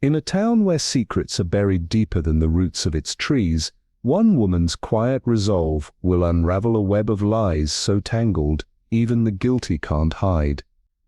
In a town where secrets are buried deeper than the roots of its trees, one woman's quiet resolve will unravel a web of lies so tangled, even the guilty can't hide.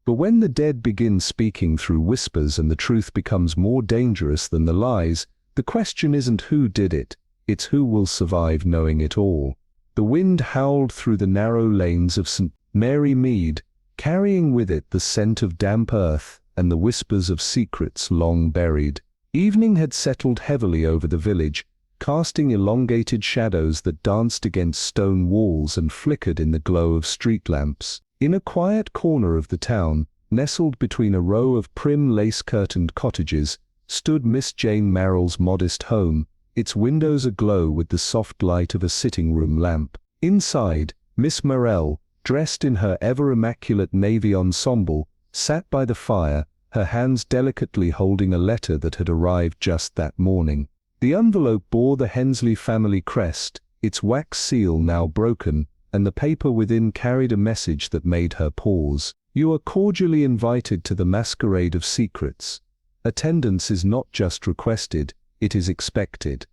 But when the dead begin speaking through whispers and the truth becomes more dangerous than the lies, the question isn't who did it, it's who will survive knowing it all. The wind howled through the narrow lanes of St. Mary Mead, carrying with it the scent of damp earth and the whispers of secrets long buried. Evening had settled heavily over the village, casting elongated shadows that danced against stone walls and flickered in the glow of street lamps. In a quiet corner of the town, nestled between a row of prim lace-curtained cottages, stood Miss Jane Marple's modest home, its windows aglow with the soft light of a sitting-room lamp. Inside, Miss Marple, dressed in her ever-immaculate navy ensemble, sat by the fire, her hands delicately holding a letter that had arrived just that morning. The envelope bore the Hensley family crest, its wax seal now broken, and the paper within carried a message that made her pause. "You are cordially invited to the Masquerade of Secrets. Attendance is not just requested, it is expected."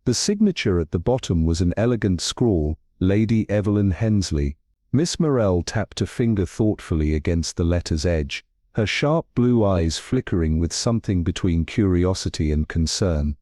The signature at the bottom was an elegant scrawl, Lady Evelyn Hensley. Miss Marple tapped a finger thoughtfully against the letter's edge, her sharp blue eyes flickering with something between curiosity and concern.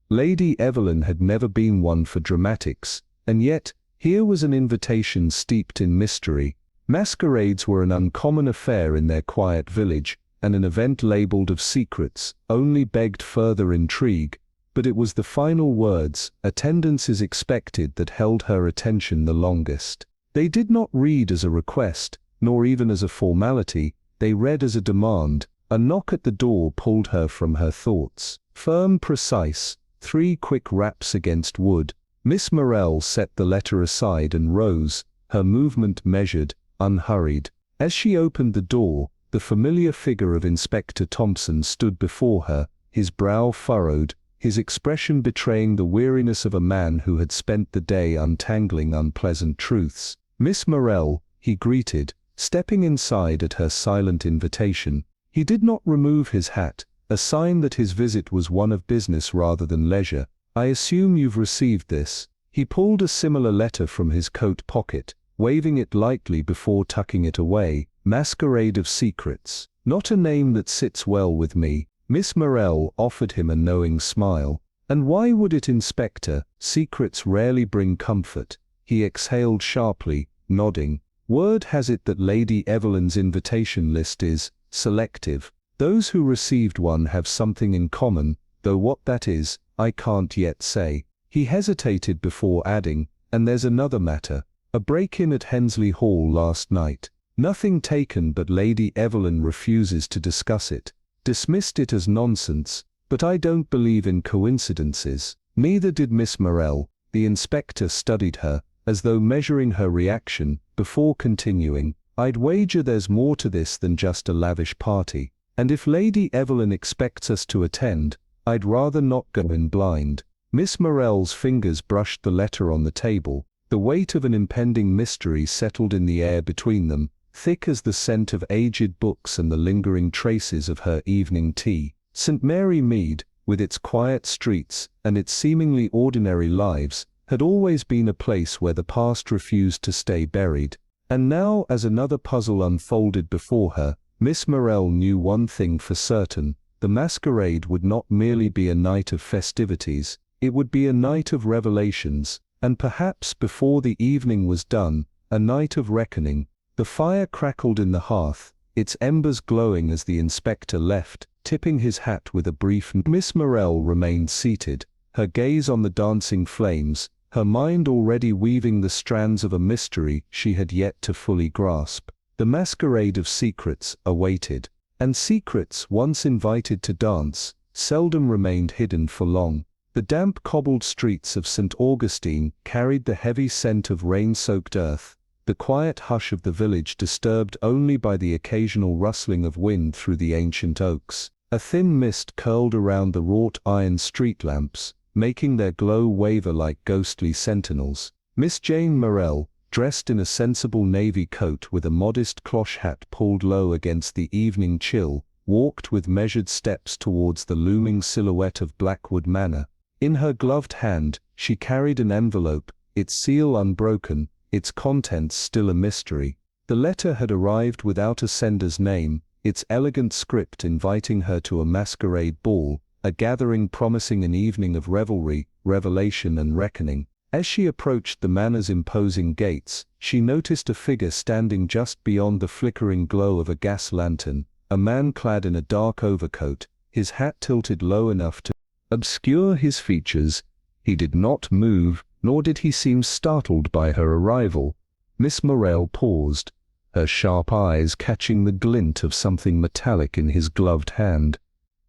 Lady Evelyn had never been one for dramatics, and yet, here was an invitation steeped in mystery. Masquerades were an uncommon affair in their quiet village, and an event labelled of secrets only begged further intrigue, but it was the final words, "attendance is expected," that held her attention the longest. They did not read as a request, nor even as a formality, they read as a demand. A knock at the door pulled her from her thoughts. Firm, precise, 3 quick raps against wood. Miss Marple set the letter aside and rose, her movement measured, unhurried. As she opened the door, the familiar figure of Inspector Thompson stood before her, his brow furrowed, his expression betraying the weariness of a man who had spent the day untangling unpleasant truths. "Miss Marple," he greeted, stepping inside at her silent invitation. He did not remove his hat, a sign that his visit was one of business rather than leisure. "I assume you've received this." He pulled a similar letter from his coat pocket, waving it lightly before tucking it away. "Masquerade of Secrets. Not a name that sits well with me." Miss Marple offered him a knowing smile. "And why would it, Inspector? Secrets rarely bring comfort." He exhaled sharply, nodding. "Word has it that Lady Evelyn's invitation list is selective. Those who received one have something in common, though what that is, I can't yet say." He hesitated before adding, "And there's another matter. A break-in at Hensley Hall last night. Nothing taken, but Lady Evelyn refuses to discuss it. Dismissed it as nonsense, but I don't believe in coincidences." Neither did Miss Marple. The inspector studied her, as though measuring her reaction, before continuing, "I'd wager there's more to this than just a lavish party. And if Lady Evelyn expects us to attend, I'd rather not go in blind." Miss Marple's fingers brushed the letter on the table. The weight of an impending mystery settled in the air between them, thick as the scent of aged books and the lingering traces of her evening tea. St. Mary Mead, with its quiet streets and its seemingly ordinary lives, had always been a place where the past refused to stay buried. And now, as another puzzle unfolded before her, Miss Marple knew one thing for certain: the masquerade would not merely be a night of festivities, it would be a night of revelations, and perhaps before the evening was done, a night of reckoning. The fire crackled in the hearth, its embers glowing as the inspector left, tipping his hat with a brief nod. Miss Marple remained seated, her gaze on the dancing flames, her mind already weaving the strands of a mystery she had yet to fully grasp. The masquerade of secrets awaited, and secrets, once invited to dance, seldom remained hidden for long. The damp cobbled streets of St. Augustine carried the heavy scent of rain-soaked earth, the quiet hush of the village disturbed only by the occasional rustling of wind through the ancient oaks. A thin mist curled around the wrought iron street lamps, making their glow waver like ghostly sentinels. Miss Jane Marple, dressed in a sensible navy coat with a modest cloche hat pulled low against the evening chill, walked with measured steps towards the looming silhouette of Blackwood Manor. In her gloved hand, she carried an envelope, its seal unbroken, its contents still a mystery. The letter had arrived without a sender's name, its elegant script inviting her to a masquerade ball, a gathering promising an evening of revelry, revelation and reckoning. As she approached the manor's imposing gates, she noticed a figure standing just beyond the flickering glow of a gas lantern, a man clad in a dark overcoat, his hat tilted low enough to obscure his features. He did not move, nor did he seem startled by her arrival. Miss Marple paused, her sharp eyes catching the glint of something metallic in his gloved hand.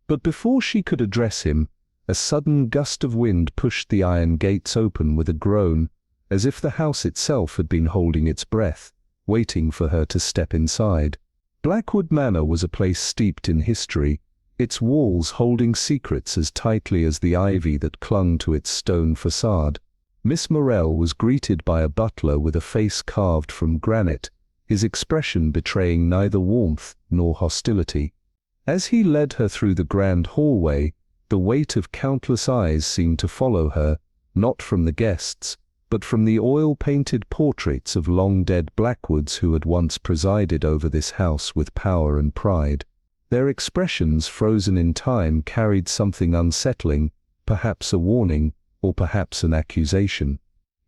But before she could address him, a sudden gust of wind pushed the iron gates open with a groan, as if the house itself had been holding its breath, waiting for her to step inside. Blackwood Manor was a place steeped in history, its walls holding secrets as tightly as the ivy that clung to its stone facade. Miss Marple was greeted by a butler with a face carved from granite, his expression betraying neither warmth nor hostility. As he led her through the grand hallway, the weight of countless eyes seemed to follow her, not from the guests, but from the oil-painted portraits of long-dead Blackwoods who had once presided over this house with power and pride. Their expressions, frozen in time, carried something unsettling, perhaps a warning, or perhaps an accusation.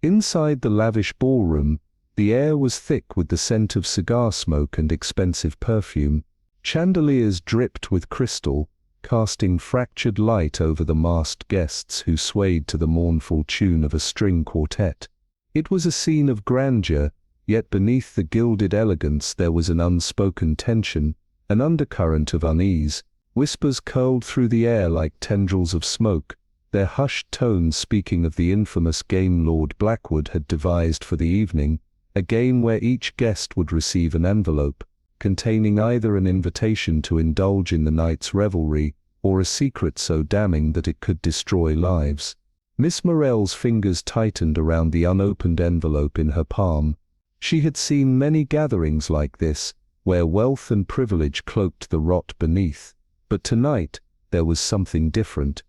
Inside the lavish ballroom, the air was thick with the scent of cigar smoke and expensive perfume. Chandeliers dripped with crystal, casting fractured light over the masked guests who swayed to the mournful tune of a string quartet. It was a scene of grandeur, yet beneath the gilded elegance there was an unspoken tension, an undercurrent of unease. Whispers curled through the air like tendrils of smoke, their hushed tones speaking of the infamous game Lord Blackwood had devised for the evening, a game where each guest would receive an envelope, containing either an invitation to indulge in the night's revelry, or a secret so damning that it could destroy lives. Miss Marple's fingers tightened around the unopened envelope in her palm. She had seen many gatherings like this, where wealth and privilege cloaked the rot beneath, but tonight there was something different.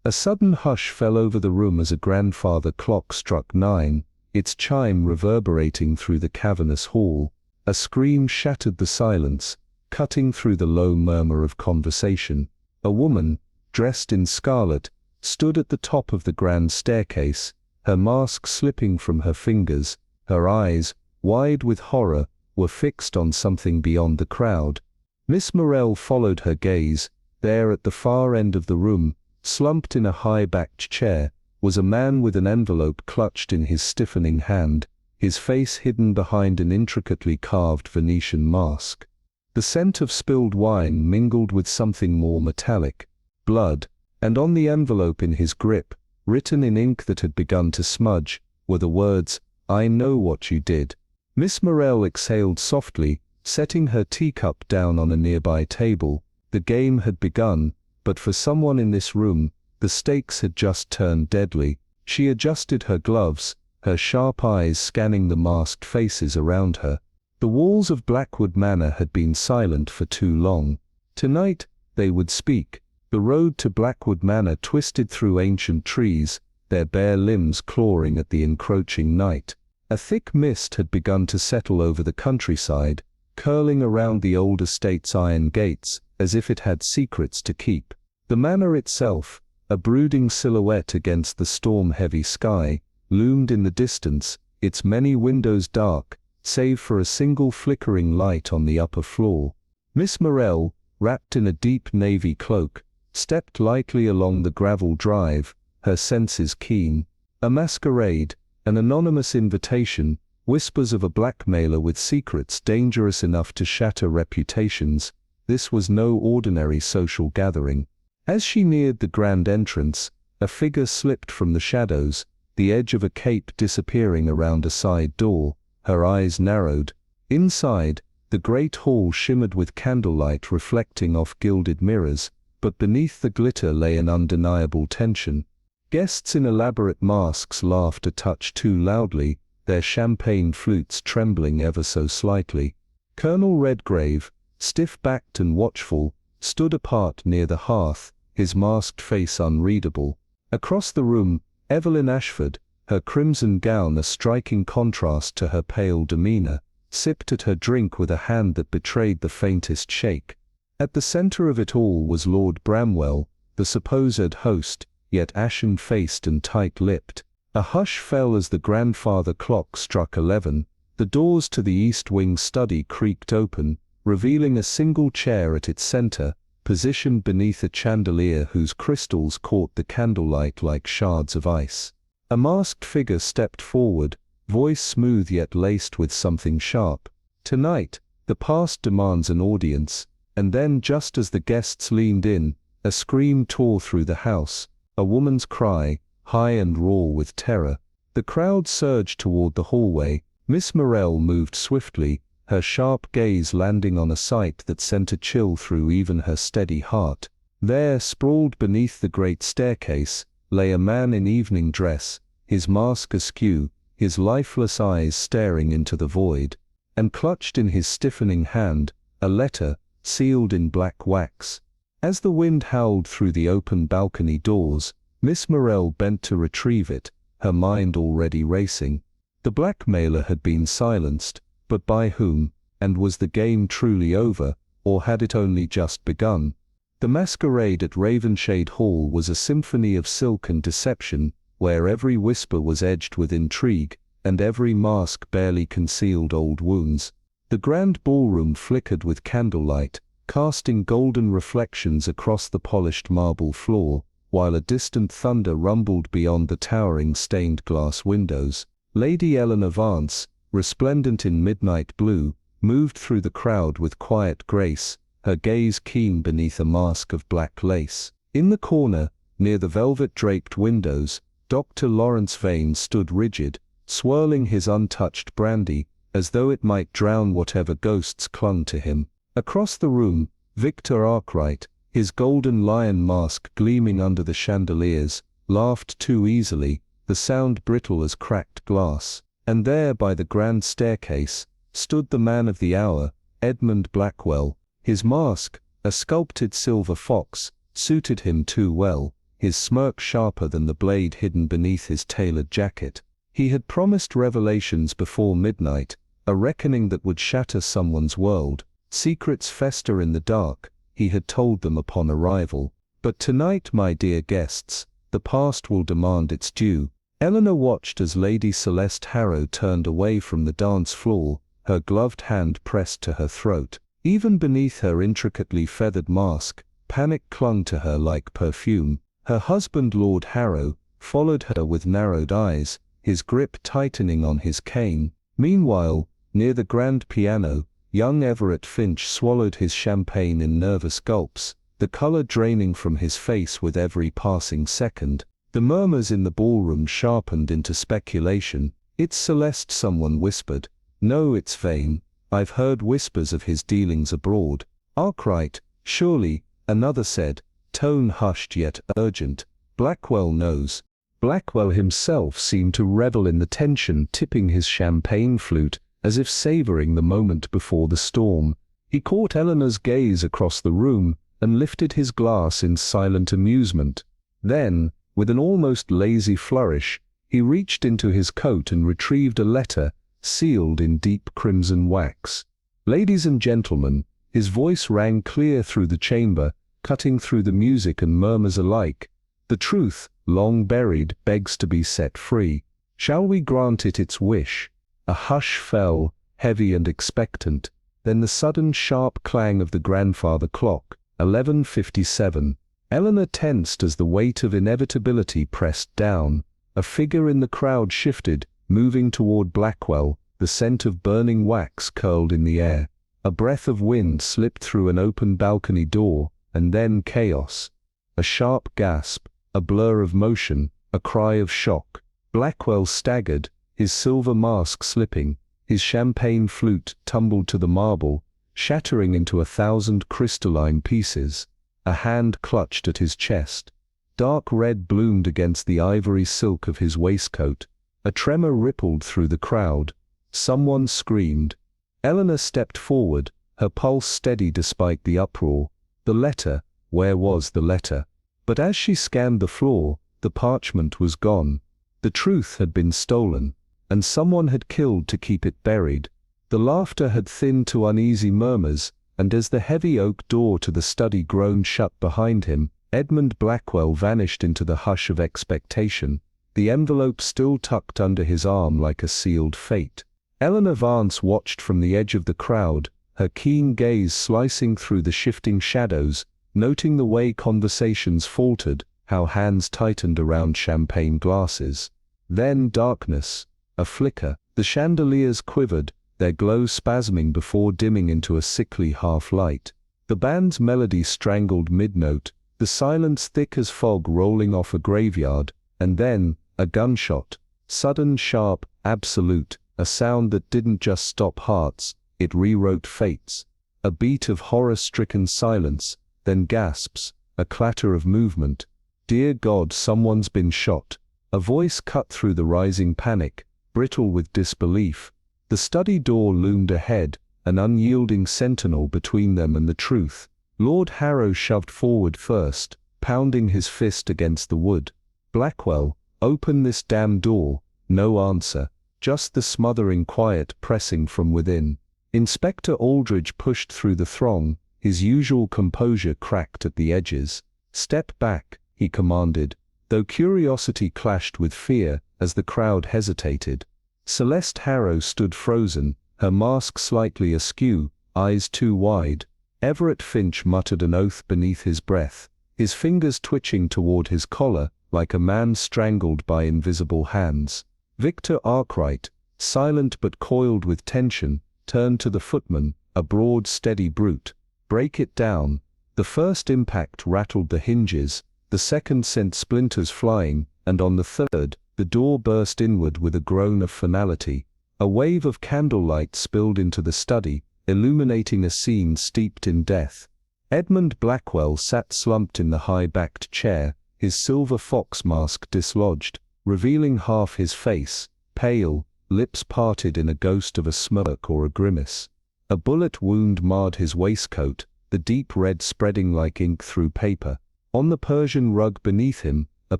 A sudden hush fell over the room as a grandfather clock struck 9, its chime reverberating through the cavernous hall. A scream shattered the silence, cutting through the low murmur of conversation. A woman, dressed in scarlet, stood at the top of the grand staircase, her mask slipping from her fingers. Her eyes, wide with horror, were fixed on something beyond the crowd. Miss Marple followed her gaze. There at the far end of the room, slumped in a high-backed chair, was a man with an envelope clutched in his stiffening hand, his face hidden behind an intricately carved Venetian mask. The scent of spilled wine mingled with something more metallic, blood, and on the envelope in his grip, written in ink that had begun to smudge, were the words, "I know what you did." Miss Marple exhaled softly, setting her teacup down on a nearby table. The game had begun, but for someone in this room, the stakes had just turned deadly. She adjusted her gloves, her sharp eyes scanning the masked faces around her. The walls of Blackwood Manor had been silent for too long. Tonight, they would speak. The road to Blackwood Manor twisted through ancient trees, their bare limbs clawing at the encroaching night. A thick mist had begun to settle over the countryside, curling around the old estate's iron gates, as if it had secrets to keep. The manor itself, a brooding silhouette against the storm-heavy sky, loomed in the distance, its many windows dark, save for a single flickering light on the upper floor. Miss Marple, wrapped in a deep navy cloak, stepped lightly along the gravel drive, her senses keen. A masquerade, an anonymous invitation, whispers of a blackmailer with secrets dangerous enough to shatter reputations. This was no ordinary social gathering. As she neared the grand entrance, a figure slipped from the shadows, the edge of a cape disappearing around a side door. Her eyes narrowed. Inside, the great hall shimmered with candlelight reflecting off gilded mirrors, but beneath the glitter lay an undeniable tension. Guests in elaborate masks laughed a touch too loudly, their champagne flutes trembling ever so slightly. Colonel Redgrave, stiff-backed and watchful, stood apart near the hearth, his masked face unreadable. Across the room, Evelyn Ashford, her crimson gown a striking contrast to her pale demeanor, sipped at her drink with a hand that betrayed the faintest shake. At the center of it all was Lord Bramwell, the supposed host, yet ashen-faced and tight-lipped. A hush fell as the grandfather clock struck 11. The doors to the east wing study creaked open, revealing a single chair at its center, positioned beneath a chandelier whose crystals caught the candlelight like shards of ice. A masked figure stepped forward, voice smooth yet laced with something sharp. "Tonight, the past demands an audience." And then, just as the guests leaned in, a scream tore through the house, a woman's cry, high and raw with terror. The crowd surged toward the hallway. Miss Marple moved swiftly, her sharp gaze landing on a sight that sent a chill through even her steady heart. There, sprawled beneath the great staircase, lay a man in evening dress, his mask askew, his lifeless eyes staring into the void, and clutched in his stiffening hand, a letter, sealed in black wax. As the wind howled through the open balcony doors, Miss Marple bent to retrieve it, her mind already racing. The blackmailer had been silenced, but by whom? And was the game truly over, or had it only just begun? The masquerade at Ravenshade Hall was a symphony of silk and deception, where every whisper was edged with intrigue, and every mask barely concealed old wounds. The grand ballroom flickered with candlelight, casting golden reflections across the polished marble floor, while a distant thunder rumbled beyond the towering stained glass windows. Lady Eleanor Vance, resplendent in midnight blue, moved through the crowd with quiet grace, her gaze keen beneath a mask of black lace. In the corner, near the velvet-draped windows, Dr. Lawrence Vane stood rigid, swirling his untouched brandy, as though it might drown whatever ghosts clung to him. Across the room, Victor Arkwright, his golden lion mask gleaming under the chandeliers, laughed too easily, the sound brittle as cracked glass. And there by the grand staircase, stood the man of the hour, Edmund Blackwell. His mask, a sculpted silver fox, suited him too well, his smirk sharper than the blade hidden beneath his tailored jacket. He had promised revelations before midnight, a reckoning that would shatter someone's world. Secrets fester in the dark, he had told them upon arrival. But tonight, my dear guests, the past will demand its due. Eleanor watched as Lady Celeste Harrow turned away from the dance floor, her gloved hand pressed to her throat. Even beneath her intricately feathered mask, panic clung to her like perfume. Her husband Lord Harrow followed her with narrowed eyes, his grip tightening on his cane. Meanwhile, near the grand piano, young Everett Finch swallowed his champagne in nervous gulps, the color draining from his face with every passing second. The murmurs in the ballroom sharpened into speculation. "It's Celeste," someone whispered. "No, it's Vane. I've heard whispers of his dealings abroad." "Arkwright, surely," another said, tone hushed yet urgent. "Blackwell knows." Blackwell himself seemed to revel in the tension, tipping his champagne flute, as if savoring the moment before the storm. He caught Eleanor's gaze across the room, and lifted his glass in silent amusement. Then, with an almost lazy flourish, he reached into his coat and retrieved a letter, sealed in deep crimson wax. "Ladies and gentlemen," his voice rang clear through the chamber, cutting through the music and murmurs alike. "The truth, long buried, begs to be set free. Shall we grant it its wish?" A hush fell, heavy and expectant. Then the sudden sharp clang of the grandfather clock, 11:57. Eleanor tensed as the weight of inevitability pressed down. A figure in the crowd shifted, moving toward Blackwell, the scent of burning wax curled in the air. A breath of wind slipped through an open balcony door, and then chaos. A sharp gasp, a blur of motion, a cry of shock. Blackwell staggered, his silver mask slipping, his champagne flute tumbled to the marble, shattering into 1,000 crystalline pieces. A hand clutched at his chest. Dark red bloomed against the ivory silk of his waistcoat. A tremor rippled through the crowd. Someone screamed. Eleanor stepped forward, her pulse steady despite the uproar. The letter, where was the letter? But as she scanned the floor, the parchment was gone. The truth had been stolen, and someone had killed to keep it buried. The laughter had thinned to uneasy murmurs, and as the heavy oak door to the study groaned shut behind him, Edmund Blackwell vanished into the hush of expectation, the envelope still tucked under his arm like a sealed fate. Eleanor Vance watched from the edge of the crowd, her keen gaze slicing through the shifting shadows, noting the way conversations faltered, how hands tightened around champagne glasses. Then darkness, a flicker, the chandeliers quivered, their glow spasming before dimming into a sickly half-light. The band's melody strangled mid-note, the silence thick as fog rolling off a graveyard, and then, a gunshot, sudden, sharp, absolute, a sound that didn't just stop hearts, it rewrote fates. A beat of horror-stricken silence, then gasps, a clatter of movement. Dear God, someone's been shot. A voice cut through the rising panic, brittle with disbelief. The study door loomed ahead, an unyielding sentinel between them and the truth. Lord Harrow shoved forward first, pounding his fist against the wood. Blackwell, open this damn door. No answer, just the smothering quiet pressing from within. Inspector Aldridge pushed through the throng, his usual composure cracked at the edges. Step back, he commanded, though curiosity clashed with fear as the crowd hesitated. Celeste Harrow stood frozen, her mask slightly askew, eyes too wide. Everett Finch muttered an oath beneath his breath, his fingers twitching toward his collar like a man strangled by invisible hands. Victor Arkwright, silent but coiled with tension, turned to the footman, a broad, steady brute. Break it down. The first impact rattled the hinges, the second sent splinters flying, and on the third, the door burst inward with a groan of finality. A wave of candlelight spilled into the study, illuminating a scene steeped in death. Edmund Blackwell sat slumped in the high-backed chair, his silver fox mask dislodged, revealing half his face, pale, lips parted in a ghost of a smirk or a grimace. A bullet wound marred his waistcoat, the deep red spreading like ink through paper. On the Persian rug beneath him, a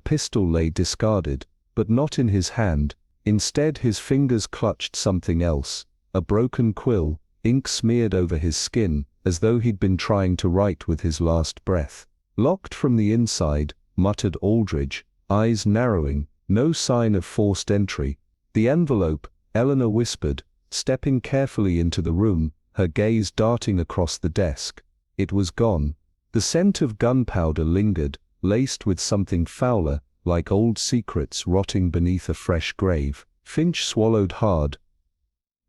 pistol lay discarded, but not in his hand. Instead his fingers clutched something else, a broken quill, ink smeared over his skin, as though he'd been trying to write with his last breath. Locked from the inside, muttered Aldridge, eyes narrowing, no sign of forced entry. The envelope, Eleanor whispered, stepping carefully into the room, her gaze darting across the desk. It was gone. The scent of gunpowder lingered, laced with something fouler, like old secrets rotting beneath a fresh grave. Finch swallowed hard.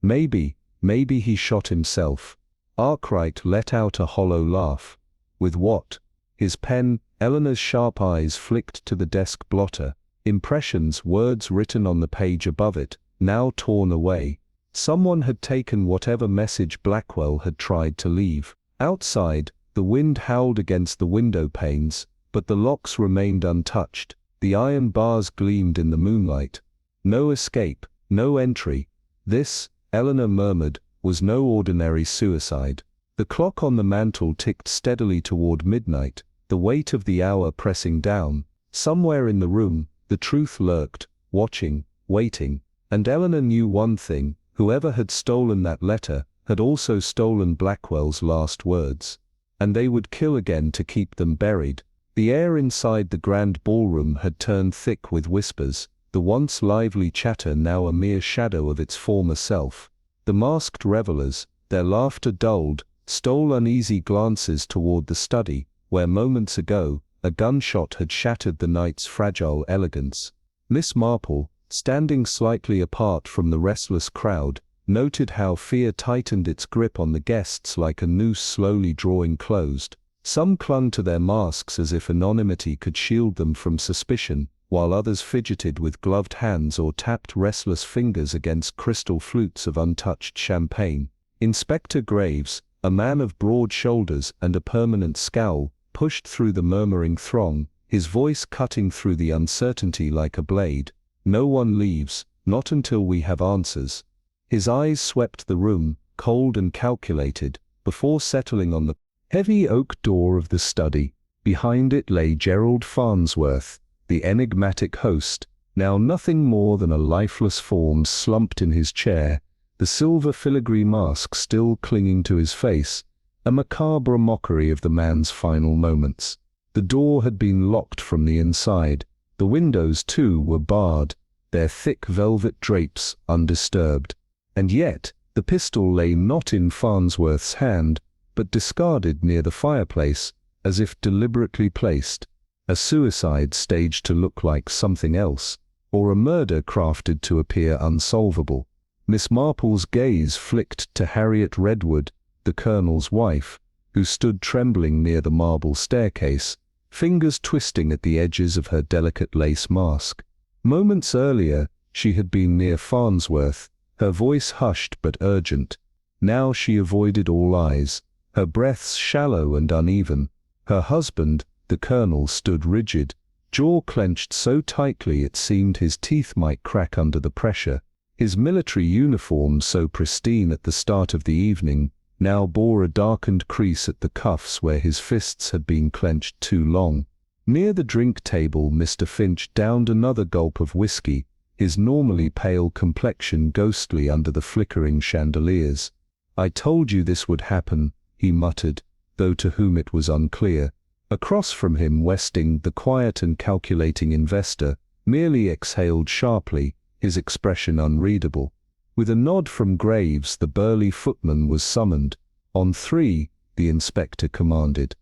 Maybe he shot himself. Arkwright let out a hollow laugh. With what? His pen, Eleanor's sharp eyes flicked to the desk blotter. Impressions, words written on the page above it, now torn away. Someone had taken whatever message Blackwell had tried to leave. Outside, the wind howled against the window panes, but the locks remained untouched. The iron bars gleamed in the moonlight. No escape, no entry. This, Eleanor murmured, was no ordinary suicide. The clock on the mantel ticked steadily toward midnight, the weight of the hour pressing down. Somewhere in the room, the truth lurked, watching, waiting. And Eleanor knew one thing: whoever had stolen that letter had also stolen Blackwell's last words. And they would kill again to keep them buried. The air inside the grand ballroom had turned thick with whispers, the once lively chatter now a mere shadow of its former self. The masked revelers, their laughter dulled, stole uneasy glances toward the study, where moments ago, a gunshot had shattered the night's fragile elegance. Miss Marple, standing slightly apart from the restless crowd, noted how fear tightened its grip on the guests like a noose slowly drawing closed. Some clung to their masks as if anonymity could shield them from suspicion, while others fidgeted with gloved hands or tapped restless fingers against crystal flutes of untouched champagne. Inspector Graves, a man of broad shoulders and a permanent scowl, pushed through the murmuring throng, his voice cutting through the uncertainty like a blade. No one leaves, not until we have answers. His eyes swept the room, cold and calculated, before settling on the Heavy oak door of the study. Behind it lay Gerald Farnsworth, the enigmatic host, now nothing more than a lifeless form slumped in his chair, the silver filigree mask still clinging to his face, a macabre mockery of the man's final moments. The door had been locked from the inside. The windows, too, were barred, their thick velvet drapes undisturbed. And yet, the pistol lay not in Farnsworth's hand, but discarded near the fireplace, as if deliberately placed. A suicide staged to look like something else, or a murder crafted to appear unsolvable. Miss Marple's gaze flicked to Harriet Redwood, the Colonel's wife, who stood trembling near the marble staircase, fingers twisting at the edges of her delicate lace mask. Moments earlier, she had been near Farnsworth, her voice hushed but urgent. Now she avoided all eyes, her breaths shallow and uneven. Her husband, the Colonel, stood rigid, jaw clenched so tightly it seemed his teeth might crack under the pressure. His military uniform, so pristine at the start of the evening, now bore a darkened crease at the cuffs where his fists had been clenched too long. Near the drink table, Mr. Finch downed another gulp of whiskey, his normally pale complexion ghostly under the flickering chandeliers. "I told you this would happen," he muttered, though to whom it was unclear. Across from him, Westing, the quiet and calculating investor, merely exhaled sharply, his expression unreadable. With a nod from Graves, the burly footman was summoned. "On 3, the inspector commanded.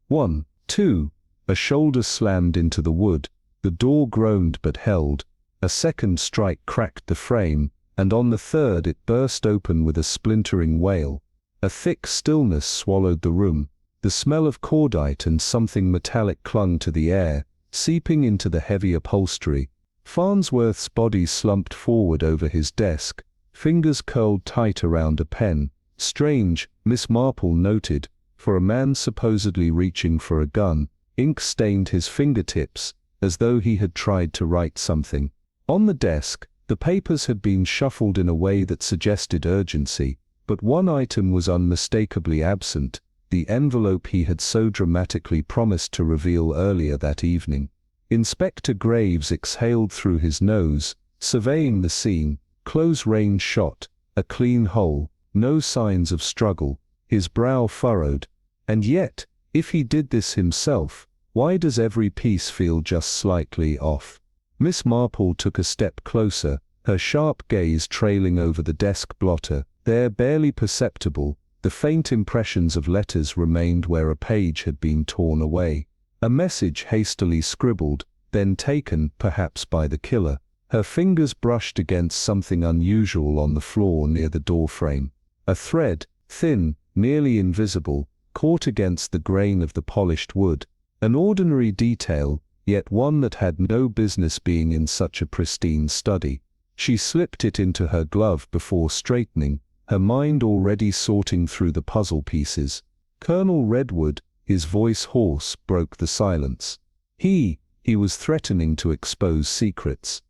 1, 2, a shoulder slammed into the wood, the door groaned but held. A second strike cracked the frame, and on the third it burst open with a splintering wail. A thick stillness swallowed the room. The smell of cordite and something metallic clung to the air, seeping into the heavy upholstery. Farnsworth's body slumped forward over his desk, fingers curled tight around a pen. Strange, Miss Marple noted, for a man supposedly reaching for a gun. Ink stained his fingertips, as though he had tried to write something. On the desk, the papers had been shuffled in a way that suggested urgency, but one item was unmistakably absent, the envelope he had so dramatically promised to reveal earlier that evening. Inspector Graves exhaled through his nose, surveying the scene, close-range shot, a clean hole, no signs of struggle, his brow furrowed. And yet, if he did this himself, why does every piece feel just slightly off? Miss Marple took a step closer, her sharp gaze trailing over the desk blotter. There, barely perceptible, the faint impressions of letters remained where a page had been torn away. A message hastily scribbled, then taken, perhaps by the killer. Her fingers brushed against something unusual on the floor near the doorframe. A thread, thin, nearly invisible, caught against the grain of the polished wood. An ordinary detail, yet one that had no business being in such a pristine study. She slipped it into her glove before straightening, her mind already sorting through the puzzle pieces. Colonel Redwood, his voice hoarse, broke the silence. He was threatening to expose secrets.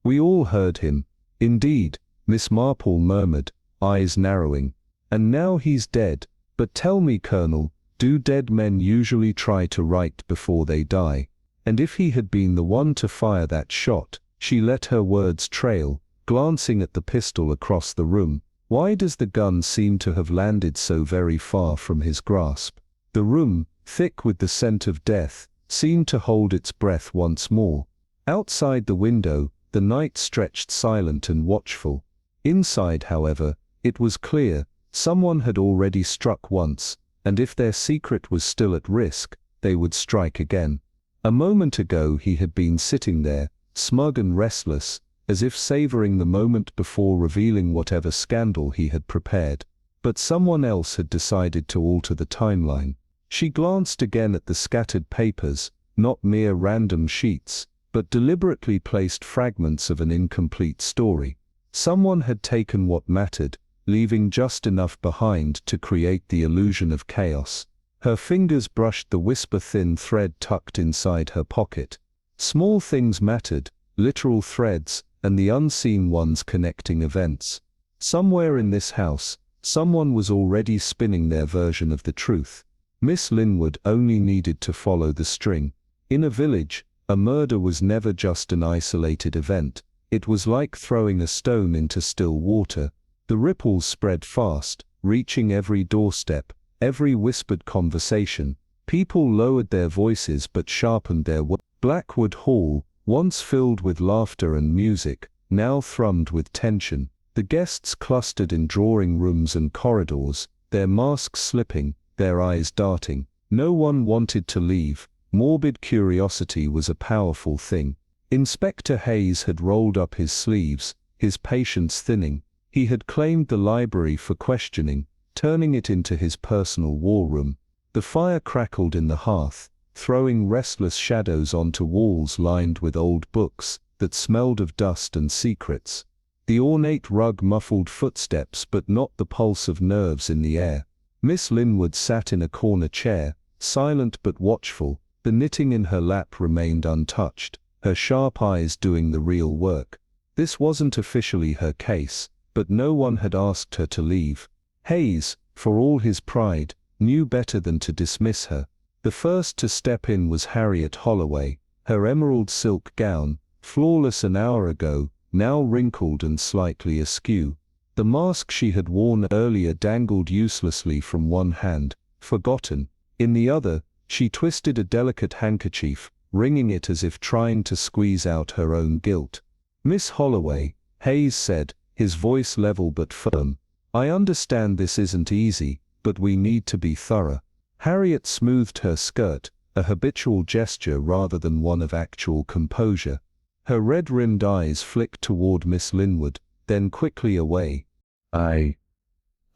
We all heard him. Indeed, Miss Marple murmured, eyes narrowing. And now he's dead. But tell me, Colonel, do dead men usually try to write before they die? And if he had been the one to fire that shot, she let her words trail, glancing at the pistol across the room. Why does the gun seem to have landed so very far from his grasp? The room, thick with the scent of death, seemed to hold its breath once more. Outside the window, the night stretched silent and watchful. Inside, however, it was clear, someone had already struck once, and if their secret was still at risk, they would strike again. A moment ago he had been sitting there, smug and restless, as if savoring the moment before revealing whatever scandal he had prepared. But someone else had decided to alter the timeline. She glanced again at the scattered papers, not mere random sheets, but deliberately placed fragments of an incomplete story. Someone had taken what mattered, leaving just enough behind to create the illusion of chaos. Her fingers brushed the whisper-thin thread tucked inside her pocket. Small things mattered, literal threads, and the unseen ones connecting events. Somewhere in this house, Someone was already spinning their version of the truth. Miss Linwood only needed to follow the string. In a village, a murder was never just an isolated event. It was like throwing a stone into still water. The ripples spread fast, reaching every doorstep, every whispered conversation. People lowered their voices but sharpened their words. Blackwood Hall, once filled with laughter and music, now thrummed with tension. The guests clustered in drawing rooms and corridors, their masks slipping, their eyes darting. No one wanted to leave. Morbid curiosity was a powerful thing. Inspector Hayes had rolled up his sleeves, his patience thinning. He had claimed the library for questioning, turning it into his personal war room. The fire crackled in the hearth, throwing restless shadows onto walls lined with old books that smelled of dust and secrets. The ornate rug muffled footsteps but not the pulse of nerves in the air. Miss Linwood sat in a corner chair, silent but watchful. The knitting in her lap remained untouched, her sharp eyes doing the real work. This wasn't officially her case, but no one had asked her to leave. Hayes, for all his pride, knew better than to dismiss her. The first to step in was Harriet Holloway, her emerald silk gown, flawless an hour ago, now wrinkled and slightly askew. The mask she had worn earlier dangled uselessly from one hand, forgotten. In the other, she twisted a delicate handkerchief, wringing it as if trying to squeeze out her own guilt. "Miss Holloway," Hayes said, his voice level but firm, "I understand this isn't easy, but we need to be thorough." Harriet smoothed her skirt, a habitual gesture rather than one of actual composure. Her red-rimmed eyes flicked toward Miss Linwood, then quickly away. I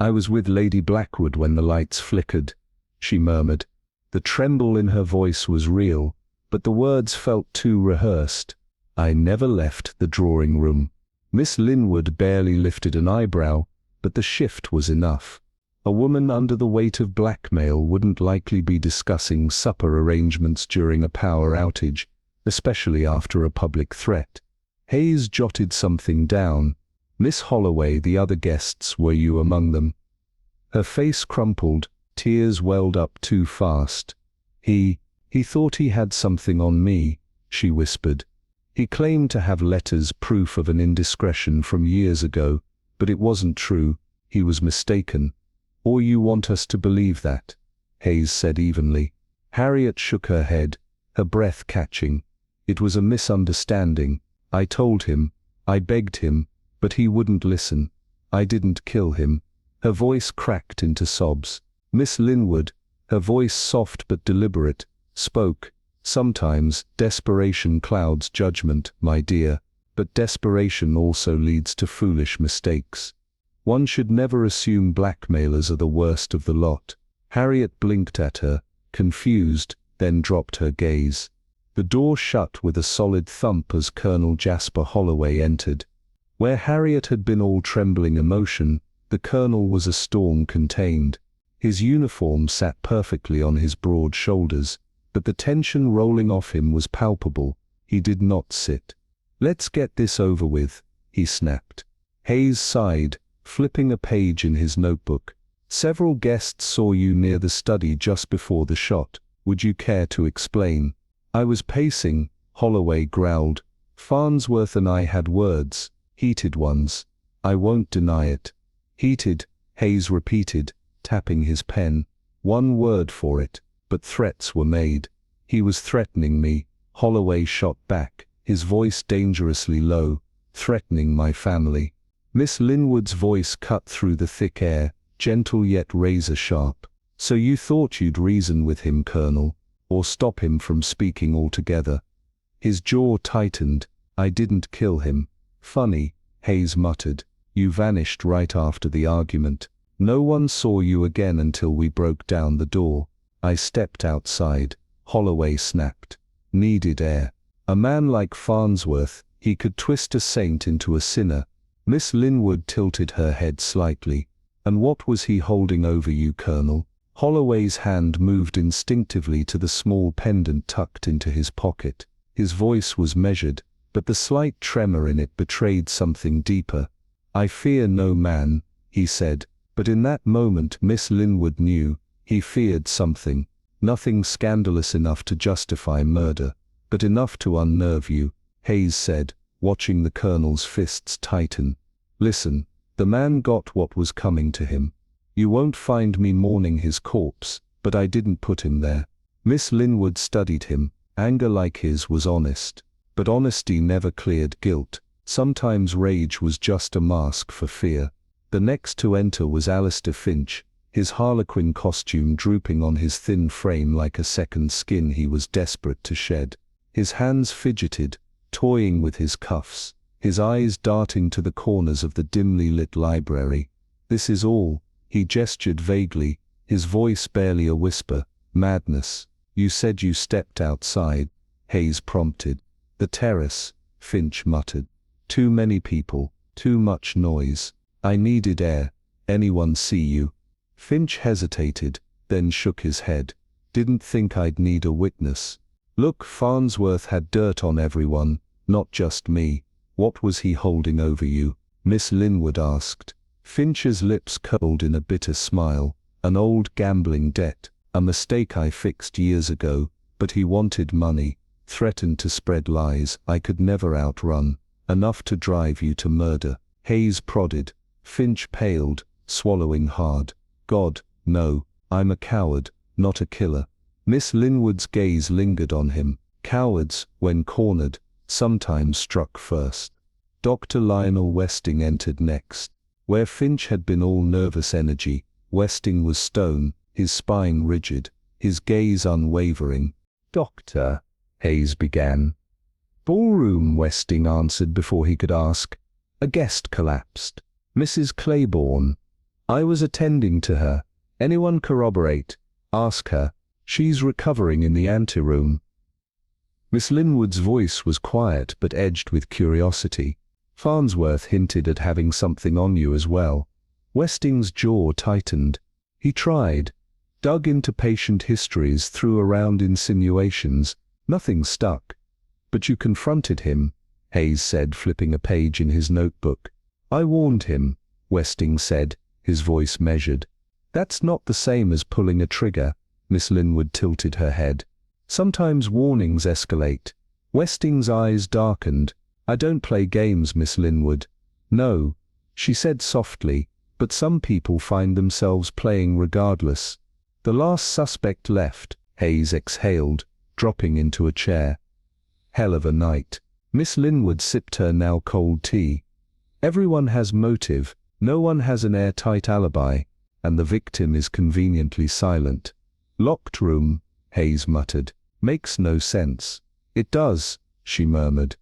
was with Lady Blackwood when the lights flickered," she murmured. The tremble in her voice was real, but the words felt too rehearsed. "I never left the drawing room." Miss Linwood barely lifted an eyebrow, but the shift was enough. A woman under the weight of blackmail wouldn't likely be discussing supper arrangements during a power outage, especially after a public threat. Hayes jotted something down. "Miss Holloway, the other guests, were you among them?" Her face crumpled, tears welled up too fast. He thought he had something on me," she whispered. "He claimed to have letters, proof of an indiscretion from years ago, but it wasn't true. He was mistaken." "Or you want us to believe that?" Hayes said evenly. Harriet shook her head, her breath catching. "It was a misunderstanding. I told him, I begged him, but he wouldn't listen. I didn't kill him." Her voice cracked into sobs. Miss Linwood, her voice soft but deliberate, spoke. "Sometimes desperation clouds judgment, my dear, but desperation also leads to foolish mistakes. One should never assume blackmailers are the worst of the lot." Harriet blinked at her, confused, then dropped her gaze. The door shut with a solid thump as Colonel Jasper Holloway entered. Where Harriet had been all trembling emotion, the Colonel was a storm contained. His uniform sat perfectly on his broad shoulders, but the tension rolling off him was palpable. He did not sit. "Let's get this over with," he snapped. Hayes sighed, flipping a page in his notebook. "Several guests saw you near the study just before the shot. Would you care to explain?" "I was pacing," Holloway growled. "Farnsworth and I had words, heated ones. I won't deny it." "Heated," Hayes repeated, tapping his pen. "One word for it, but threats were made." "He was threatening me," Holloway shot back, his voice dangerously low. "Threatening my family." Miss Linwood's voice cut through the thick air, gentle yet razor-sharp. "So you thought you'd reason with him, Colonel, or stop him from speaking altogether?" His jaw tightened. "I didn't kill him." "Funny," Hayes muttered. "You vanished right after the argument. No one saw you again until we broke down the door." "I stepped outside," Holloway snapped. "Needed air. A man like Farnsworth, he could twist a saint into a sinner." Miss Linwood tilted her head slightly. "And what was he holding over you, Colonel?" Holloway's hand moved instinctively to the small pendant tucked into his pocket. His voice was measured, but the slight tremor in it betrayed something deeper. "I fear no man," he said, But in that moment Miss Linwood knew he feared something, nothing scandalous enough to justify murder, but enough to unnerve you, Hayes said, watching the Colonel's fists tighten. Listen, the man got what was coming to him. You won't find me mourning his corpse, but I didn't put him there. Miss Linwood studied him. Anger like his was honest. But honesty never cleared guilt. Sometimes rage was just a mask for fear. The next to enter was Alistair Finch, his harlequin costume drooping on his thin frame like a second skin he was desperate to shed. His hands fidgeted, toying with his cuffs, his eyes darting to the corners of the dimly lit library. This is all, he gestured vaguely, his voice barely a whisper. Madness. You said you stepped outside, Hayes prompted. The terrace, Finch muttered. Too many people, too much noise. I needed air. Anyone see you? Finch hesitated, then shook his head. Didn't think I'd need a witness. Look, Farnsworth had dirt on everyone, not just me. What was he holding over you? Miss Linwood asked. Finch's lips curled in a bitter smile. An old gambling debt, a mistake I fixed years ago, but he wanted money, threatened to spread lies I could never outrun, enough to drive you to murder. Hayes prodded. Finch paled, swallowing hard. God, no, I'm a coward, not a killer. Miss Linwood's gaze lingered on him. Cowards, when cornered, sometimes struck first. Dr. Lionel Westing entered next. Where Finch had been all nervous energy, Westing was stone, his spine rigid, his gaze unwavering. Doctor, Hayes began. Ballroom, Westing answered before he could ask. A guest collapsed. Mrs. Claiborne. I was attending to her. Anyone corroborate? Ask her. She's recovering in the anteroom. Miss Linwood's voice was quiet but edged with curiosity. Farnsworth hinted at having something on you as well. Westing's jaw tightened. He tried, dug into patient histories, threw around insinuations. Nothing stuck. But you confronted him, Hayes said, flipping a page in his notebook. I warned him, Westing said, his voice measured. That's not the same as pulling a trigger. Miss Linwood tilted her head. Sometimes warnings escalate. Westing's eyes darkened. I don't play games, Miss Linwood. No, she said softly, but some people find themselves playing regardless. The last suspect left, Hayes exhaled, dropping into a chair. Hell of a night. Miss Linwood sipped her now cold tea. Everyone has motive, no one has an airtight alibi, and the victim is conveniently silent. Locked room, Hayes muttered. Makes no sense. It does, she murmured.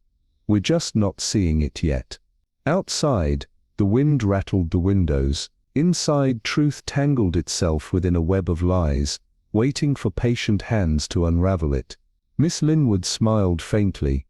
We're just not seeing it yet. Outside, the wind rattled the windows. Inside, truth tangled itself within a web of lies, waiting for patient hands to unravel it. Miss Linwood smiled faintly.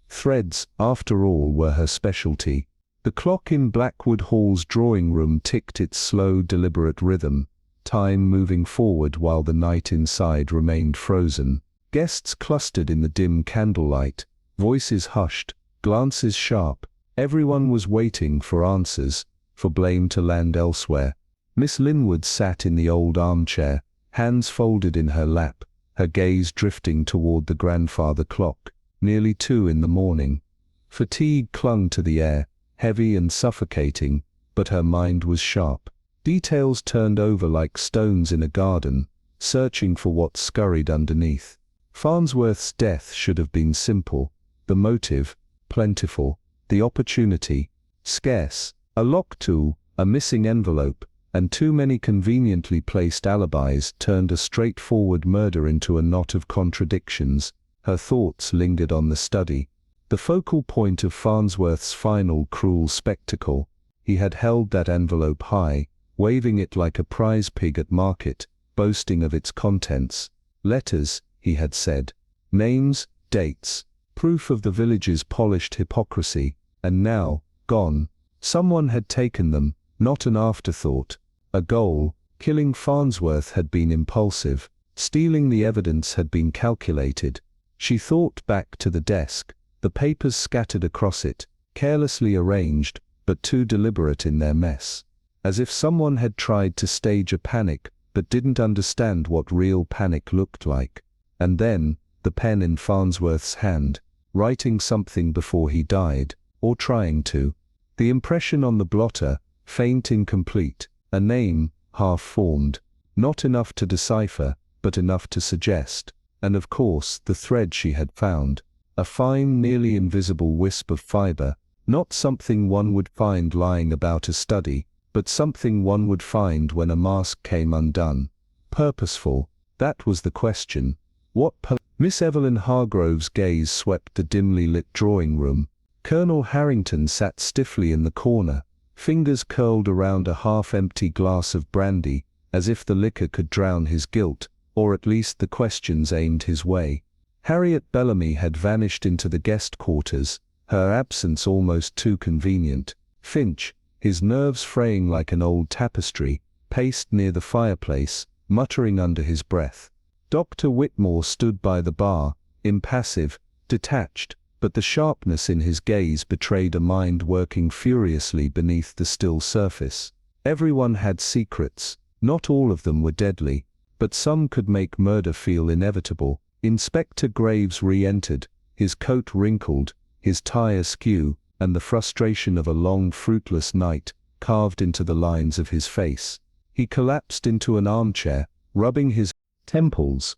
Threads, after all, were her specialty. The clock in Blackwood Hall's drawing room ticked its slow, deliberate rhythm, time moving forward while the night inside remained frozen. Guests clustered in the dim candlelight, voices hushed, glances sharp. Everyone was waiting for answers, for blame to land elsewhere. Miss Linwood sat in the old armchair, hands folded in her lap, her gaze drifting toward the grandfather clock, nearly 2 in the morning. Fatigue clung to the air, heavy and suffocating, but her mind was sharp. Details turned over like stones in a garden, searching for what scurried underneath. Farnsworth's death should have been simple, the motive, plentiful, the opportunity, scarce, a lock tool, a missing envelope, and too many conveniently placed alibis turned a straightforward murder into a knot of contradictions. Her thoughts lingered on the study, the focal point of Farnsworth's final cruel spectacle. He had held that envelope high, waving it like a prize pig at market, boasting of its contents. Letters, he had said. Names, dates, proof of the village's polished hypocrisy, and now, gone. Someone had taken them, not an afterthought. A goal. Killing Farnsworth had been impulsive. Stealing the evidence had been calculated. She thought back to the desk, the papers scattered across it, carelessly arranged, but too deliberate in their mess. as if someone had tried to stage a panic but didn't understand what real panic looked like. And then, the pen in Farnsworth's hand, writing something before he died, or trying to. The impression on the blotter, faint, incomplete, a name, half-formed, not enough to decipher, but enough to suggest, and of course the thread she had found, a fine, nearly invisible wisp of fiber, not something one would find lying about a study, but something one would find when a mask came undone. Purposeful, that was the question. What Miss Evelyn Hargrove's gaze swept the dimly lit drawing room. Colonel Harrington sat stiffly in the corner, fingers curled around a half-empty glass of brandy, as if the liquor could drown his guilt, or at least the questions aimed his way. Harriet Bellamy had vanished into the guest quarters, her absence almost too convenient. Finch, his nerves fraying like an old tapestry, paced near the fireplace, muttering under his breath. Dr. Whitmore stood by the bar, impassive, detached, but the sharpness in his gaze betrayed a mind working furiously beneath the still surface. Everyone had secrets, not all of them were deadly, but some could make murder feel inevitable. Inspector Graves re-entered, his coat wrinkled, his tie askew, and the frustration of a long fruitless night carved into the lines of his face. He collapsed into an armchair, rubbing his temples.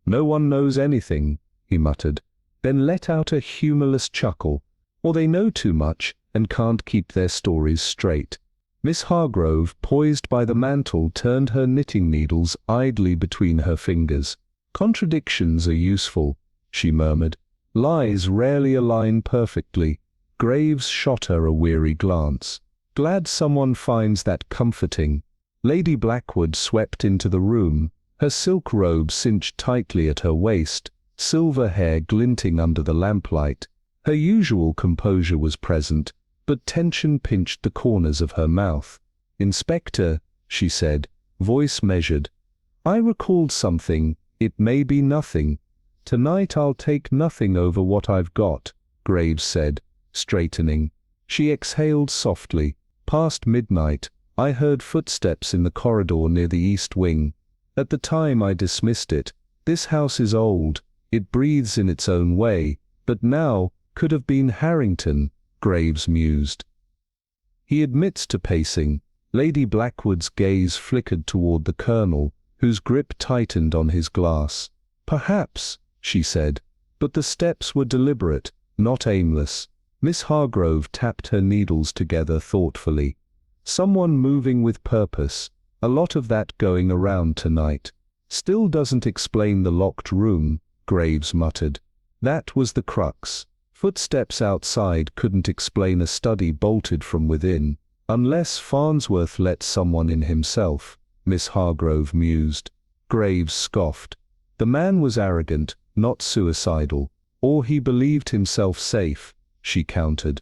"No one knows anything," he muttered, then let out a humorless chuckle. "Or they know too much and can't keep their stories straight." Miss Hargrove, poised by the mantel, turned her knitting needles idly between her fingers. "Contradictions are useful," she murmured. "Lies rarely align perfectly." Graves shot her a weary glance. "Glad someone finds that comforting." Lady Blackwood swept into the room, her silk robe cinched tightly at her waist, silver hair glinting under the lamplight. Her usual composure was present, but tension pinched the corners of her mouth. "Inspector," she said, voice measured, "I recalled something. It may be nothing. Tonight I'll take nothing over what I've got," Graves said, straightening. She exhaled softly. "Past midnight, I heard footsteps in the corridor near the east wing. At the time I dismissed it. This house is old. It breathes in its own way, but now, could have been Harrington," Graves mused. "He admits to pacing." Lady Blackwood's gaze flickered toward the Colonel, whose grip tightened on his glass. "Perhaps," she said, "but the steps were deliberate, not aimless." Miss Hargrove tapped her needles together thoughtfully. "Someone moving with purpose. A lot of that going around tonight." "Still doesn't explain the locked room," Graves muttered. "That was the crux. Footsteps outside couldn't explain a study bolted from within, unless Farnsworth let someone in himself," Miss Hargrove mused. Graves scoffed. "The man was arrogant, not suicidal. Or he believed himself safe," she countered.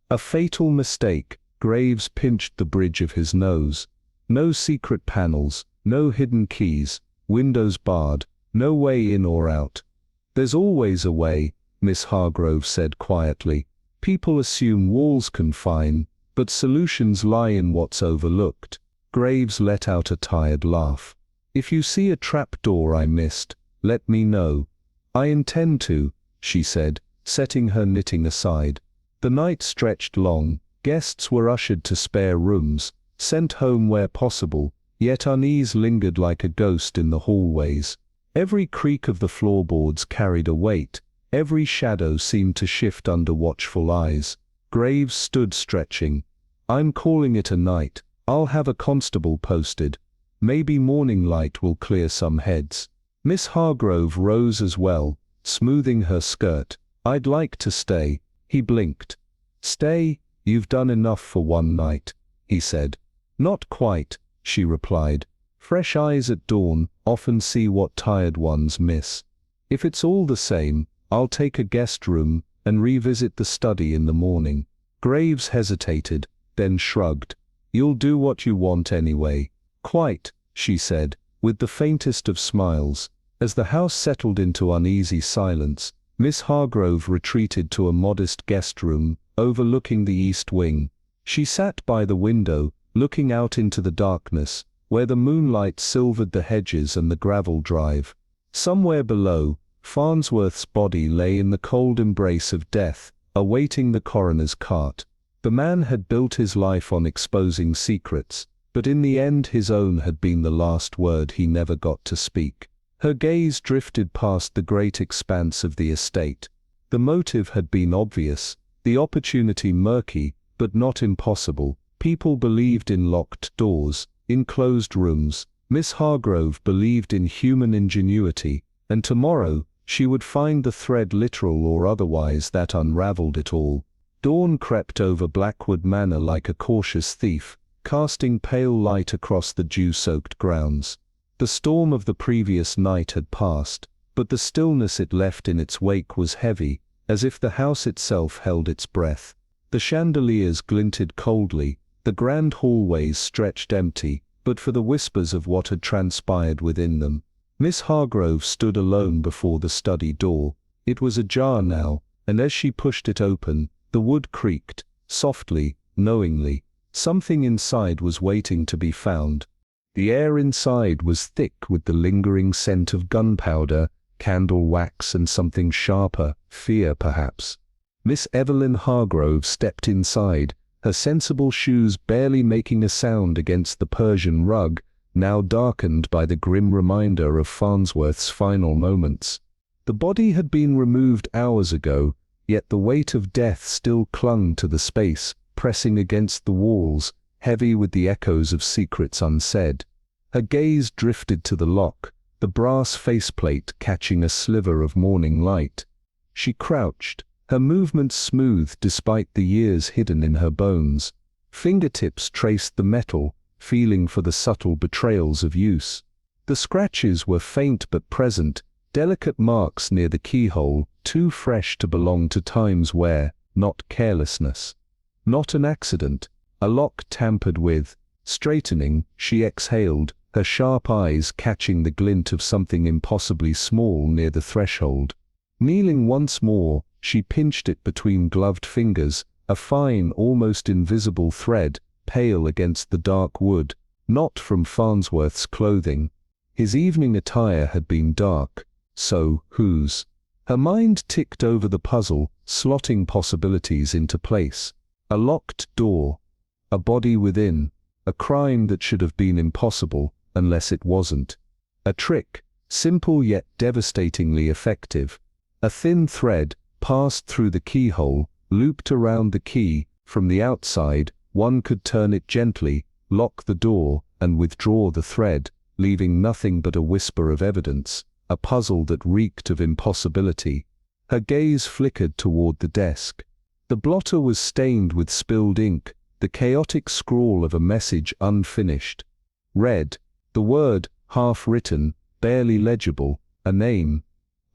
"A fatal mistake." Graves pinched the bridge of his nose. "No secret panels, no hidden keys, windows barred, no way in or out." "There's always a way," Miss Hargrove said quietly. "People assume walls confine, but solutions lie in what's overlooked." Graves let out a tired laugh. "If you see a trap door I missed, let me know." "I intend to," she said, setting her knitting aside. The night stretched long. Guests were ushered to spare rooms, sent home where possible, yet unease lingered like a ghost in the hallways. Every creak of the floorboards carried a weight, every shadow seemed to shift under watchful eyes. Graves stood stretching. "I'm calling it a night. I'll have a constable posted. Maybe morning light will clear some heads." Miss Hargrove rose as well, smoothing her skirt. "I'd like to stay." He blinked. "Stay? You've done enough for one night," he said. "Not quite," she replied. "Fresh eyes at dawn often see what tired ones miss. If it's all the same, I'll take a guest room and revisit the study in the morning." Graves hesitated, then shrugged. "You'll do what you want anyway." "Quite," she said, with the faintest of smiles. As the house settled into uneasy silence, Miss Hargrove retreated to a modest guest room overlooking the east wing. She sat by the window, looking out into the darkness, where the moonlight silvered the hedges and the gravel drive. Somewhere below, Farnsworth's body lay in the cold embrace of death, awaiting the coroner's cart. The man had built his life on exposing secrets, but in the end his own had been the last word he never got to speak. Her gaze drifted past the great expanse of the estate. The motive had been obvious, the opportunity murky, but not impossible. People believed in locked doors, in closed rooms. Miss Hargrove believed in human ingenuity, and tomorrow she would find the thread, literal or otherwise, that unraveled it all. Dawn crept over Blackwood Manor like a cautious thief, casting pale light across the dew-soaked grounds. The storm of the previous night had passed, but the stillness it left in its wake was heavy, as if the house itself held its breath. The chandeliers glinted coldly, the grand hallways stretched empty, but for the whispers of what had transpired within them. Miss Hargrove stood alone before the study door. It was ajar now, and as she pushed it open, the wood creaked, softly, knowingly. Something inside was waiting to be found. The air inside was thick with the lingering scent of gunpowder, candle wax and something sharper, fear perhaps. Miss Evelyn Hargrove stepped inside, her sensible shoes barely making a sound against the Persian rug, now darkened by the grim reminder of Farnsworth's final moments. The body had been removed hours ago, yet the weight of death still clung to the space, pressing against the walls, heavy with the echoes of secrets unsaid. Her gaze drifted to the lock, the brass faceplate catching a sliver of morning light. She crouched, her movements smooth despite the years hidden in her bones. Fingertips traced the metal, feeling for the subtle betrayals of use. The scratches were faint but present, delicate marks near the keyhole, too fresh to belong to times where, not carelessness. Not an accident, a lock tampered with. Straightening, she exhaled, her sharp eyes catching the glint of something impossibly small near the threshold. Kneeling once more, she pinched it between gloved fingers, a fine, almost invisible thread, pale against the dark wood, not from Farnsworth's clothing. His evening attire had been dark, so whose? Her mind ticked over the puzzle, slotting possibilities into place. A locked door, a body within, a crime that should have been impossible, unless it wasn't. A trick, simple yet devastatingly effective. A thin thread, passed through the keyhole, looped around the key. From the outside, one could turn it gently, lock the door, and withdraw the thread, leaving nothing but a whisper of evidence, a puzzle that reeked of impossibility. Her gaze flickered toward the desk. The blotter was stained with spilled ink, the chaotic scrawl of a message unfinished. Read, the word, half-written, barely legible, a name,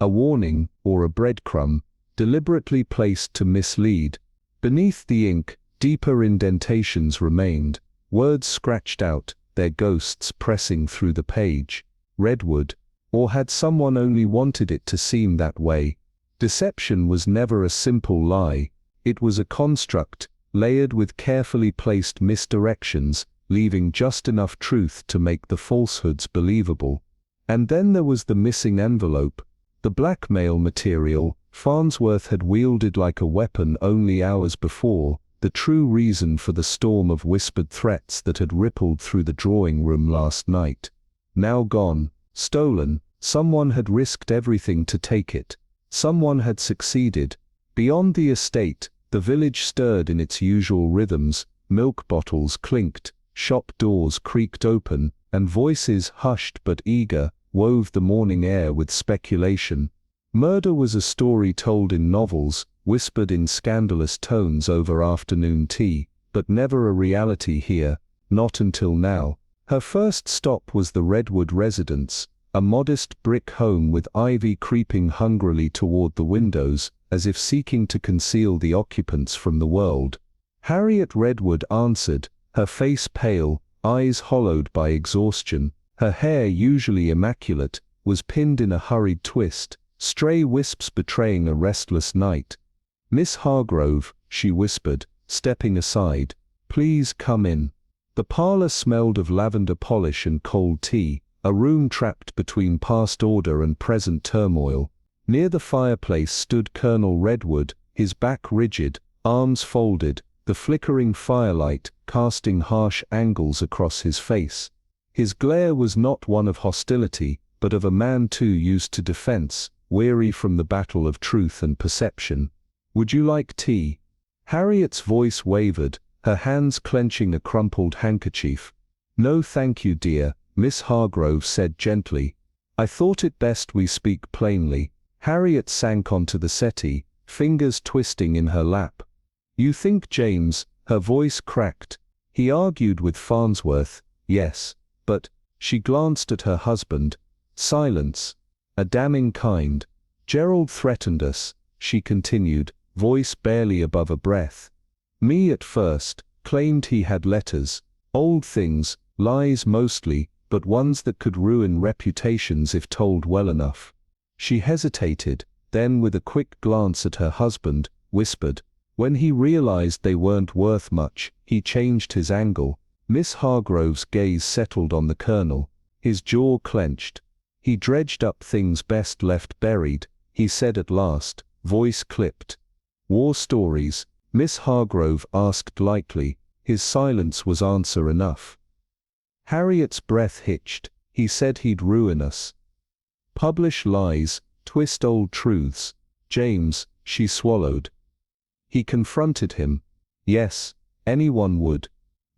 a warning, or a breadcrumb, deliberately placed to mislead. Beneath the ink, deeper indentations remained, words scratched out, their ghosts pressing through the page. Redwood, or had someone only wanted it to seem that way? Deception was never a simple lie. It was a construct, layered with carefully placed misdirections, leaving just enough truth to make the falsehoods believable. And then there was the missing envelope, the blackmail material Farnsworth had wielded like a weapon only hours before, the true reason for the storm of whispered threats that had rippled through the drawing room last night. Now gone, stolen, someone had risked everything to take it. Someone had succeeded. Beyond the estate, the village stirred in its usual rhythms, milk bottles clinked, shop doors creaked open, and voices, hushed but eager, wove the morning air with speculation. Murder was a story told in novels, whispered in scandalous tones over afternoon tea, but never a reality here, not until now. Her first stop was the Redwood residence, a modest brick home with ivy creeping hungrily toward the windows, as if seeking to conceal the occupants from the world. Harriet Redwood answered, her face pale, eyes hollowed by exhaustion. Her hair, usually immaculate, was pinned in a hurried twist, stray wisps betraying a restless night. "Miss Hargrove," she whispered, stepping aside. "Please come in." The parlor smelled of lavender polish and cold tea, a room trapped between past order and present turmoil. Near the fireplace stood Colonel Redwood, his back rigid, arms folded, the flickering firelight casting harsh angles across his face. His glare was not one of hostility, but of a man too used to defense, weary from the battle of truth and perception. "Would you like tea?" Harriet's voice wavered, her hands clenching a crumpled handkerchief. "No thank you, dear," Miss Hargrove said gently. "I thought it best we speak plainly." Harriet sank onto the settee, fingers twisting in her lap. "You think James," her voice cracked. "He argued with Farnsworth, yes, but," she glanced at her husband. "Silence. A damning kind. Gerald threatened us," she continued, voice barely above a breath. "Me at first, claimed he had letters, old things, lies mostly, but ones that could ruin reputations if told well enough." She hesitated, then with a quick glance at her husband, whispered, "When he realized they weren't worth much, he changed his angle." Miss Hargrove's gaze settled on the colonel, his jaw clenched. "He dredged up things best left buried," he said at last, voice clipped. "War stories?" Miss Hargrove asked lightly. His silence was answer enough. Harriet's breath hitched. "He said he'd ruin us. Publish lies, twist old truths." "James," she swallowed. "He confronted him." "Yes, anyone would."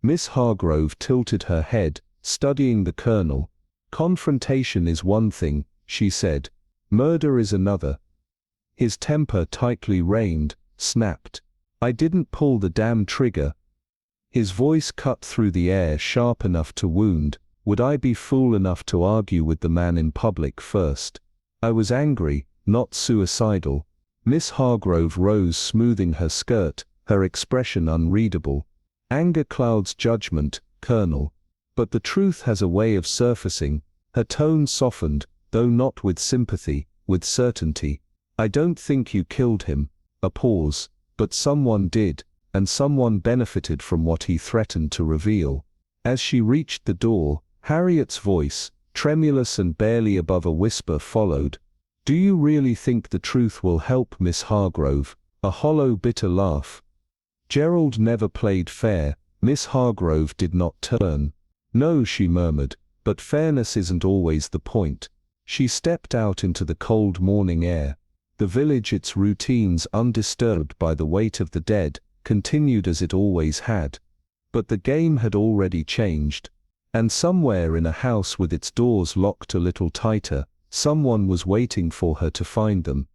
Miss Hargrove tilted her head, studying the colonel. "Confrontation is one thing," she said. "Murder is another." His temper tightly reined, snapped. "I didn't pull the damn trigger." His voice cut through the air sharp enough to wound. "Would I be fool enough to argue with the man in public first? I was angry, not suicidal." Miss Hargrove rose, smoothing her skirt, her expression unreadable. "Anger clouds judgment, Colonel. But the truth has a way of surfacing." Her tone softened, though not with sympathy, with certainty. "I don't think you killed him." A pause. "But someone did, and someone benefited from what he threatened to reveal." As she reached the door, Harriet's voice, tremulous and barely above a whisper, followed. "Do you really think the truth will help, Miss Hargrove?" A hollow, bitter laugh. "Gerald never played fair." Miss Hargrove did not turn. "No," she murmured, "but fairness isn't always the point." She stepped out into the cold morning air. The village, its routines undisturbed by the weight of the dead, continued as it always had. But the game had already changed. And somewhere in a house with its doors locked a little tighter, someone was waiting for her to find them.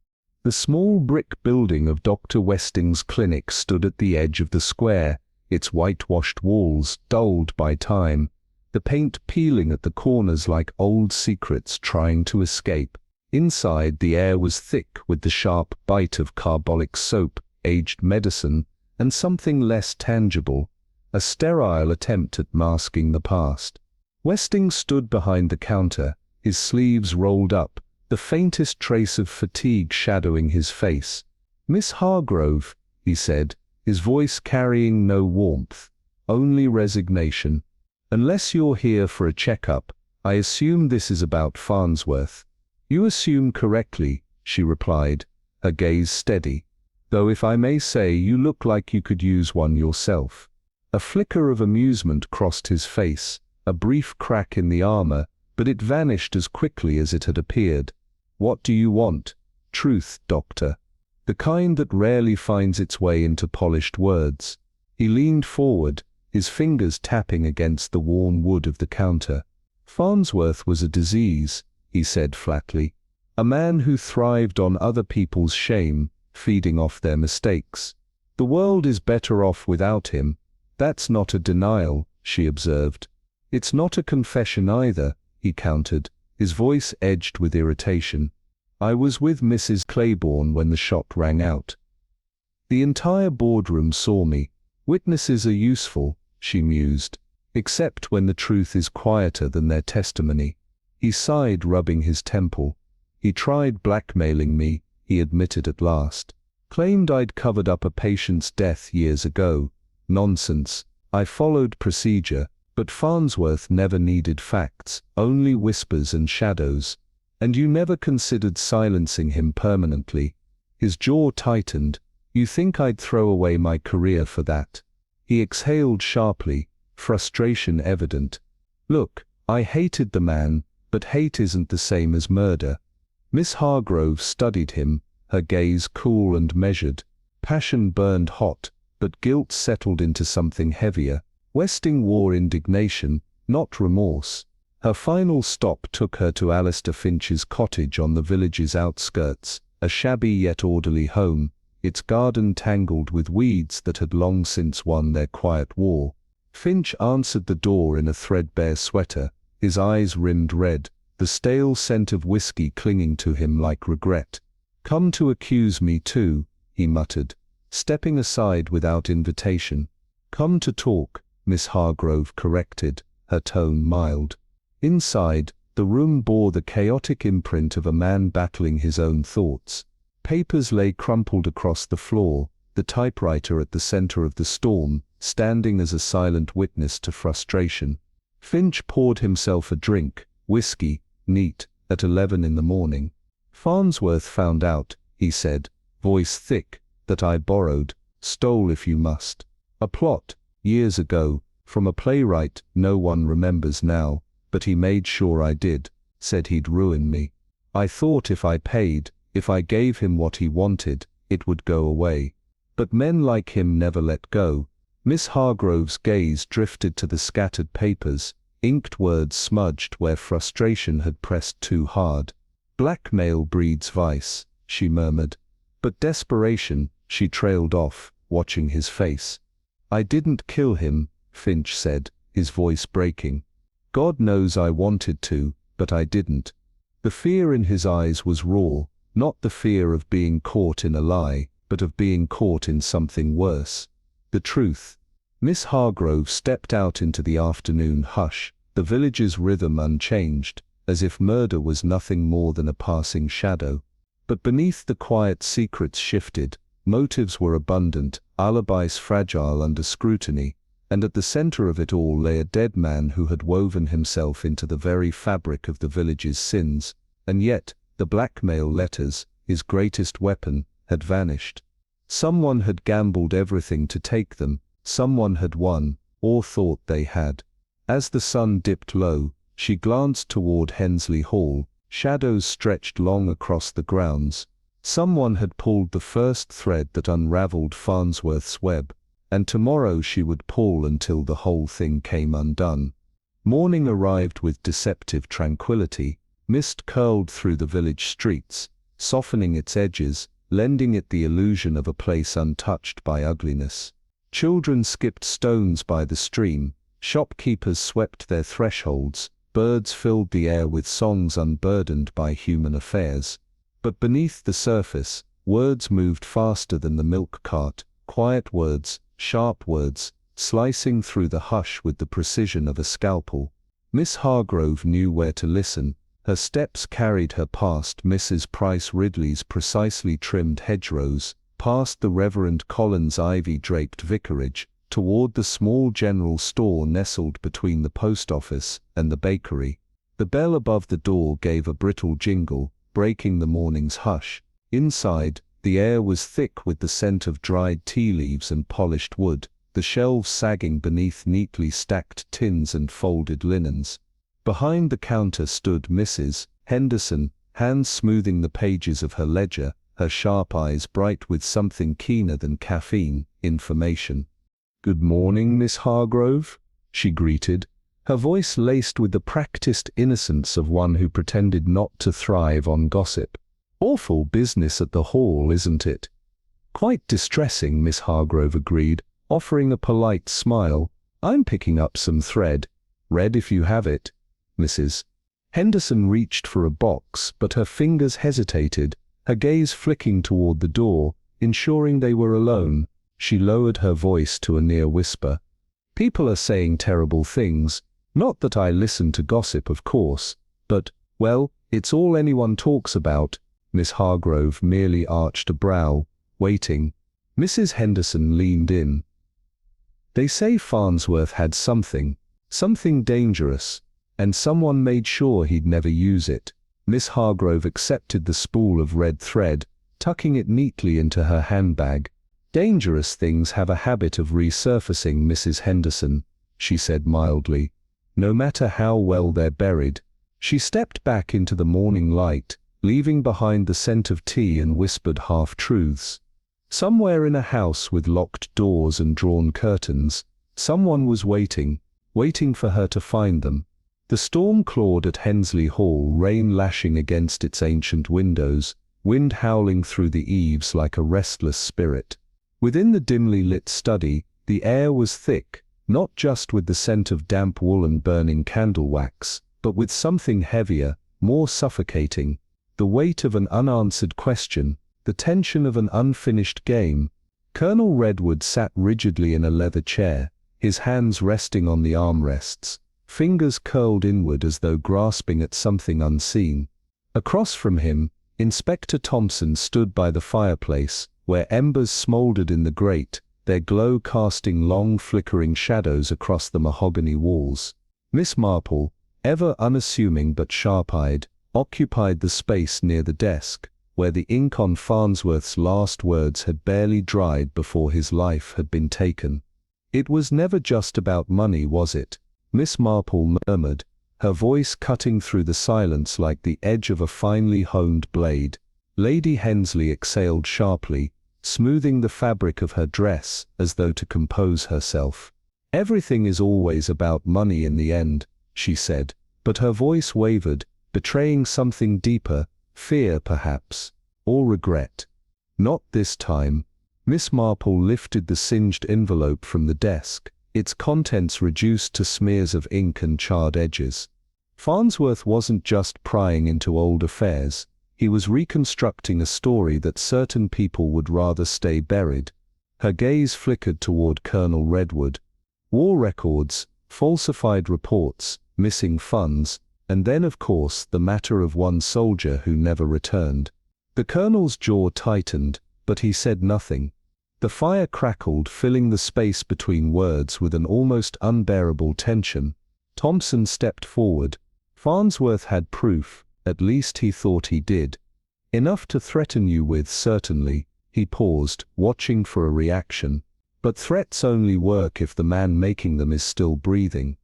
The small brick building of Dr. Westing's clinic stood at the edge of the square, its whitewashed walls dulled by time, the paint peeling at the corners like old secrets trying to escape. Inside, the air was thick with the sharp bite of carbolic soap, aged medicine, and something less tangible, a sterile attempt at masking the past. Westing stood behind the counter, his sleeves rolled up, the faintest trace of fatigue shadowing his face. "Miss Hargrove," he said, his voice carrying no warmth, only resignation. "Unless you're here for a checkup, I assume this is about Farnsworth." "You assume correctly," she replied, her gaze steady. "Though if I may say, you look like you could use one yourself." A flicker of amusement crossed his face, a brief crack in the armor, but it vanished as quickly as it had appeared. "What do you want?" "Truth, doctor. The kind that rarely finds its way into polished words." He leaned forward, his fingers tapping against the worn wood of the counter. "Farnsworth was a disease," he said flatly. "A man who thrived on other people's shame, feeding off their mistakes. The world is better off without him." "That's not a denial," she observed. "It's not a confession either," he countered, his voice edged with irritation. "I was with Mrs. Claiborne when the shot rang out. The entire boardroom saw me. Witnesses are useful," she mused, "except when the truth is quieter than their testimony." He sighed, rubbing his temple. "He tried blackmailing me," he admitted at last. "Claimed I'd covered up a patient's death years ago. Nonsense. I followed procedure, but Farnsworth never needed facts, only whispers and shadows. And you never considered silencing him permanently. His jaw tightened. You think I'd throw away my career for that? He exhaled sharply, frustration evident. Look, I hated the man, but hate isn't the same as murder. Miss Hargrove studied him, her gaze cool and measured. Passion burned hot, but guilt settled into something heavier. Westing wore indignation, not remorse. Her final stop took her to Alistair Finch's cottage on the village's outskirts, a shabby yet orderly home, its garden tangled with weeds that had long since won their quiet war. Finch answered the door in a threadbare sweater, his eyes rimmed red, the stale scent of whiskey clinging to him like regret. "Come to accuse me too," he muttered, stepping aside without invitation. "Come to talk," Miss Hargrove corrected, her tone mild. Inside, the room bore the chaotic imprint of a man battling his own thoughts. Papers lay crumpled across the floor, the typewriter at the center of the storm, standing as a silent witness to frustration. Finch poured himself a drink, whiskey, neat, at 11 in the morning. "Farnsworth found out," he said, voice thick, "that I borrowed, stole if you must. A plot, years ago, from a playwright no one remembers now, but he made sure I did, said he'd ruin me. I thought if I paid, if I gave him what he wanted, it would go away. But men like him never let go." Miss Hargrove's gaze drifted to the scattered papers, inked words smudged where frustration had pressed too hard. "Blackmail breeds vice," she murmured. "But desperation," she trailed off, watching his face. "I didn't kill him," Finch said, his voice breaking. "God knows I wanted to, but I didn't." The fear in his eyes was raw, not the fear of being caught in a lie, but of being caught in something worse. The truth. Miss Hargrove stepped out into the afternoon hush, the village's rhythm unchanged, as if murder was nothing more than a passing shadow. But beneath the quiet secrets shifted, motives were abundant, alibis fragile under scrutiny, and at the center of it all lay a dead man who had woven himself into the very fabric of the village's sins, and yet, the blackmail letters, his greatest weapon, had vanished. Someone had gambled everything to take them, someone had won, or thought they had. As the sun dipped low, she glanced toward Hensley Hall, shadows stretched long across the grounds. Someone had pulled the first thread that unraveled Farnsworth's web, and tomorrow she would pull until the whole thing came undone. Morning arrived with deceptive tranquility. Mist curled through the village streets, softening its edges, lending it the illusion of a place untouched by ugliness. Children skipped stones by the stream, shopkeepers swept their thresholds, birds filled the air with songs unburdened by human affairs. But beneath the surface, words moved faster than the milk cart, quiet words, sharp words, slicing through the hush with the precision of a scalpel. Miss Hargrove knew where to listen. Her steps carried her past Mrs. Price Ridley's precisely trimmed hedgerows, past the Reverend Collins' ivy-draped vicarage, toward the small general store nestled between the post office and the bakery. The bell above the door gave a brittle jingle, breaking the morning's hush. Inside, the air was thick with the scent of dried tea leaves and polished wood, the shelves sagging beneath neatly stacked tins and folded linens. Behind the counter stood Mrs. Henderson, hands smoothing the pages of her ledger, her sharp eyes bright with something keener than caffeine, information. "Good morning, Miss Hargrove," she greeted, her voice laced with the practiced innocence of one who pretended not to thrive on gossip. "Awful business at the hall, isn't it?" "Quite distressing," Miss Hargrove agreed, offering a polite smile. "I'm picking up some thread. Red if you have it." Mrs. Henderson reached for a box, but her fingers hesitated, her gaze flicking toward the door, ensuring they were alone. She lowered her voice to a near whisper. "People are saying terrible things. Not that I listen to gossip, of course, but, well, it's all anyone talks about." Miss Hargrove merely arched a brow, waiting. Mrs. Henderson leaned in. They say Farnsworth had something dangerous, and someone made sure he'd never use it. Miss Hargrove accepted the spool of red thread, tucking it neatly into her handbag. Dangerous things have a habit of resurfacing, Mrs. Henderson, she said mildly, no matter how well they're buried. She stepped back into the morning light, leaving behind the scent of tea and whispered half-truths. Somewhere in a house with locked doors and drawn curtains, someone was waiting for her to find them. The storm clawed at Hensley Hall, rain lashing against its ancient windows, wind howling through the eaves like a restless spirit. Within the dimly lit study, the air was thick, not just with the scent of damp wool and burning candle wax, but with something heavier, more suffocating, the weight of an unanswered question, the tension of an unfinished game. Colonel Redwood sat rigidly in a leather chair, his hands resting on the armrests, fingers curled inward as though grasping at something unseen. Across from him, Inspector Thompson stood by the fireplace, where embers smoldered in the grate, their glow casting long flickering shadows across the mahogany walls. Miss Marple, ever unassuming but sharp-eyed, occupied the space near the desk, where the ink on Farnsworth's last words had barely dried before his life had been taken. "It was never just about money, was it?" Miss Marple murmured, her voice cutting through the silence like the edge of a finely honed blade. Lady Hensley exhaled sharply, smoothing the fabric of her dress as though to compose herself. "Everything is always about money in the end," she said, but her voice wavered, betraying something deeper, fear perhaps, or regret. "Not this time." Miss Marple lifted the singed envelope from the desk, its contents reduced to smears of ink and charred edges. Farnsworth wasn't just prying into old affairs, he was reconstructing a story that certain people would rather stay buried. Her gaze flickered toward Colonel Redwood. War records, falsified reports, missing funds, and then of course the matter of one soldier who never returned. The colonel's jaw tightened, but he said nothing. The fire crackled, filling the space between words with an almost unbearable tension. Thompson stepped forward. Farnsworth had proof, at least he thought he did. "Enough to threaten you with, certainly." He paused, watching for a reaction. "But threats only work if the man making them is still breathing."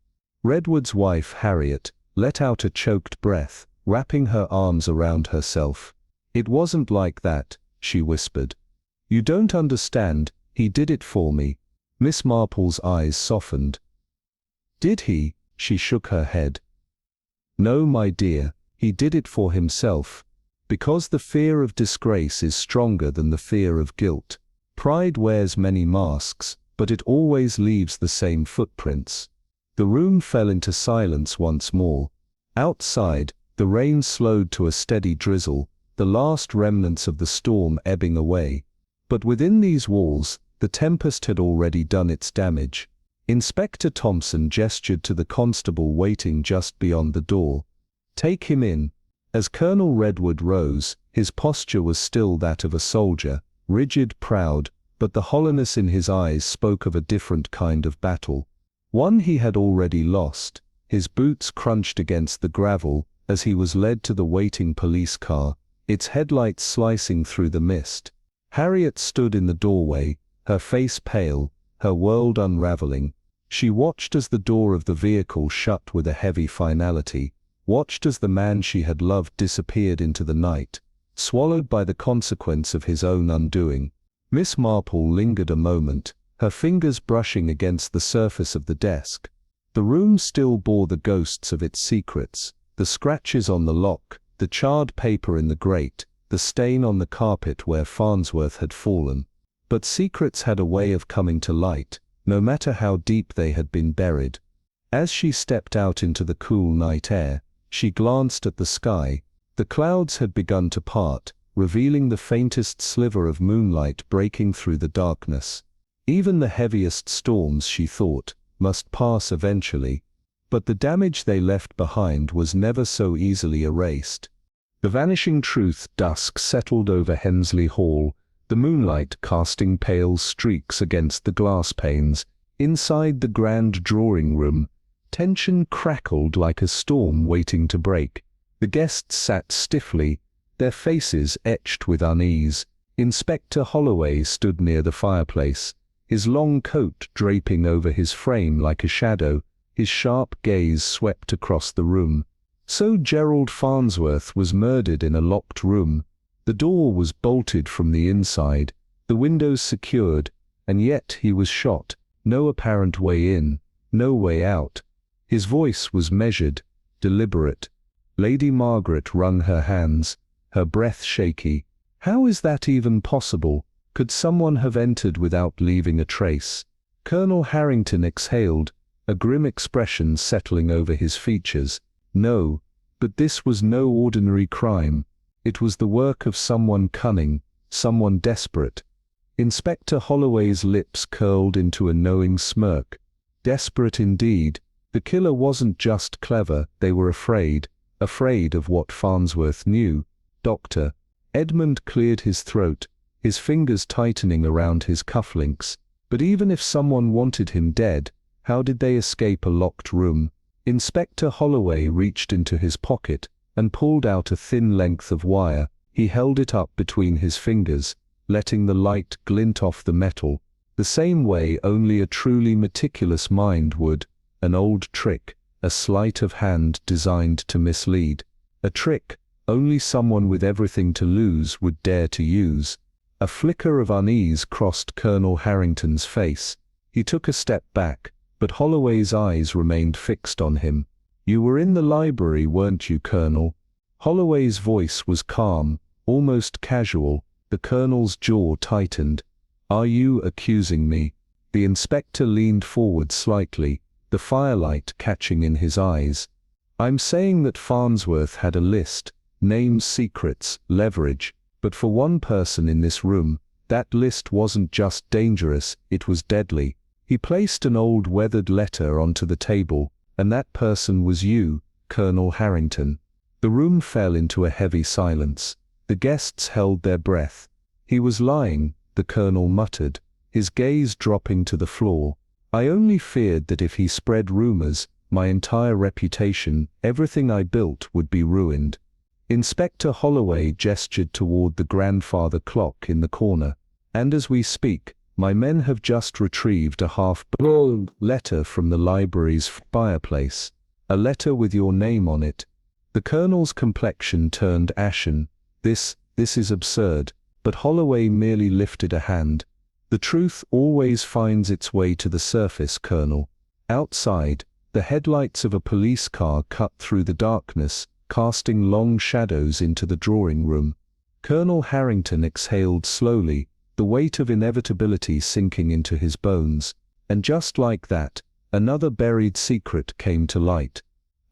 Redwood's wife, Harriet, let out a choked breath, wrapping her arms around herself. "It wasn't like that," she whispered. "You don't understand, he did it for me." Miss Marple's eyes softened. "Did he?" She shook her head. "No, my dear, he did it for himself. Because the fear of disgrace is stronger than the fear of guilt. Pride wears many masks, but it always leaves the same footprints." The room fell into silence once more. Outside, the rain slowed to a steady drizzle, the last remnants of the storm ebbing away. But within these walls, the tempest had already done its damage. Inspector Thompson gestured to the constable waiting just beyond the door. "Take him in." As Colonel Redwood rose, his posture was still that of a soldier, rigid, proud, but the hollowness in his eyes spoke of a different kind of battle. One he had already lost. His boots crunched against the gravel as he was led to the waiting police car, its headlights slicing through the mist. Harriet stood in the doorway, her face pale, her world unraveling. She watched as the door of the vehicle shut with a heavy finality, watched as the man she had loved disappeared into the night, swallowed by the consequence of his own undoing. Miss Marple lingered a moment, her fingers brushing against the surface of the desk. The room still bore the ghosts of its secrets, the scratches on the lock, the charred paper in the grate, the stain on the carpet where Farnsworth had fallen. But secrets had a way of coming to light, no matter how deep they had been buried. As she stepped out into the cool night air, she glanced at the sky. The clouds had begun to part, revealing the faintest sliver of moonlight breaking through the darkness. Even the heaviest storms, she thought, must pass eventually. But the damage they left behind was never so easily erased. The vanishing truth. Dusk settled over Hensley Hall, the moonlight casting pale streaks against the glass panes, Inside the grand drawing room, tension crackled like a storm waiting to break. The guests sat stiffly, their faces etched with unease. Inspector Holloway stood near the fireplace, his long coat draping over his frame like a shadow. His sharp gaze swept across the room. So Gerald Farnsworth was murdered in a locked room. The door was bolted from the inside, the windows secured, and yet he was shot. No apparent way in, no way out. His voice was measured, deliberate. Lady Margaret wrung her hands, her breath shaky. How is that even possible? Could someone have entered without leaving a trace? Colonel Harrington exhaled, a grim expression settling over his features. No, but this was no ordinary crime. It was the work of someone cunning, someone desperate. Inspector Holloway's lips curled into a knowing smirk. Desperate indeed. The killer wasn't just clever, they were afraid of what Farnsworth knew. Doctor. Edmund cleared his throat, his fingers tightening around his cufflinks. But even if someone wanted him dead, how did they escape a locked room? Inspector Holloway reached into his pocket and pulled out a thin length of wire. He held it up between his fingers, letting the light glint off the metal, the same way only a truly meticulous mind would. An old trick, a sleight of hand designed to mislead. A trick only someone with everything to lose would dare to use. A flicker of unease crossed Colonel Harrington's face. He took a step back, but Holloway's eyes remained fixed on him. You were in the library, weren't you, Colonel? Holloway's voice was calm, almost casual. The Colonel's jaw tightened. Are you accusing me? The inspector leaned forward slightly, the firelight catching in his eyes. I'm saying that Farnsworth had a list, names, secrets, leverage, but for one person in this room, that list wasn't just dangerous, it was deadly. He placed an old weathered letter onto the table, and that person was you, Colonel Harrington. The room fell into a heavy silence. The guests held their breath. He was lying, the Colonel muttered, his gaze dropping to the floor. I only feared that if he spread rumors, my entire reputation, everything I built, would be ruined. Inspector Holloway gestured toward the grandfather clock in the corner. And as we speak, my men have just retrieved a half-burned letter from the library's fireplace. A letter with your name on it. The Colonel's complexion turned ashen. This is absurd, but Holloway merely lifted a hand. The truth always finds its way to the surface, Colonel. Outside, the headlights of a police car cut through the darkness, casting long shadows into the drawing room. Colonel Harrington exhaled slowly, the weight of inevitability sinking into his bones, and just like that, another buried secret came to light.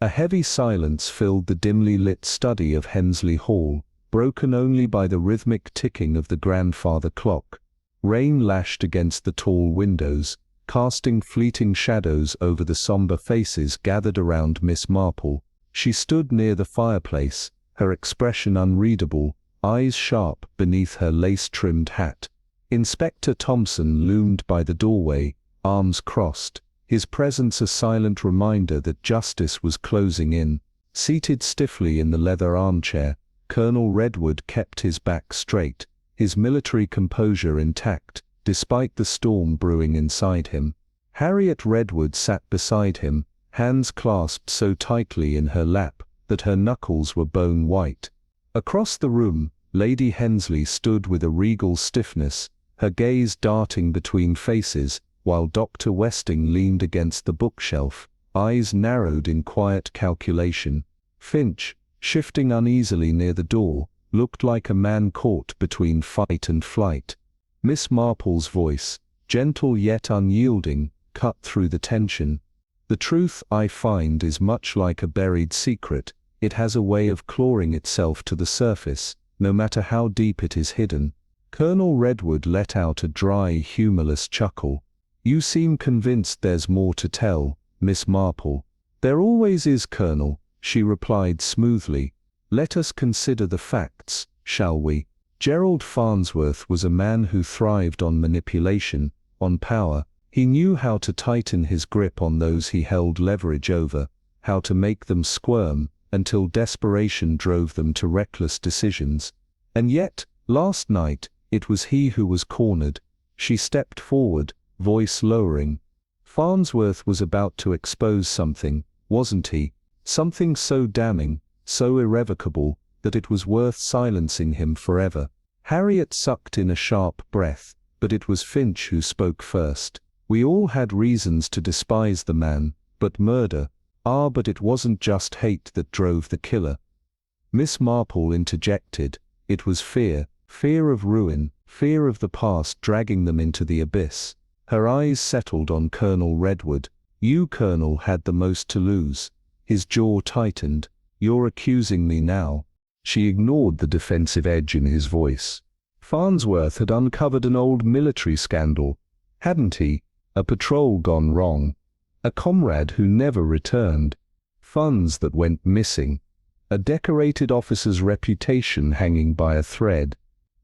A heavy silence filled the dimly lit study of Hensley Hall, broken only by the rhythmic ticking of the grandfather clock. Rain lashed against the tall windows, casting fleeting shadows over the somber faces gathered around Miss Marple. She stood near the fireplace, her expression unreadable, eyes sharp beneath her lace-trimmed hat. Inspector Thompson loomed by the doorway, arms crossed, his presence a silent reminder that justice was closing in. Seated stiffly in the leather armchair, Colonel Redwood kept his back straight, his military composure intact, despite the storm brewing inside him. Harriet Redwood sat beside him, hands clasped so tightly in her lap that her knuckles were bone white. Across the room, Lady Hensley stood with a regal stiffness, her gaze darting between faces, while Dr. Westing leaned against the bookshelf, eyes narrowed in quiet calculation. Finch, shifting uneasily near the door, looked like a man caught between fight and flight. Miss Marple's voice, gentle yet unyielding, cut through the tension. The truth, I find, is much like a buried secret. It has a way of clawing itself to the surface, no matter how deep it is hidden. Colonel Redwood let out a dry, humorless chuckle. You seem convinced there's more to tell, Miss Marple. There always is, Colonel, she replied smoothly. Let us consider the facts, shall we? Gerald Farnsworth was a man who thrived on manipulation, on power. He knew how to tighten his grip on those he held leverage over, how to make them squirm until desperation drove them to reckless decisions. And yet, last night, it was he who was cornered. She stepped forward, voice lowering. Farnsworth was about to expose something, wasn't he? Something so damning, so irrevocable, that it was worth silencing him forever. Harriet sucked in a sharp breath, but it was Finch who spoke first. We all had reasons to despise the man, but murder, but it wasn't just hate that drove the killer. Miss Marple interjected. It was fear, fear of ruin, fear of the past dragging them into the abyss. Her eyes settled on Colonel Redwood. You, Colonel, had the most to lose. His jaw tightened. You're accusing me now. She ignored the defensive edge in his voice. Farnsworth had uncovered an old military scandal, hadn't he? A patrol gone wrong. A comrade who never returned. Funds that went missing. A decorated officer's reputation hanging by a thread.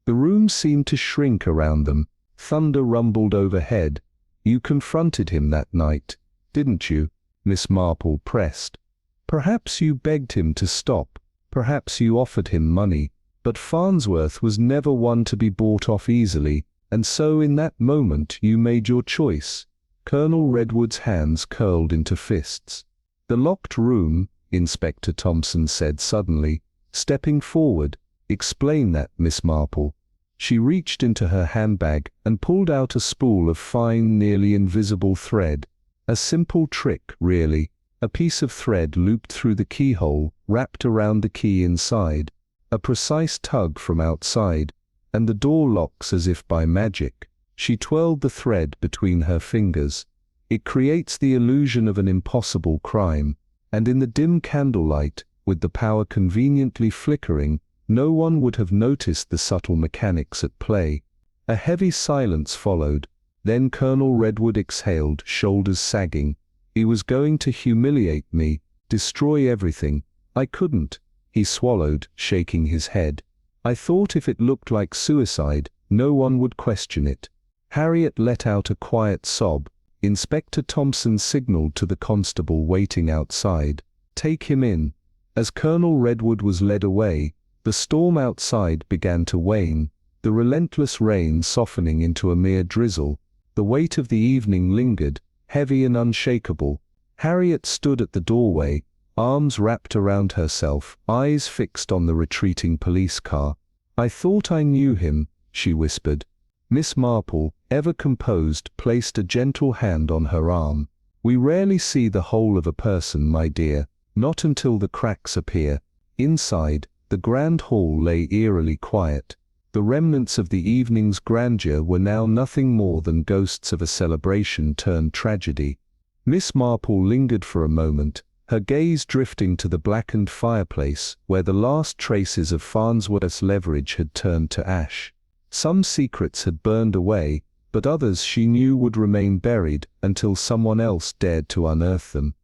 The room seemed to shrink around them. Thunder rumbled overhead. You confronted him that night, didn't you? Miss Marple pressed. Perhaps you begged him to stop. Perhaps you offered him money. But Farnsworth was never one to be bought off easily, and so in that moment you made your choice. Colonel Redwood's hands curled into fists. The locked room, Inspector Thompson said suddenly, stepping forward. Explain that, Miss Marple. She reached into her handbag and pulled out a spool of fine, nearly invisible thread. A simple trick, really. A piece of thread looped through the keyhole, wrapped around the key inside. A precise tug from outside, and the door locks as if by magic. She twirled the thread between her fingers. It creates the illusion of an impossible crime, and in the dim candlelight, with the power conveniently flickering, no one would have noticed the subtle mechanics at play. A heavy silence followed. Then Colonel Redwood exhaled, shoulders sagging. He was going to humiliate me, destroy everything. I couldn't. He swallowed, shaking his head. I thought if it looked like suicide, no one would question it. Harriet let out a quiet sob. Inspector Thompson signaled to the constable waiting outside. Take him in. As Colonel Redwood was led away, the storm outside began to wane, the relentless rain softening into a mere drizzle. The weight of the evening lingered, heavy and unshakable. Harriet stood at the doorway, arms wrapped around herself, eyes fixed on the retreating police car. I thought I knew him, she whispered. Miss Marple, ever composed, placed a gentle hand on her arm. We rarely see the whole of a person, my dear, not until the cracks appear. Inside, the grand hall lay eerily quiet. The remnants of the evening's grandeur were now nothing more than ghosts of a celebration turned tragedy. Miss Marple lingered for a moment, her gaze drifting to the blackened fireplace where the last traces of Farnsworth's leverage had turned to ash. Some secrets had burned away, but others she knew would remain buried until someone else dared to unearth them.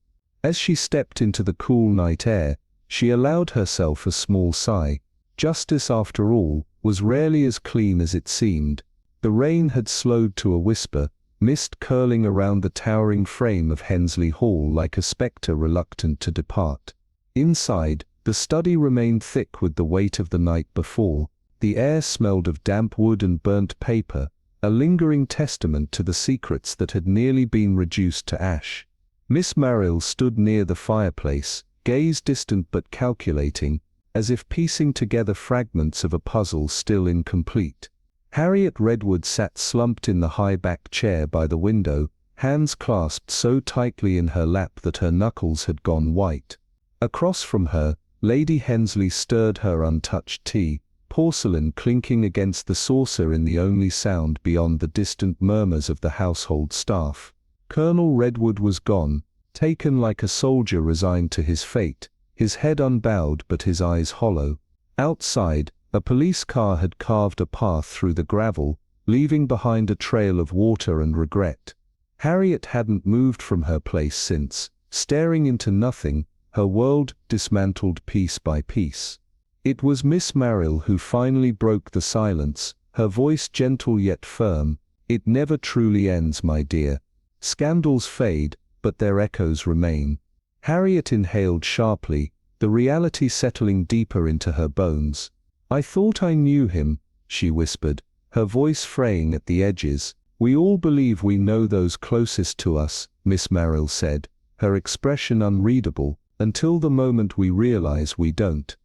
As she stepped into the cool night air, she allowed herself a small sigh. Justice, after all, was rarely as clean as it seemed. The rain had slowed to a whisper, mist curling around the towering frame of Hensley Hall like a spectre reluctant to depart. Inside, the study remained thick with the weight of the night before. The air smelled of damp wood and burnt paper, a lingering testament to the secrets that had nearly been reduced to ash. Miss Marple stood near the fireplace, gaze distant but calculating, as if piecing together fragments of a puzzle still incomplete. Harriet Redwood sat slumped in the high-backed chair by the window, hands clasped so tightly in her lap that her knuckles had gone white. Across from her, Lady Hensley stirred her untouched tea, porcelain clinking against the saucer in the only sound beyond the distant murmurs of the household staff. Colonel Redwood was gone, taken like a soldier resigned to his fate, his head unbowed but his eyes hollow. Outside, a police car had carved a path through the gravel, leaving behind a trail of water and regret. Harriet hadn't moved from her place since, staring into nothing, her world dismantled piece by piece. It was Miss Marple who finally broke the silence, her voice gentle yet firm. It never truly ends, my dear. Scandals fade, but their echoes remain. Harriet inhaled sharply, the reality settling deeper into her bones. "I thought I knew him," she whispered, her voice fraying at the edges. "We all believe we know those closest to us," Miss Marple said, her expression unreadable, "until the moment we realize we don't."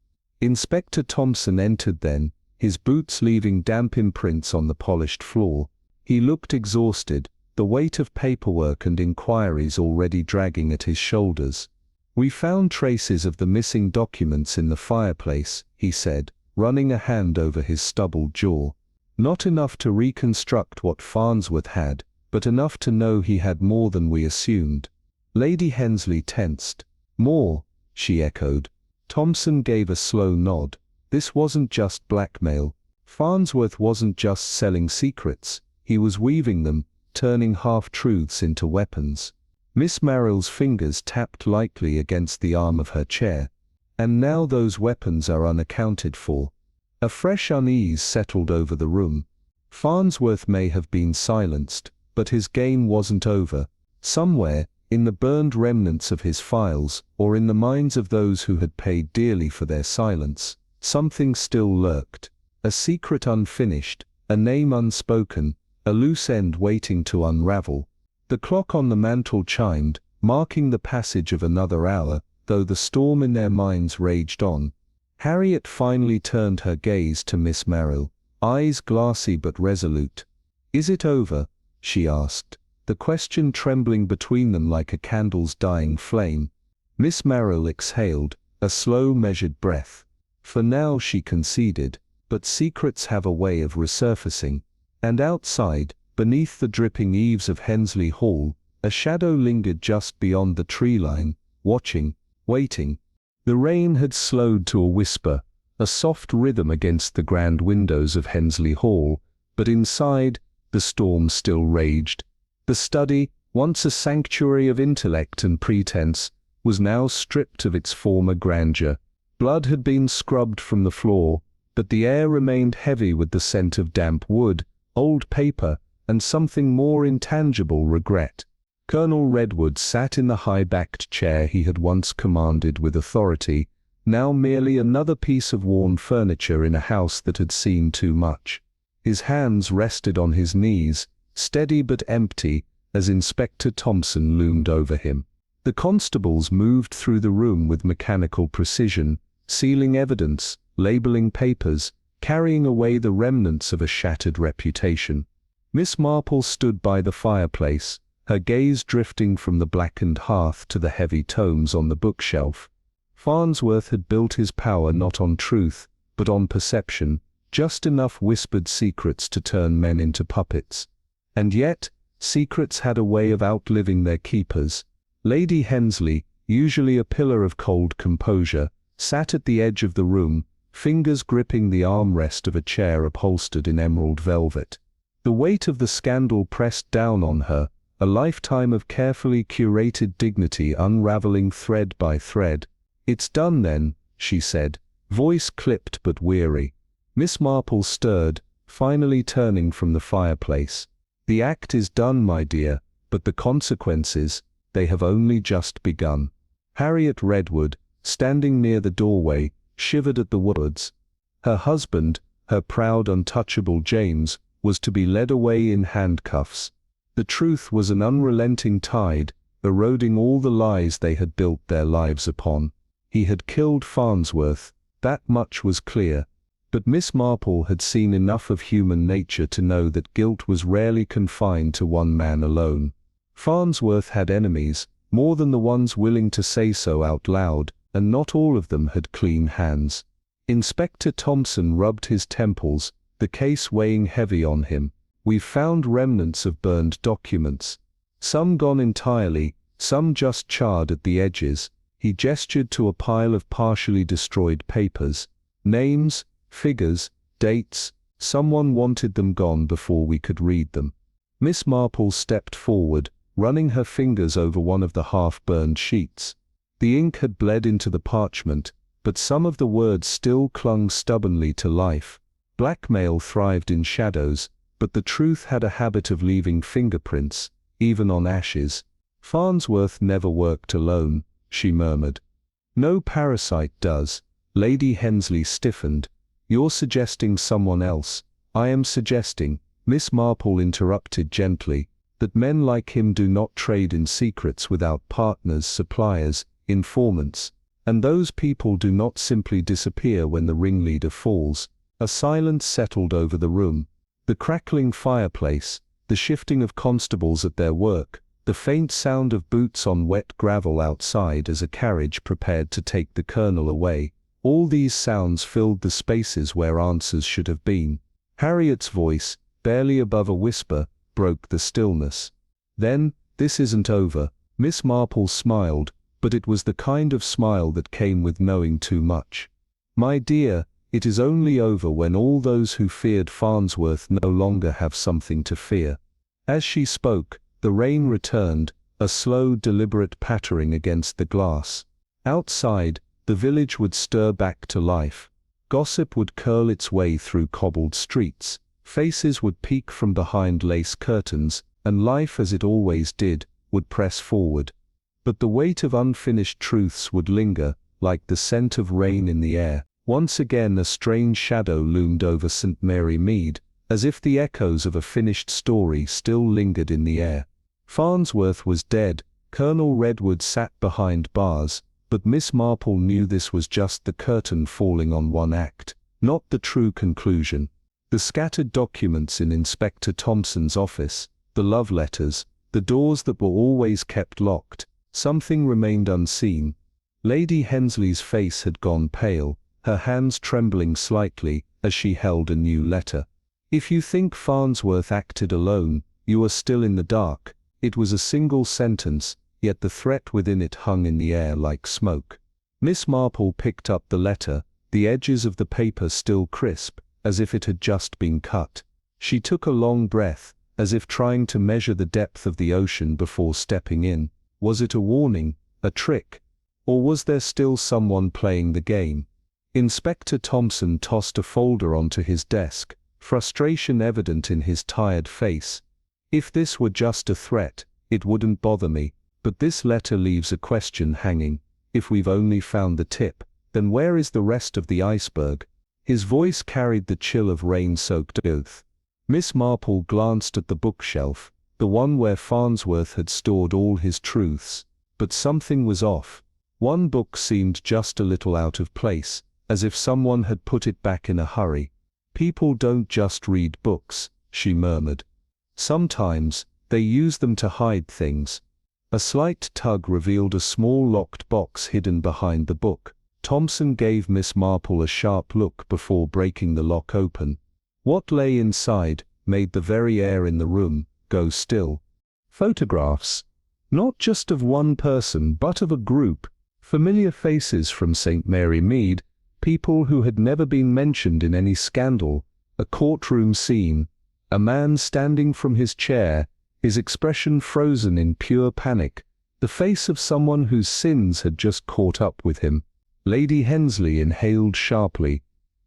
Inspector Thompson entered then, his boots leaving damp imprints on the polished floor. He looked exhausted, the weight of paperwork and inquiries already dragging at his shoulders. "We found traces of the missing documents in the fireplace," he said, running a hand over his stubbled jaw. "Not enough to reconstruct what Farnsworth had, but enough to know he had more than we assumed." Lady Hensley tensed. "More," she echoed. Thompson gave a slow nod. This wasn't just blackmail. Farnsworth wasn't just selling secrets, he was weaving them, turning half-truths into weapons. Miss Marple's fingers tapped lightly against the arm of her chair. "And now those weapons are unaccounted for." A fresh unease settled over the room. Farnsworth may have been silenced, but his game wasn't over. Somewhere, in the burned remnants of his files, or in the minds of those who had paid dearly for their silence, something still lurked. A secret unfinished, a name unspoken, a loose end waiting to unravel. The clock on the mantel chimed, marking the passage of another hour, though the storm in their minds raged on. Harriet finally turned her gaze to Miss Marple, eyes glassy but resolute. "Is it over?" she asked, the question trembling between them like a candle's dying flame. Miss Marple exhaled, a slow measured breath. "For now," she conceded, "but secrets have a way of resurfacing." And outside, beneath the dripping eaves of Hensley Hall, a shadow lingered just beyond the tree line, watching, waiting. The rain had slowed to a whisper, a soft rhythm against the grand windows of Hensley Hall, but inside, the storm still raged. The study, once a sanctuary of intellect and pretense, was now stripped of its former grandeur. Blood had been scrubbed from the floor, but the air remained heavy with the scent of damp wood, old paper, and something more intangible: regret. Colonel Redwood sat in the high-backed chair he had once commanded with authority, now merely another piece of worn furniture in a house that had seen too much. His hands rested on his knees, steady but empty, as Inspector Thompson loomed over him. The constables moved through the room with mechanical precision, sealing evidence, labeling papers, carrying away the remnants of a shattered reputation. Miss Marple stood by the fireplace, her gaze drifting from the blackened hearth to the heavy tomes on the bookshelf. Farnsworth had built his power not on truth, but on perception, just enough whispered secrets to turn men into puppets. And yet, secrets had a way of outliving their keepers. Lady Hensley, usually a pillar of cold composure, sat at the edge of the room, fingers gripping the armrest of a chair upholstered in emerald velvet. The weight of the scandal pressed down on her, a lifetime of carefully curated dignity unraveling thread by thread. "It's done then," she said, voice clipped but weary. Miss Marple stirred, finally turning from the fireplace. "The act is done, my dear, but the consequences, they have only just begun." Harriet Redwood, standing near the doorway, shivered at the words. Her husband, her proud untouchable James, was to be led away in handcuffs. The truth was an unrelenting tide, eroding all the lies they had built their lives upon. He had killed Farnsworth, that much was clear. But Miss Marple had seen enough of human nature to know that guilt was rarely confined to one man alone. Farnsworth had enemies, more than the ones willing to say so out loud, and not all of them had clean hands. Inspector Thompson rubbed his temples, the case weighing heavy on him. "We've found remnants of burned documents. Some gone entirely, some just charred at the edges." He gestured to a pile of partially destroyed papers. "Names, figures, dates, someone wanted them gone before we could read them." Miss Marple stepped forward, running her fingers over one of the half-burned sheets. The ink had bled into the parchment, but some of the words still clung stubbornly to life. Blackmail thrived in shadows, but the truth had a habit of leaving fingerprints, even on ashes. Farnsworth never worked alone, she murmured. No parasite does. Lady Hensley stiffened. You're suggesting someone else. I am suggesting, Miss Marple interrupted gently, that men like him do not trade in secrets without partners, suppliers, informants, and those people do not simply disappear when the ringleader falls. A silence settled over the room. The crackling fireplace, the shifting of constables at their work, the faint sound of boots on wet gravel outside as a carriage prepared to take the colonel away, all these sounds filled the spaces where answers should have been. Harriet's voice, barely above a whisper, broke the stillness. Then, this isn't over. Miss Marple smiled, but it was the kind of smile that came with knowing too much. My dear, it is only over when all those who feared Farnsworth no longer have something to fear. As she spoke, the rain returned, a slow, deliberate pattering against the glass. Outside, the village would stir back to life. Gossip would curl its way through cobbled streets. Faces would peek from behind lace curtains, and life, as it always did, would press forward. But the weight of unfinished truths would linger, like the scent of rain in the air. Once again a strange shadow loomed over St. Mary Mead, as if the echoes of a finished story still lingered in the air. Farnsworth was dead. Colonel Redwood sat behind bars, but Miss Marple knew this was just the curtain falling on one act, not the true conclusion. The scattered documents in Inspector Thompson's office, the love letters, the doors that were always kept locked, something remained unseen. Lady Hensley's face had gone pale, her hands trembling slightly as she held a new letter. If you think Farnsworth acted alone, you are still in the dark. It was a single sentence, yet the threat within it hung in the air like smoke. Miss Marple picked up the letter, the edges of the paper still crisp, as if it had just been cut. She took a long breath, as if trying to measure the depth of the ocean before stepping in. Was it a warning, a trick? Or was there still someone playing the game? Inspector Thompson tossed a folder onto his desk, frustration evident in his tired face. If this were just a threat, it wouldn't bother me, but this letter leaves a question hanging. If we've only found the tip, then where is the rest of the iceberg? His voice carried the chill of rain-soaked earth. Miss Marple glanced at the bookshelf, the one where Farnsworth had stored all his truths. But something was off. One book seemed just a little out of place, as if someone had put it back in a hurry. People don't just read books, she murmured. Sometimes, they use them to hide things. A slight tug revealed a small locked box hidden behind the book. Thompson gave Miss Marple a sharp look before breaking the lock open. What lay inside made the very air in the room go still. Photographs. Not just of one person, but of a group. Familiar faces from St. Mary Mead, people who had never been mentioned in any scandal. A courtroom scene. A man standing from his chair, his expression frozen in pure panic. The face of someone whose sins had just caught up with him. Lady Hensley inhaled sharply.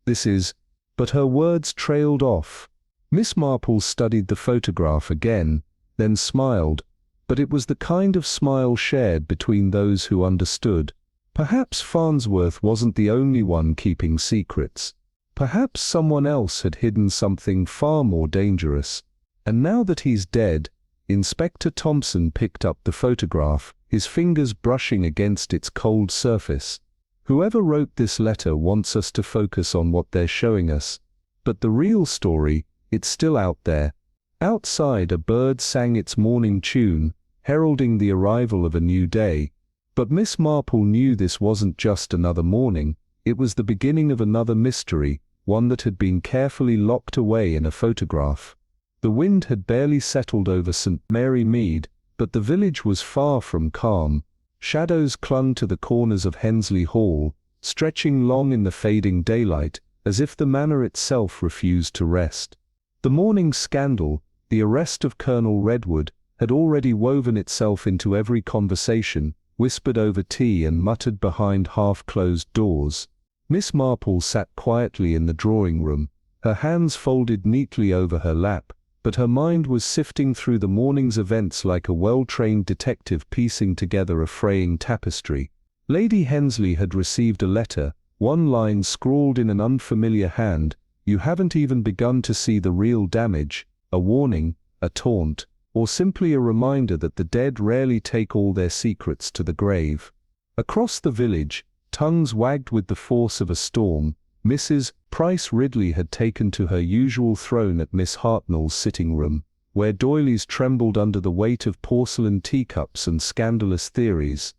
This is... But her words trailed off. Miss Marple studied the photograph again, then smiled, but it was the kind of smile shared between those who understood. Perhaps Farnsworth wasn't the only one keeping secrets. Perhaps someone else had hidden something far more dangerous. And now that he's dead, Inspector Thompson picked up the photograph, his fingers brushing against its cold surface. Whoever wrote this letter wants us to focus on what they're showing us. But the real story, it's still out there. Outside, a bird sang its morning tune, heralding the arrival of a new day. But Miss Marple knew this wasn't just another morning, it was the beginning of another mystery, one that had been carefully locked away in a photograph. The wind had barely settled over St. Mary Mead, but the village was far from calm. Shadows clung to the corners of Hensley Hall, stretching long in the fading daylight, as if the manor itself refused to rest. The morning scandal, the arrest of Colonel Redwood, had already woven itself into every conversation, whispered over tea and muttered behind half-closed doors. Miss Marple sat quietly in the drawing-room, her hands folded neatly over her lap, but her mind was sifting through the morning's events like a well-trained detective piecing together a fraying tapestry. Lady Hensley had received a letter, one line scrawled in an unfamiliar hand: "You haven't even begun to see the real damage," a warning, a taunt, or simply a reminder that the dead rarely take all their secrets to the grave. Across the village, tongues wagged with the force of a storm. Mrs. Price Ridley had taken to her usual throne at Miss Hartnell's sitting room, where doilies trembled under the weight of porcelain teacups and scandalous theories.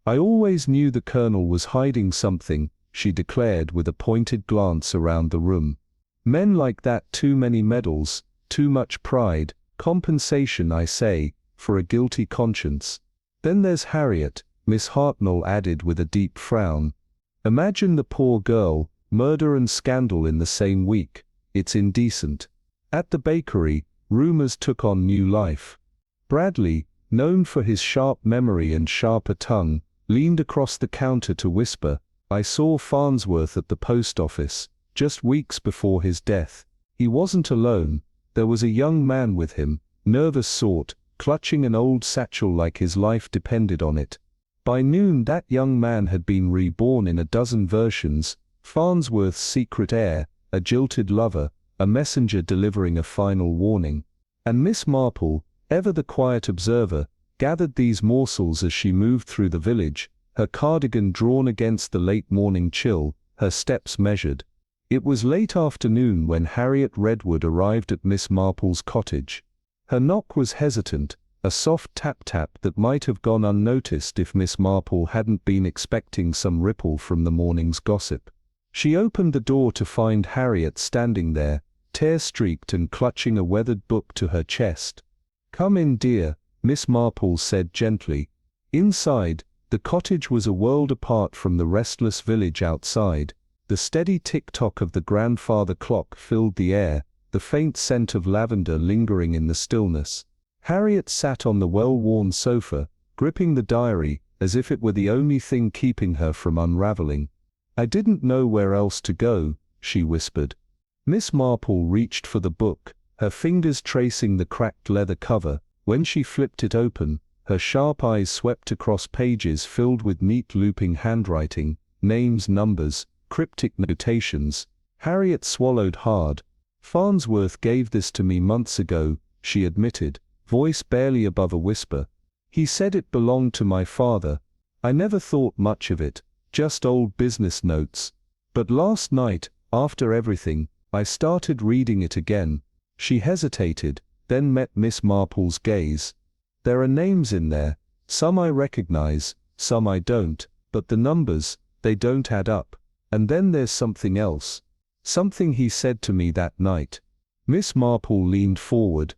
"I always knew the Colonel was hiding something," she declared with a pointed glance around the room. "Men like that, too many medals, too much pride, compensation, I say, for a guilty conscience. Then there's Harriet," Miss Hartnell added with a deep frown. "Imagine the poor girl, murder and scandal in the same week. It's indecent." At the bakery, rumors took on new life. Bradley, known for his sharp memory and sharper tongue, leaned across the counter to whisper, "I saw Farnsworth at the post office, just weeks before his death. He wasn't alone. There was a young man with him, nervous sort, clutching an old satchel like his life depended on it. By noon that young man had been reborn in a dozen versions: Farnsworth's secret heir, a jilted lover, a messenger delivering a final warning." And Miss Marple, ever the quiet observer, gathered these morsels as she moved through the village, her cardigan drawn against the late morning chill, her steps measured. It was late afternoon when Harriet Redwood arrived at Miss Marple's cottage. Her knock was hesitant, a soft tap-tap that might have gone unnoticed if Miss Marple hadn't been expecting some ripple from the morning's gossip. She opened the door to find Harriet standing there, tear-streaked and clutching a weathered book to her chest. "Come in, dear," Miss Marple said gently. Inside, the cottage was a world apart from the restless village outside. The steady tick-tock of the grandfather clock filled the air, the faint scent of lavender lingering in the stillness. Harriet sat on the well-worn sofa, gripping the diary, as if it were the only thing keeping her from unraveling. "I didn't know where else to go," she whispered. Miss Marple reached for the book, her fingers tracing the cracked leather cover. When she flipped it open, her sharp eyes swept across pages filled with neat looping handwriting, names, numbers, cryptic notations. Harriet swallowed hard. "Farnsworth gave this to me months ago," she admitted, voice barely above a whisper. "He said it belonged to my father. I never thought much of it, just old business notes. But last night, after everything, I started reading it again." She hesitated, then met Miss Marple's gaze. "There are names in there, some I recognize, some I don't, but the numbers, they don't add up. And then there's something else. Something he said to me that night." Miss Marple leaned forward.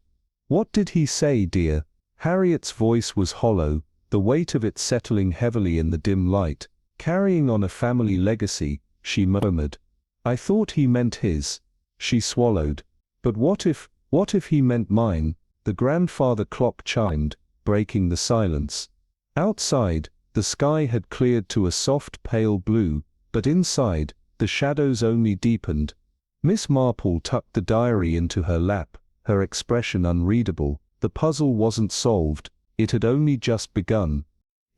"What did he say, dear?" Harriet's voice was hollow, the weight of it settling heavily in the dim light. "Carrying on a family legacy," she murmured. "I thought he meant his." She swallowed. "But what if he meant mine?" The grandfather clock chimed, breaking the silence. Outside, the sky had cleared to a soft pale blue, but inside, the shadows only deepened. Miss Marple tucked the diary into her lap, her expression unreadable. The puzzle wasn't solved, it had only just begun.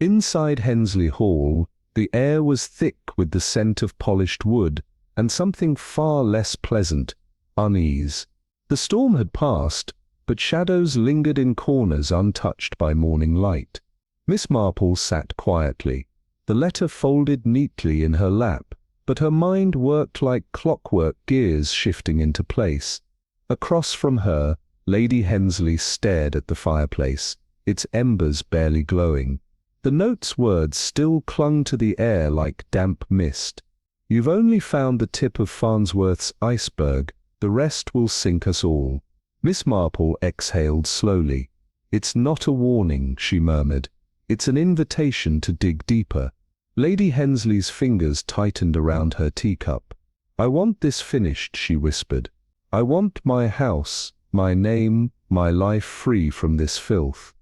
Inside Hensley Hall, the air was thick with the scent of polished wood, and something far less pleasant: unease. The storm had passed, but shadows lingered in corners untouched by morning light. Miss Marple sat quietly, the letter folded neatly in her lap, but her mind worked like clockwork, gears shifting into place. Across from her, Lady Hensley stared at the fireplace, its embers barely glowing. The note's words still clung to the air like damp mist. "You've only found the tip of Farnsworth's iceberg, the rest will sink us all." Miss Marple exhaled slowly. "It's not a warning," she murmured. "It's an invitation to dig deeper." Lady Hensley's fingers tightened around her teacup. "I want this finished," she whispered. "I want my house, my name, my life free from this filth."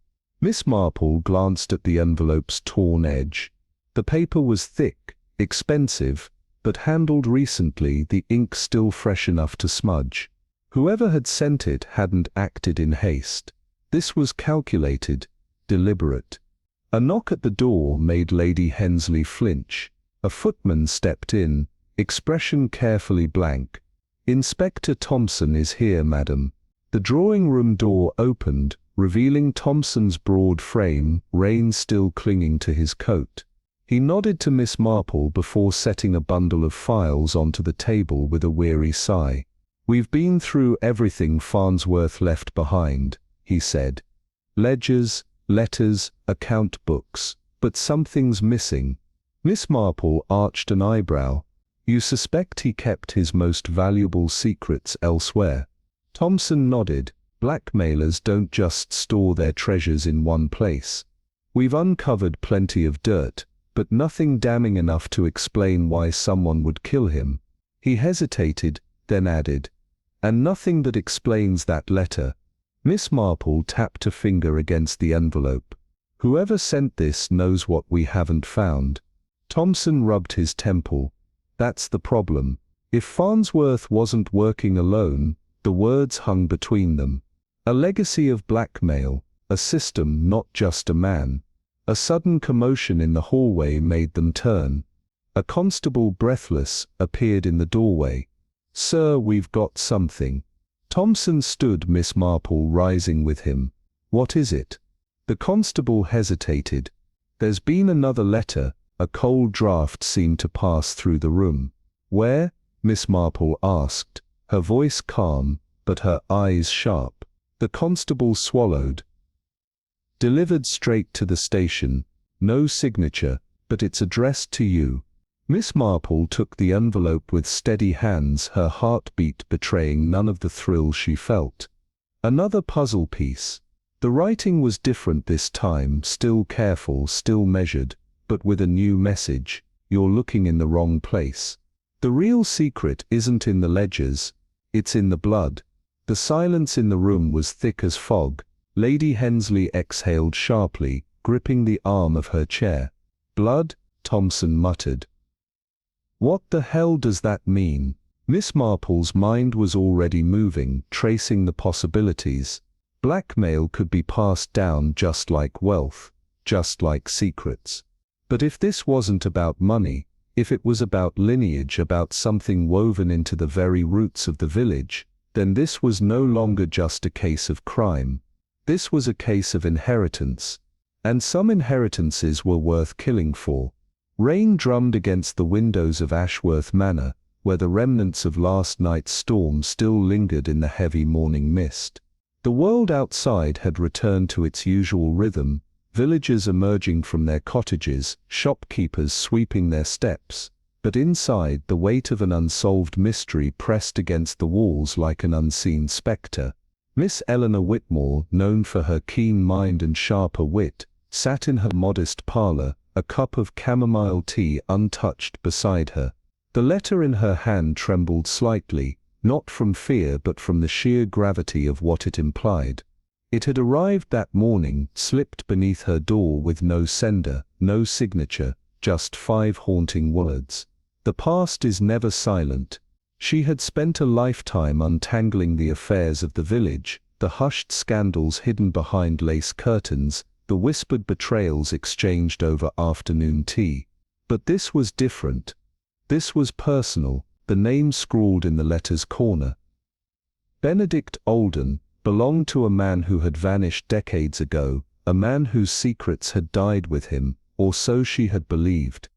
Miss Marple glanced at the envelope's torn edge. The paper was thick, expensive, but handled recently, the ink still fresh enough to smudge. Whoever had sent it hadn't acted in haste. This was calculated, deliberate. A knock at the door made Lady Hensley flinch. A footman stepped in, expression carefully blank. "Inspector Thompson is here, madam." The drawing-room door opened, revealing Thompson's broad frame, rein still clinging to his coat. He nodded to Miss Marple before setting a bundle of files onto the table with a weary sigh. "We've been through everything Farnsworth left behind," he said. "Ledgers, letters, account books, but something's missing." Miss Marple arched an eyebrow. "You suspect he kept his most valuable secrets elsewhere?" Thompson nodded. "Blackmailers don't just store their treasures in one place. We've uncovered plenty of dirt, but nothing damning enough to explain why someone would kill him." He hesitated, then added, "And nothing that explains that letter." Miss Marple tapped a finger against the envelope. "Whoever sent this knows what we haven't found." Thompson rubbed his temple. "That's the problem. If Farnsworth wasn't working alone," the words hung between them. "A legacy of blackmail, a system, not just a man." A sudden commotion in the hallway made them turn. A constable, breathless, appeared in the doorway. "Sir, we've got something." Thompson stood, Miss Marple rising with him. "What is it?" The constable hesitated. "There's been another letter." A cold draft seemed to pass through the room. "Where?" Miss Marple asked, her voice calm, but her eyes sharp. The constable swallowed. "Delivered straight to the station. No signature, but it's addressed to you." Miss Marple took the envelope with steady hands, her heartbeat betraying none of the thrill she felt. Another puzzle piece. The writing was different this time, still careful, still measured, but with a new message: "You're looking in the wrong place. The real secret isn't in the ledgers, it's in the blood." The silence in the room was thick as fog. Lady Hensley exhaled sharply, gripping the arm of her chair. "Blood?" Thompson muttered. "What the hell does that mean?" Miss Marple's mind was already moving, tracing the possibilities. Blackmail could be passed down just like wealth, just like secrets. But if this wasn't about money, if it was about lineage, about something woven into the very roots of the village, then this was no longer just a case of crime. This was a case of inheritance. And some inheritances were worth killing for. Rain drummed against the windows of Ashworth Manor, where the remnants of last night's storm still lingered in the heavy morning mist. The world outside had returned to its usual rhythm, villagers emerging from their cottages, shopkeepers sweeping their steps, but inside the weight of an unsolved mystery pressed against the walls like an unseen spectre. Miss Eleanor Whitmore, known for her keen mind and sharper wit, sat in her modest parlour, a cup of chamomile tea untouched beside her. The letter in her hand trembled slightly, not from fear but from the sheer gravity of what it implied. It had arrived that morning, slipped beneath her door with no sender, no signature, just 5 haunting words. "The past is never silent." She had spent a lifetime untangling the affairs of the village, the hushed scandals hidden behind lace curtains, the whispered betrayals exchanged over afternoon tea. But this was different. This was personal, the name scrawled in the letter's corner. Benedict Alden belonged to a man who had vanished decades ago, a man whose secrets had died with him, or so she had believed.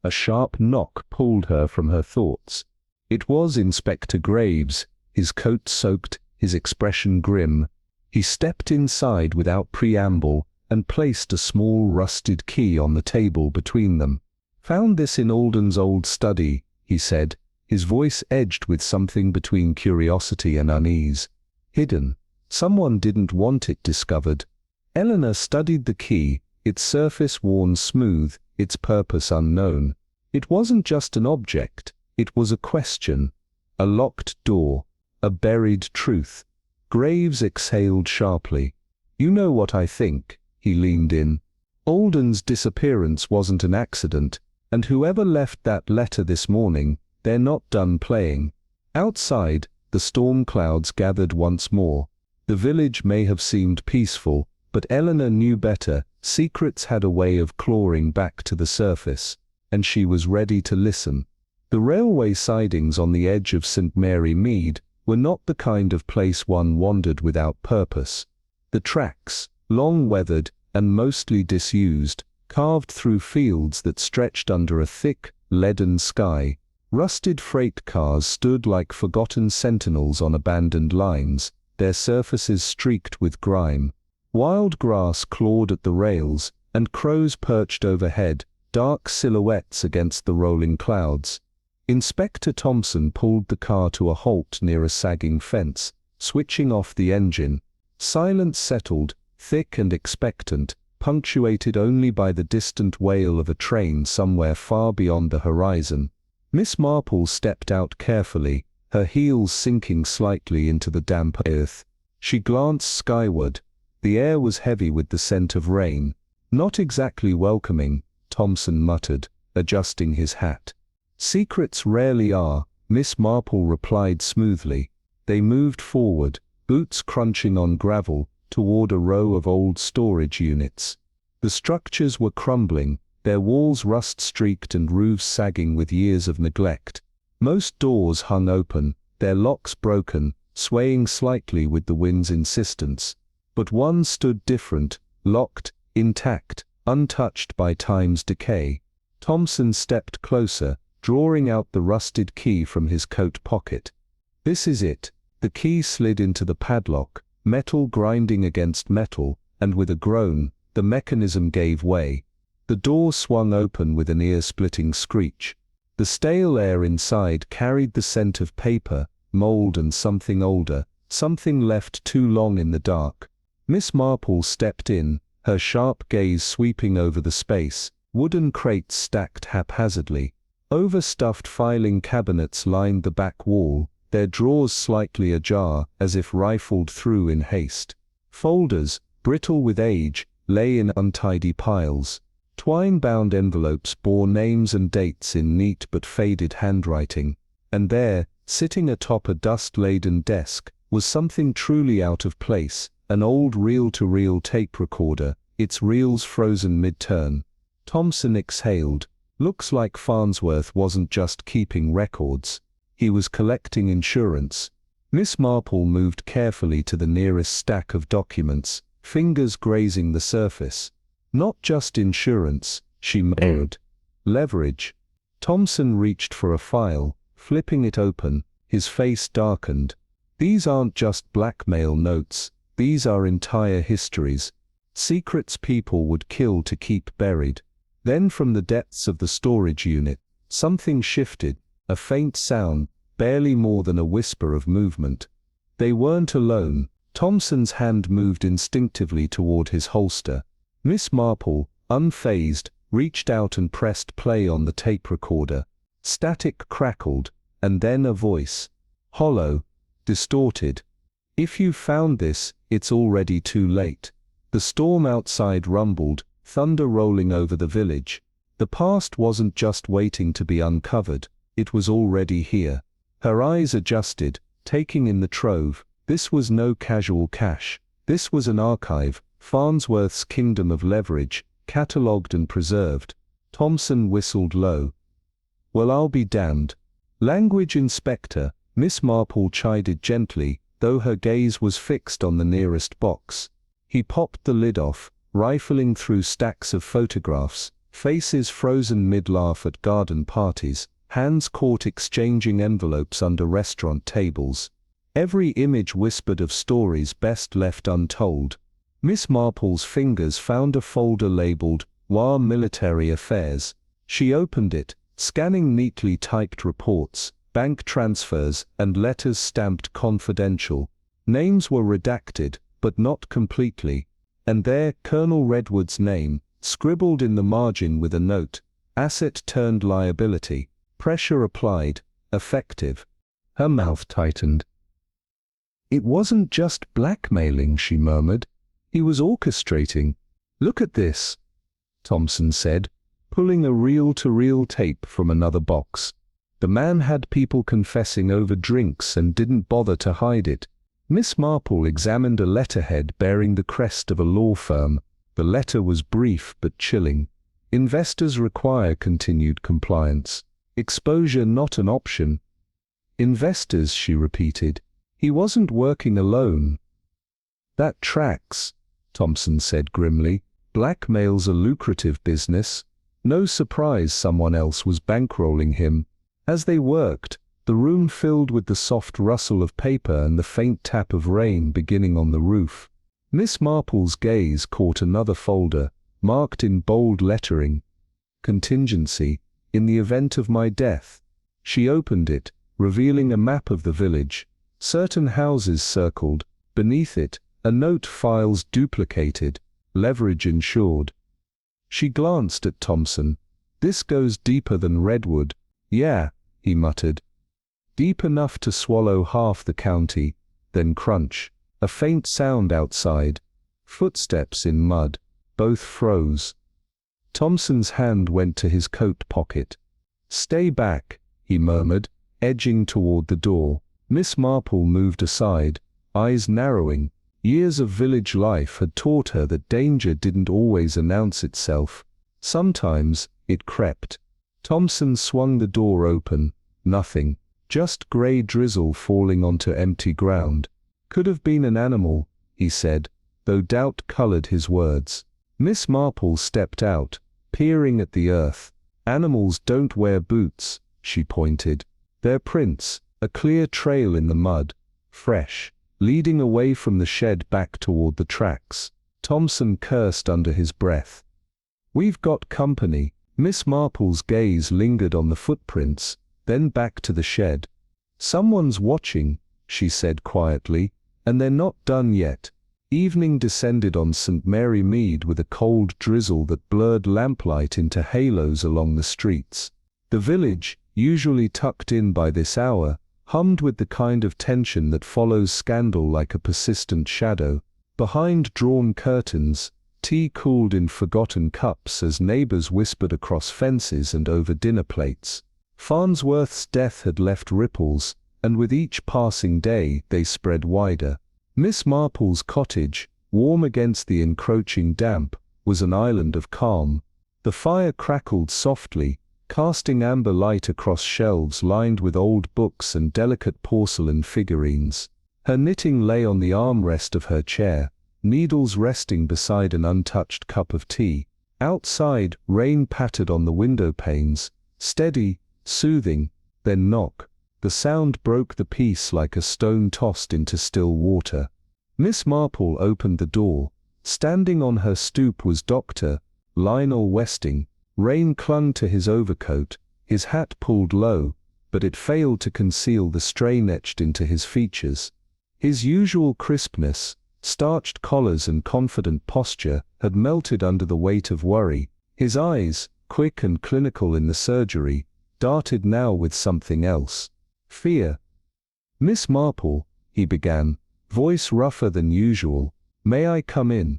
A sharp knock pulled her from her thoughts. It was Inspector Graves, his coat soaked, his expression grim. He stepped inside without preamble and placed a small rusted key on the table between them. "Found this in Alden's old study," he said, his voice edged with something between curiosity and unease. "Hidden. Someone didn't want it discovered." Eleanor studied the key, its surface worn smooth, its purpose unknown. It wasn't just an object. It was a question, a locked door, a buried truth. Graves exhaled sharply. "You know what I think." He leaned in. "Alden's disappearance wasn't an accident, and whoever left that letter this morning, they're not done playing." Outside, the storm clouds gathered once more. The village may have seemed peaceful, but Eleanor knew better. Secrets had a way of clawing back to the surface, and she was ready to listen. The railway sidings on the edge of St. Mary Mead were not the kind of place one wandered without purpose. The tracks, long weathered and mostly disused, carved through fields that stretched under a thick, leaden sky. Rusted freight cars stood like forgotten sentinels on abandoned lines, their surfaces streaked with grime. Wild grass clawed at the rails, and crows perched overhead, dark silhouettes against the rolling clouds. Inspector Thompson pulled the car to a halt near a sagging fence, switching off the engine. Silence settled, thick and expectant, punctuated only by the distant wail of a train somewhere far beyond the horizon. Miss Marple stepped out carefully, her heels sinking slightly into the damp earth. She glanced skyward. The air was heavy with the scent of rain. "Not exactly welcoming," Thompson muttered, adjusting his hat. "Secrets rarely are," Miss Marple replied smoothly. They moved forward, boots crunching on gravel, toward a row of old storage units. The structures were crumbling, their walls rust-streaked and roofs sagging with years of neglect. Most doors hung open, their locks broken, swaying slightly with the wind's insistence. But one stood different, locked, intact, untouched by time's decay. Thompson stepped closer, drawing out the rusted key from his coat pocket. "This is it." The key slid into the padlock, metal grinding against metal, and with a groan, the mechanism gave way. The door swung open with an ear-splitting screech. The stale air inside carried the scent of paper, mold and something older, something left too long in the dark. Miss Marple stepped in, her sharp gaze sweeping over the space. Wooden crates stacked haphazardly. Overstuffed filing cabinets lined the back wall, their drawers slightly ajar as if rifled through in haste. Folders, brittle with age, lay in untidy piles. Twine-bound envelopes bore names and dates in neat but faded handwriting. And there, sitting atop a dust-laden desk, was something truly out of place, an old reel-to-reel tape recorder, its reels frozen mid-turn. Thompson exhaled. Looks like Farnsworth wasn't just keeping records. He was collecting insurance. Miss Marple moved carefully to the nearest stack of documents, fingers grazing the surface. "Not just insurance," she murmured. "Leverage." Thompson reached for a file, flipping it open, his face darkened. "These aren't just blackmail notes, these are entire histories. Secrets people would kill to keep buried." Then from the depths of the storage unit, something shifted, a faint sound, barely more than a whisper of movement. They weren't alone. Thompson's hand moved instinctively toward his holster. Miss Marple, unfazed, reached out and pressed play on the tape recorder. Static crackled, and then a voice. Hollow, distorted. "If you've found this, it's already too late." The storm outside rumbled, thunder rolling over the village. The past wasn't just waiting to be uncovered, it was already here. Her eyes adjusted, taking in the trove. This was no casual cache. This was an archive, Farnsworth's kingdom of leverage, catalogued and preserved. Thompson whistled low. "Well, I'll be damned." "Language, Inspector," Miss Marple chided gently, though her gaze was fixed on the nearest box. He popped the lid off, rifling through stacks of photographs, faces frozen mid-laugh at garden parties, hands caught exchanging envelopes under restaurant tables. Every image whispered of stories best left untold. Miss Marple's fingers found a folder labeled War Military Affairs. She opened it, scanning neatly typed reports, bank transfers, and letters stamped confidential. Names were redacted, but not completely. And there, Colonel Redwood's name, scribbled in the margin with a note. Asset turned liability. Pressure applied. Effective. Her mouth tightened. "It wasn't just blackmailing," she murmured. "He was orchestrating." "Look at this," Thompson said, pulling a reel-to-reel tape from another box. The man had people confessing over drinks and didn't bother to hide it. Miss Marple examined a letterhead bearing the crest of a law firm. The letter was brief but chilling. Investors require continued compliance. Exposure not an option. Investors, she repeated. He wasn't working alone. That tracks, Thompson said grimly. Blackmail's a lucrative business. No surprise someone else was bankrolling him. As they worked, the room filled with the soft rustle of paper and the faint tap of rain beginning on the roof. Miss Marple's gaze caught another folder, marked in bold lettering. Contingency, in the event of my death. She opened it, revealing a map of the village. Certain houses circled. Beneath it, a note files duplicated. Leverage insured. She glanced at Thompson. This goes deeper than Redwood. Yeah, he muttered. Deep enough to swallow half the county. Then crunch. A faint sound outside. Footsteps in mud. Both froze. Thompson's hand went to his coat pocket. Stay back, he murmured, edging toward the door. Miss Marple moved aside, eyes narrowing. Years of village life had taught her that danger didn't always announce itself. Sometimes it crept. Thompson swung the door open. Nothing. Just grey drizzle falling onto empty ground. Could have been an animal, he said, though doubt coloured his words. Miss Marple stepped out, peering at the earth. Animals don't wear boots, she pointed. Their prints, a clear trail in the mud, fresh, leading away from the shed back toward the tracks. Thompson cursed under his breath. We've got company. Miss Marple's gaze lingered on the footprints, then back to the shed. Someone's watching, she said quietly, and they're not done yet. Evening descended on St. Mary Mead with a cold drizzle that blurred lamplight into halos along the streets. The village, usually tucked in by this hour, hummed with the kind of tension that follows scandal like a persistent shadow. Behind drawn curtains, tea cooled in forgotten cups as neighbors whispered across fences and over dinner plates. Farnsworth's death had left ripples, and with each passing day they spread wider. Miss Marple's cottage, warm against the encroaching damp, was an island of calm. The fire crackled softly, casting amber light across shelves lined with old books and delicate porcelain figurines. Her knitting lay on the armrest of her chair, needles resting beside an untouched cup of tea. Outside, rain pattered on the window panes, steady, soothing, then knock. The sound broke the peace like a stone tossed into still water. Miss Marple opened the door. Standing on her stoop was Dr. Lionel Westing. Rain clung to his overcoat, his hat pulled low, but it failed to conceal the strain etched into his features. His usual crispness, starched collars and confident posture had melted under the weight of worry. His eyes, quick and clinical in the surgery, darted now with something else. Fear. Miss Marple, he began, voice rougher than usual, may I come in?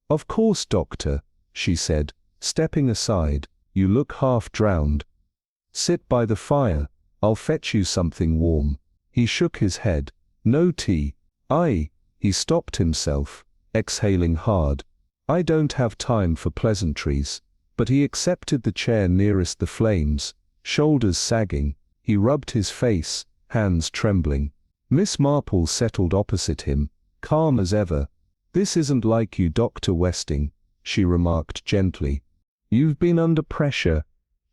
Of course, doctor, she said, stepping aside, you look half drowned. Sit by the fire, I'll fetch you something warm. He shook his head. No tea. He stopped himself, exhaling hard. I don't have time for pleasantries. But he accepted the chair nearest the flames, shoulders sagging. He rubbed his face, hands trembling. Miss Marple settled opposite him, calm as ever. This isn't like you, Dr. Westing, she remarked gently. You've been under pressure,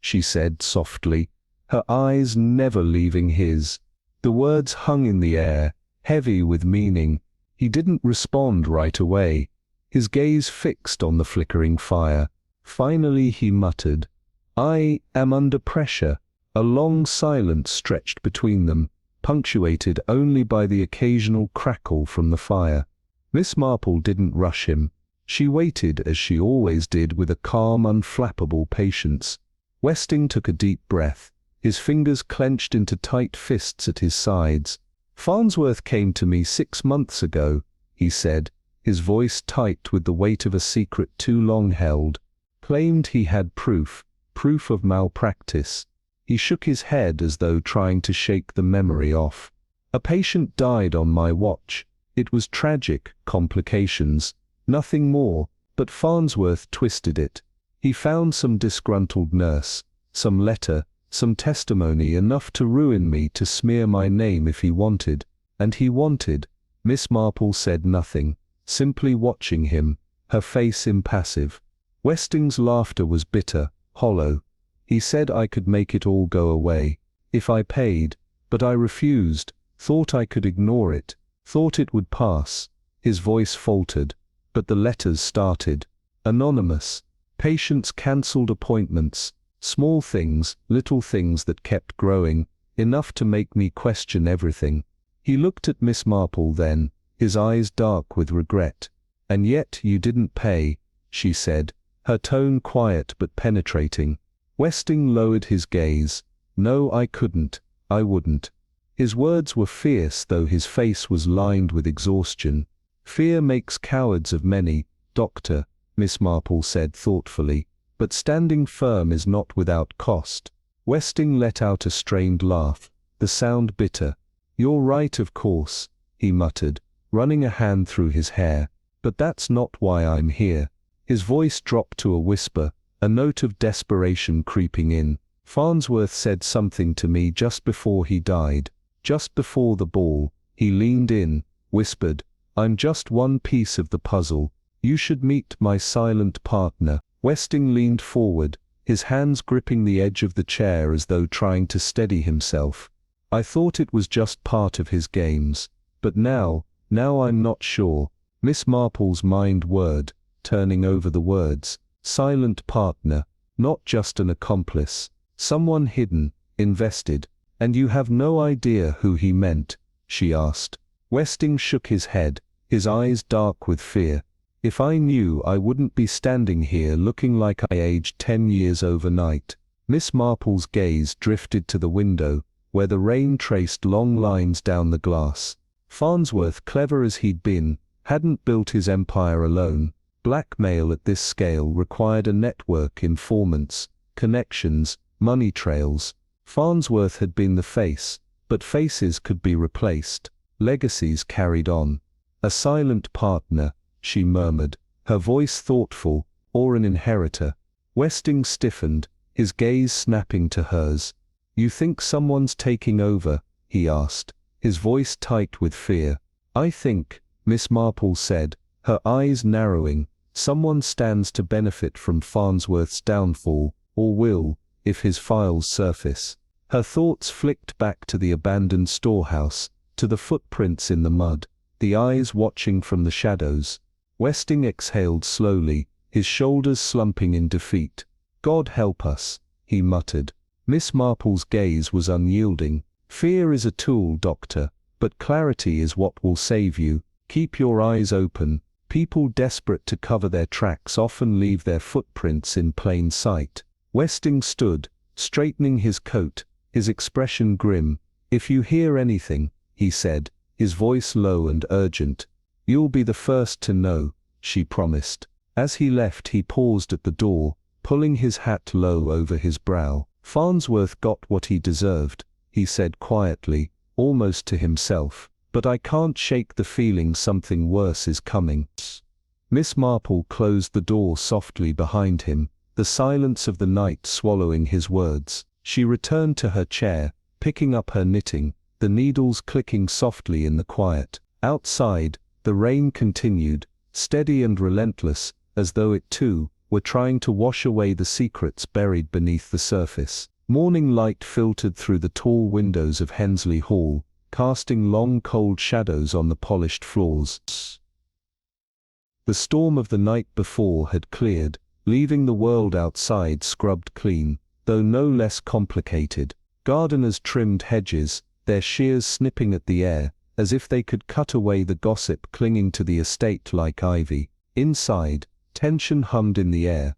she said softly, her eyes never leaving his. The words hung in the air, heavy with meaning. He didn't respond right away, his gaze fixed on the flickering fire. Finally he muttered, I am under pressure. A long silence stretched between them, punctuated only by the occasional crackle from the fire. Miss Marple didn't rush him. She waited as she always did with a calm, unflappable patience. Westing took a deep breath, his fingers clenched into tight fists at his sides. Farnsworth came to me 6 months ago, he said, his voice tight with the weight of a secret too long held. Claimed he had proof of malpractice. He shook his head as though trying to shake the memory off. A patient died on my watch. It was tragic, complications, nothing more, but Farnsworth twisted it. He found some disgruntled nurse, some letter, some testimony, enough to ruin me, to smear my name if he wanted. And he wanted. Miss Marple said nothing, simply watching him, her face impassive. Westing's laughter was bitter, hollow. He said I could make it all go away, if I paid, but I refused, thought I could ignore it, thought it would pass. His voice faltered, but the letters started. Anonymous. Patients cancelled appointments. Small things, little things that kept growing, enough to make me question everything. He looked at Miss Marple then, his eyes dark with regret. "And yet you didn't pay," she said, her tone quiet but penetrating. Westing lowered his gaze. "No, I couldn't. I wouldn't." His words were fierce, though his face was lined with exhaustion. "Fear makes cowards of many, Doctor," Miss Marple said thoughtfully, "but standing firm is not without cost." Westing let out a strained laugh, the sound bitter. "You're right, of course," he muttered, running a hand through his hair, "but that's not why I'm here." His voice dropped to a whisper, a note of desperation creeping in. "Farnsworth said something to me just before he died, just before the ball." He leaned in, whispered, "I'm just one piece of the puzzle. You should meet my silent partner." Westing leaned forward, his hands gripping the edge of the chair as though trying to steady himself. "I thought it was just part of his games. But now I'm not sure." Miss Marple's mind whirred, turning over the words. Silent partner, not just an accomplice. Someone hidden, invested. "And you have no idea who he meant?" she asked. Westing shook his head, his eyes dark with fear. "If I knew, I wouldn't be standing here looking like I aged 10 years overnight." Miss Marple's gaze drifted to the window, where the rain traced long lines down the glass. Farnsworth, clever as he'd been, hadn't built his empire alone. Blackmail at this scale required a network, informants, connections, money trails. Farnsworth had been the face, but faces could be replaced. Legacies carried on. "A silent partner," she murmured, her voice thoughtful, "or an inheritor." Westing stiffened, his gaze snapping to hers. "You think someone's taking over?" he asked, his voice tight with fear. "I think," Miss Marple said, her eyes narrowing, "someone stands to benefit from Farnsworth's downfall, or will, if his files surface." Her thoughts flicked back to the abandoned storehouse, to the footprints in the mud, the eyes watching from the shadows. Westing exhaled slowly, his shoulders slumping in defeat. "God help us," he muttered. Miss Marple's gaze was unyielding. "Fear is a tool, Doctor, but clarity is what will save you. Keep your eyes open. People desperate to cover their tracks often leave their footprints in plain sight." Westing stood, straightening his coat, his expression grim. "If you hear anything," he said, his voice low and urgent, "you'll be the first to know," she promised. As he left, he paused at the door, pulling his hat low over his brow. "Farnsworth got what he deserved," he said quietly, almost to himself. "But I can't shake the feeling something worse is coming." Miss Marple closed the door softly behind him, the silence of the night swallowing his words. She returned to her chair, picking up her knitting, the needles clicking softly in the quiet. Outside, the rain continued, steady and relentless, as though it too were trying to wash away the secrets buried beneath the surface. Morning light filtered through the tall windows of Hensley Hall, casting long cold shadows on the polished floors. The storm of the night before had cleared, leaving the world outside scrubbed clean, though no less complicated. Gardeners trimmed hedges, their shears snipping at the air, as if they could cut away the gossip clinging to the estate like ivy. Inside, tension hummed in the air.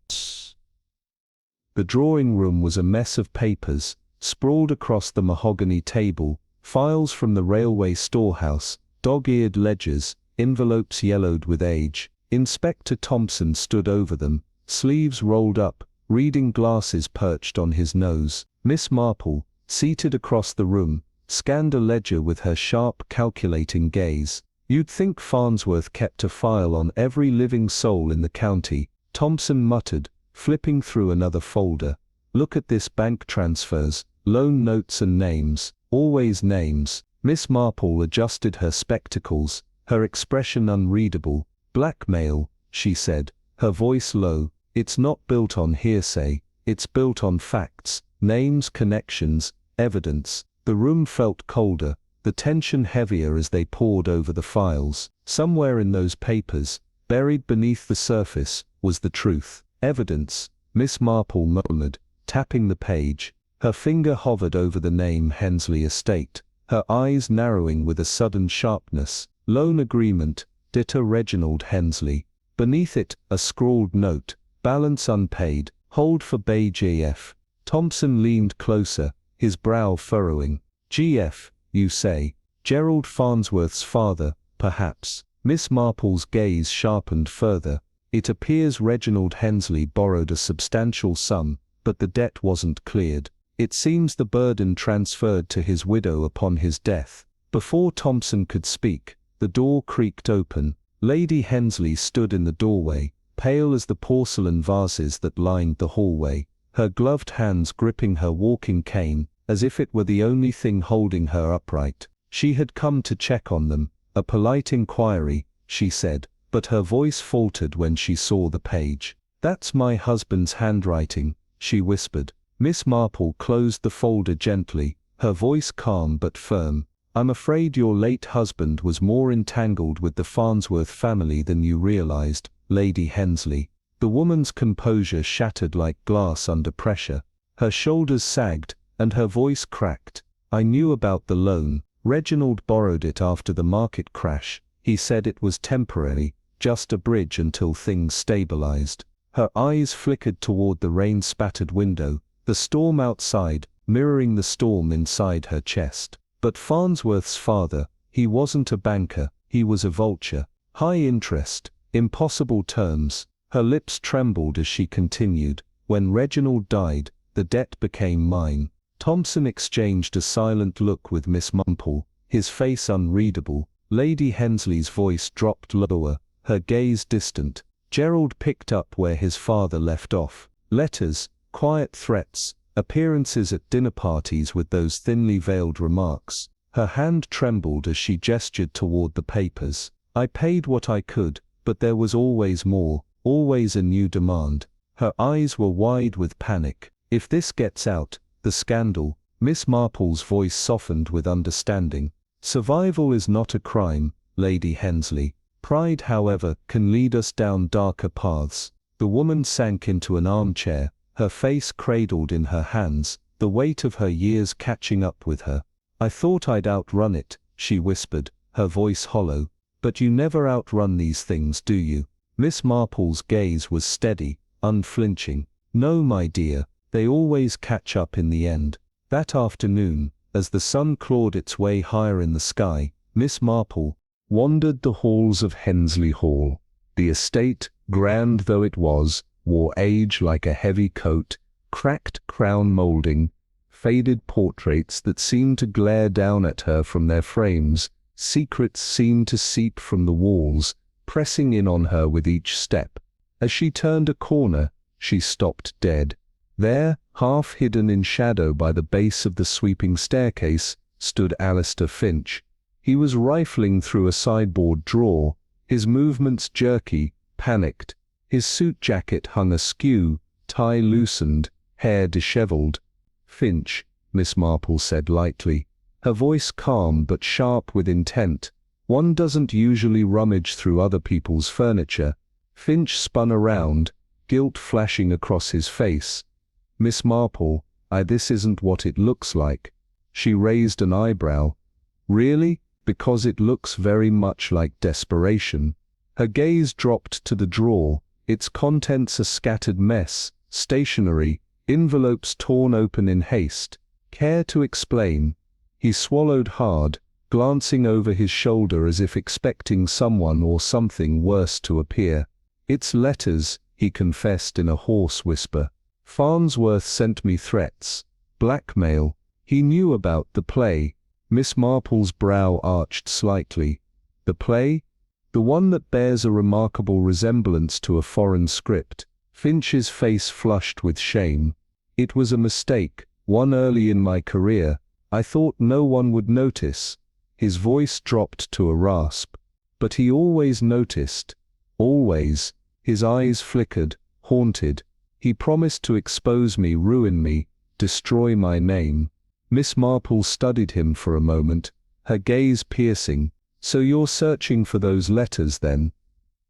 The drawing room was a mess of papers, sprawled across the mahogany table, files from the railway storehouse, dog-eared ledgers, envelopes yellowed with age. Inspector Thompson stood over them, sleeves rolled up, reading glasses perched on his nose. Miss Marple, seated across the room, scanned a ledger with her sharp, calculating gaze. "You'd think Farnsworth kept a file on every living soul in the county," Thompson muttered, flipping through another folder. "Look at this: bank transfers, loan notes and names, always names." Miss Marple adjusted her spectacles, her expression unreadable. "Blackmail," she said, her voice low. "It's not built on hearsay, it's built on facts, names, connections, evidence." The room felt colder, the tension heavier as they pored over the files. Somewhere in those papers, buried beneath the surface, was the truth. "Evidence," Miss Marple murmured, tapping the page. Her finger hovered over the name Hensley Estate, her eyes narrowing with a sudden sharpness. "Loan agreement, Dieter Reginald Hensley." Beneath it, a scrawled note: "Balance unpaid, hold for Bay GF." Thompson leaned closer, his brow furrowing. "GF, you say? Gerald Farnsworth's father, perhaps?" Miss Marple's gaze sharpened further. "It appears Reginald Hensley borrowed a substantial sum, but the debt wasn't cleared. It seems the burden transferred to his widow upon his death." Before Thompson could speak, the door creaked open. Lady Hensley stood in the doorway, pale as the porcelain vases that lined the hallway, her gloved hands gripping her walking cane, as if it were the only thing holding her upright. She had come to check on them, a polite inquiry, she said, but her voice faltered when she saw the page. "That's my husband's handwriting," she whispered. Miss Marple closed the folder gently, her voice calm but firm. "I'm afraid your late husband was more entangled with the Farnsworth family than you realized, Lady Hensley." The woman's composure shattered like glass under pressure. Her shoulders sagged, and her voice cracked. "I knew about the loan. Reginald borrowed it after the market crash. He said it was temporary, just a bridge until things stabilized." Her eyes flickered toward the rain-spattered window, the storm outside, mirroring the storm inside her chest. "But Farnsworth's father, he wasn't a banker, he was a vulture. High interest, impossible terms." Her lips trembled as she continued. "When Reginald died, the debt became mine." Thompson exchanged a silent look with Miss Marple, his face unreadable. Lady Hensley's voice dropped lower, her gaze distant. Gerald picked up where his father left off. Letters, quiet threats, appearances at dinner parties with those thinly veiled remarks. Her hand trembled as she gestured toward the papers. "I paid what I could, but there was always more, always a new demand." Her eyes were wide with panic. "If this gets out, the scandal." Miss Marple's voice softened with understanding. "Survival is not a crime, Lady Hensley. Pride, however, can lead us down darker paths." The woman sank into an armchair, her face cradled in her hands, the weight of her years catching up with her. "I thought I'd outrun it," she whispered, her voice hollow. "But you never outrun these things, do you?" Miss Marple's gaze was steady, unflinching. "No, my dear, they always catch up in the end." That afternoon, as the sun clawed its way higher in the sky, Miss Marple wandered the halls of Hensley Hall. The estate, grand though it was, wore age like a heavy coat, cracked crown molding, faded portraits that seemed to glare down at her from their frames. Secrets seemed to seep from the walls, pressing in on her with each step. As she turned a corner, she stopped dead. There, half hidden in shadow by the base of the sweeping staircase, stood Alistair Finch. He was rifling through a sideboard drawer, his movements jerky, panicked. His suit jacket hung askew, tie loosened, hair disheveled. "Finch," Miss Marple said lightly, her voice calm but sharp with intent. "One doesn't usually rummage through other people's furniture." Finch spun around, guilt flashing across his face. "Miss Marple, this isn't what it looks like." She raised an eyebrow. "Really? Because it looks very much like desperation." Her gaze dropped to the drawer, its contents a scattered mess, stationery, envelopes torn open in haste. "Care to explain?" He swallowed hard, glancing over his shoulder as if expecting someone or something worse to appear. "It's letters," he confessed in a hoarse whisper. "Farnsworth sent me threats. Blackmail. He knew about the play. Miss Marple's brow arched slightly. The play? The one that bears a remarkable resemblance to a foreign script. Finch's face flushed with shame. It was a mistake, one early in my career. I thought no one would notice. His voice dropped to a rasp. But he always noticed. Always. His eyes flickered, haunted. He promised to expose me, ruin me, destroy my name. Miss Marple studied him for a moment, her gaze piercing. So you're searching for those letters then?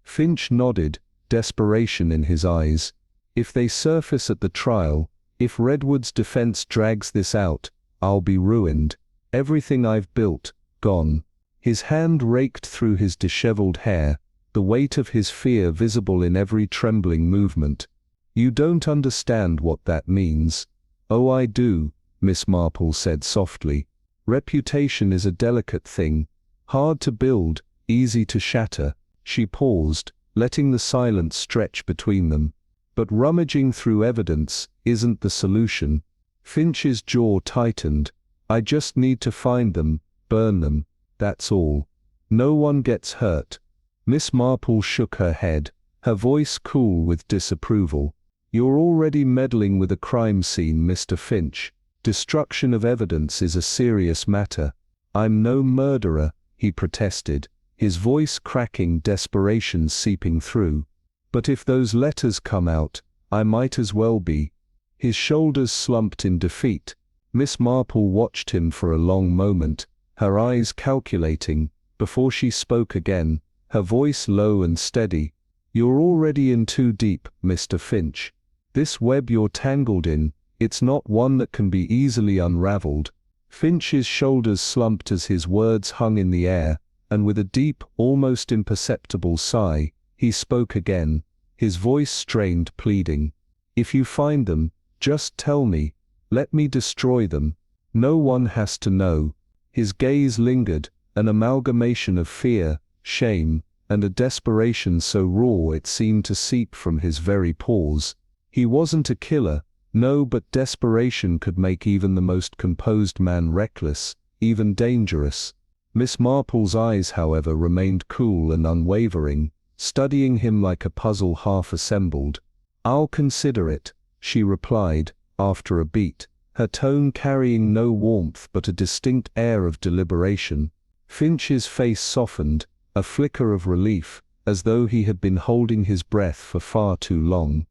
Finch nodded, desperation in his eyes. If they surface at the trial, if Redwood's defense drags this out, I'll be ruined. Everything I've built, gone. His hand raked through his disheveled hair, the weight of his fear visible in every trembling movement. You don't understand what that means. Oh, I do, Miss Marple said softly. Reputation is a delicate thing. Hard to build, easy to shatter. She paused, letting the silence stretch between them. But rummaging through evidence isn't the solution. Finch's jaw tightened. I just need to find them, burn them, that's all. No one gets hurt. Miss Marple shook her head, her voice cool with disapproval. You're already meddling with a crime scene, Mr. Finch. Destruction of evidence is a serious matter. I'm no murderer, he protested, his voice cracking, desperation seeping through. But if those letters come out, I might as well be. His shoulders slumped in defeat. Miss Marple watched him for a long moment, her eyes calculating, before she spoke again, her voice low and steady. You're already in too deep, Mr. Finch. This web you're tangled in, it's not one that can be easily unraveled. Finch's shoulders slumped as his words hung in the air, and with a deep, almost imperceptible sigh, he spoke again, his voice strained, pleading. If you find them, just tell me. Let me destroy them. No one has to know. His gaze lingered, an amalgamation of fear, shame, and a desperation so raw it seemed to seep from his very pores. He wasn't a killer, no, but desperation could make even the most composed man reckless, even dangerous. Miss Marple's eyes, however, remained cool and unwavering, studying him like a puzzle half assembled. I'll consider it, she replied, after a beat, her tone carrying no warmth but a distinct air of deliberation. Finch's face softened, a flicker of relief, as though he had been holding his breath for far too long.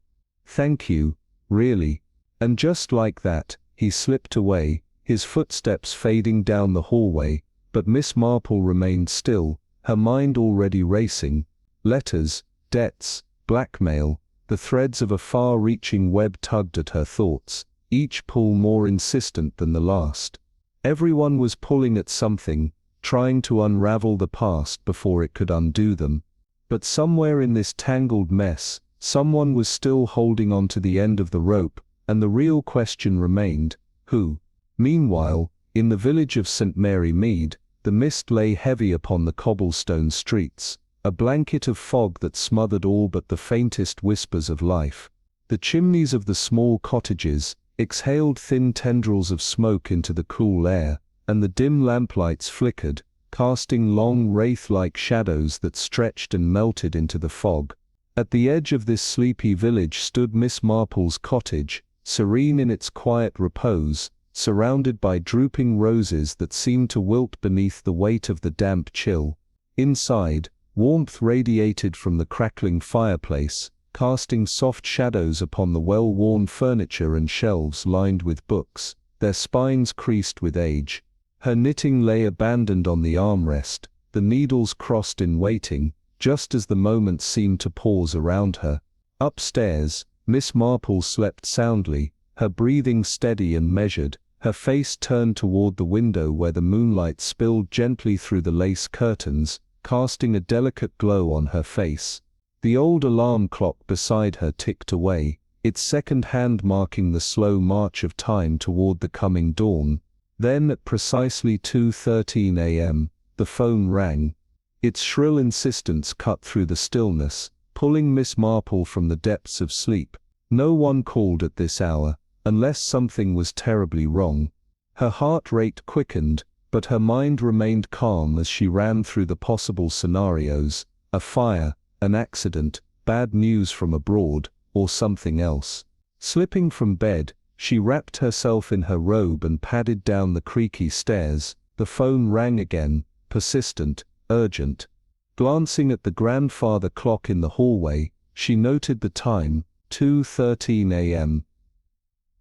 Thank you, really. And just like that, he slipped away, his footsteps fading down the hallway, but Miss Marple remained still, her mind already racing. Letters, debts, blackmail, the threads of a far-reaching web tugged at her thoughts, each pull more insistent than the last. Everyone was pulling at something, trying to unravel the past before it could undo them. But somewhere in this tangled mess, someone was still holding on to the end of the rope, and the real question remained, who? Meanwhile, in the village of St. Mary Mead, the mist lay heavy upon the cobblestone streets, a blanket of fog that smothered all but the faintest whispers of life. The chimneys of the small cottages exhaled thin tendrils of smoke into the cool air, and the dim lamplights flickered, casting long wraith-like shadows that stretched and melted into the fog. At the edge of this sleepy village stood Miss Marple's cottage, serene in its quiet repose, surrounded by drooping roses that seemed to wilt beneath the weight of the damp chill. Inside, warmth radiated from the crackling fireplace, casting soft shadows upon the well-worn furniture and shelves lined with books, their spines creased with age. Her knitting lay abandoned on the armrest, the needles crossed in waiting, just as the moments seemed to pause around her. Upstairs, Miss Marple slept soundly, her breathing steady and measured, her face turned toward the window where the moonlight spilled gently through the lace curtains, casting a delicate glow on her face. The old alarm clock beside her ticked away, its second hand marking the slow march of time toward the coming dawn. Then at precisely 2:13 a.m., the phone rang. Its shrill insistence cut through the stillness, pulling Miss Marple from the depths of sleep. No one called at this hour. unless something was terribly wrong. Her heart rate quickened, but her mind remained calm as she ran through the possible scenarios: a fire, an accident, bad news from abroad, or something else. Slipping from bed, she wrapped herself in her robe and padded down the creaky stairs. The phone rang again, persistent, urgent. Glancing at the grandfather clock in the hallway, she noted the time, 2:13 a.m.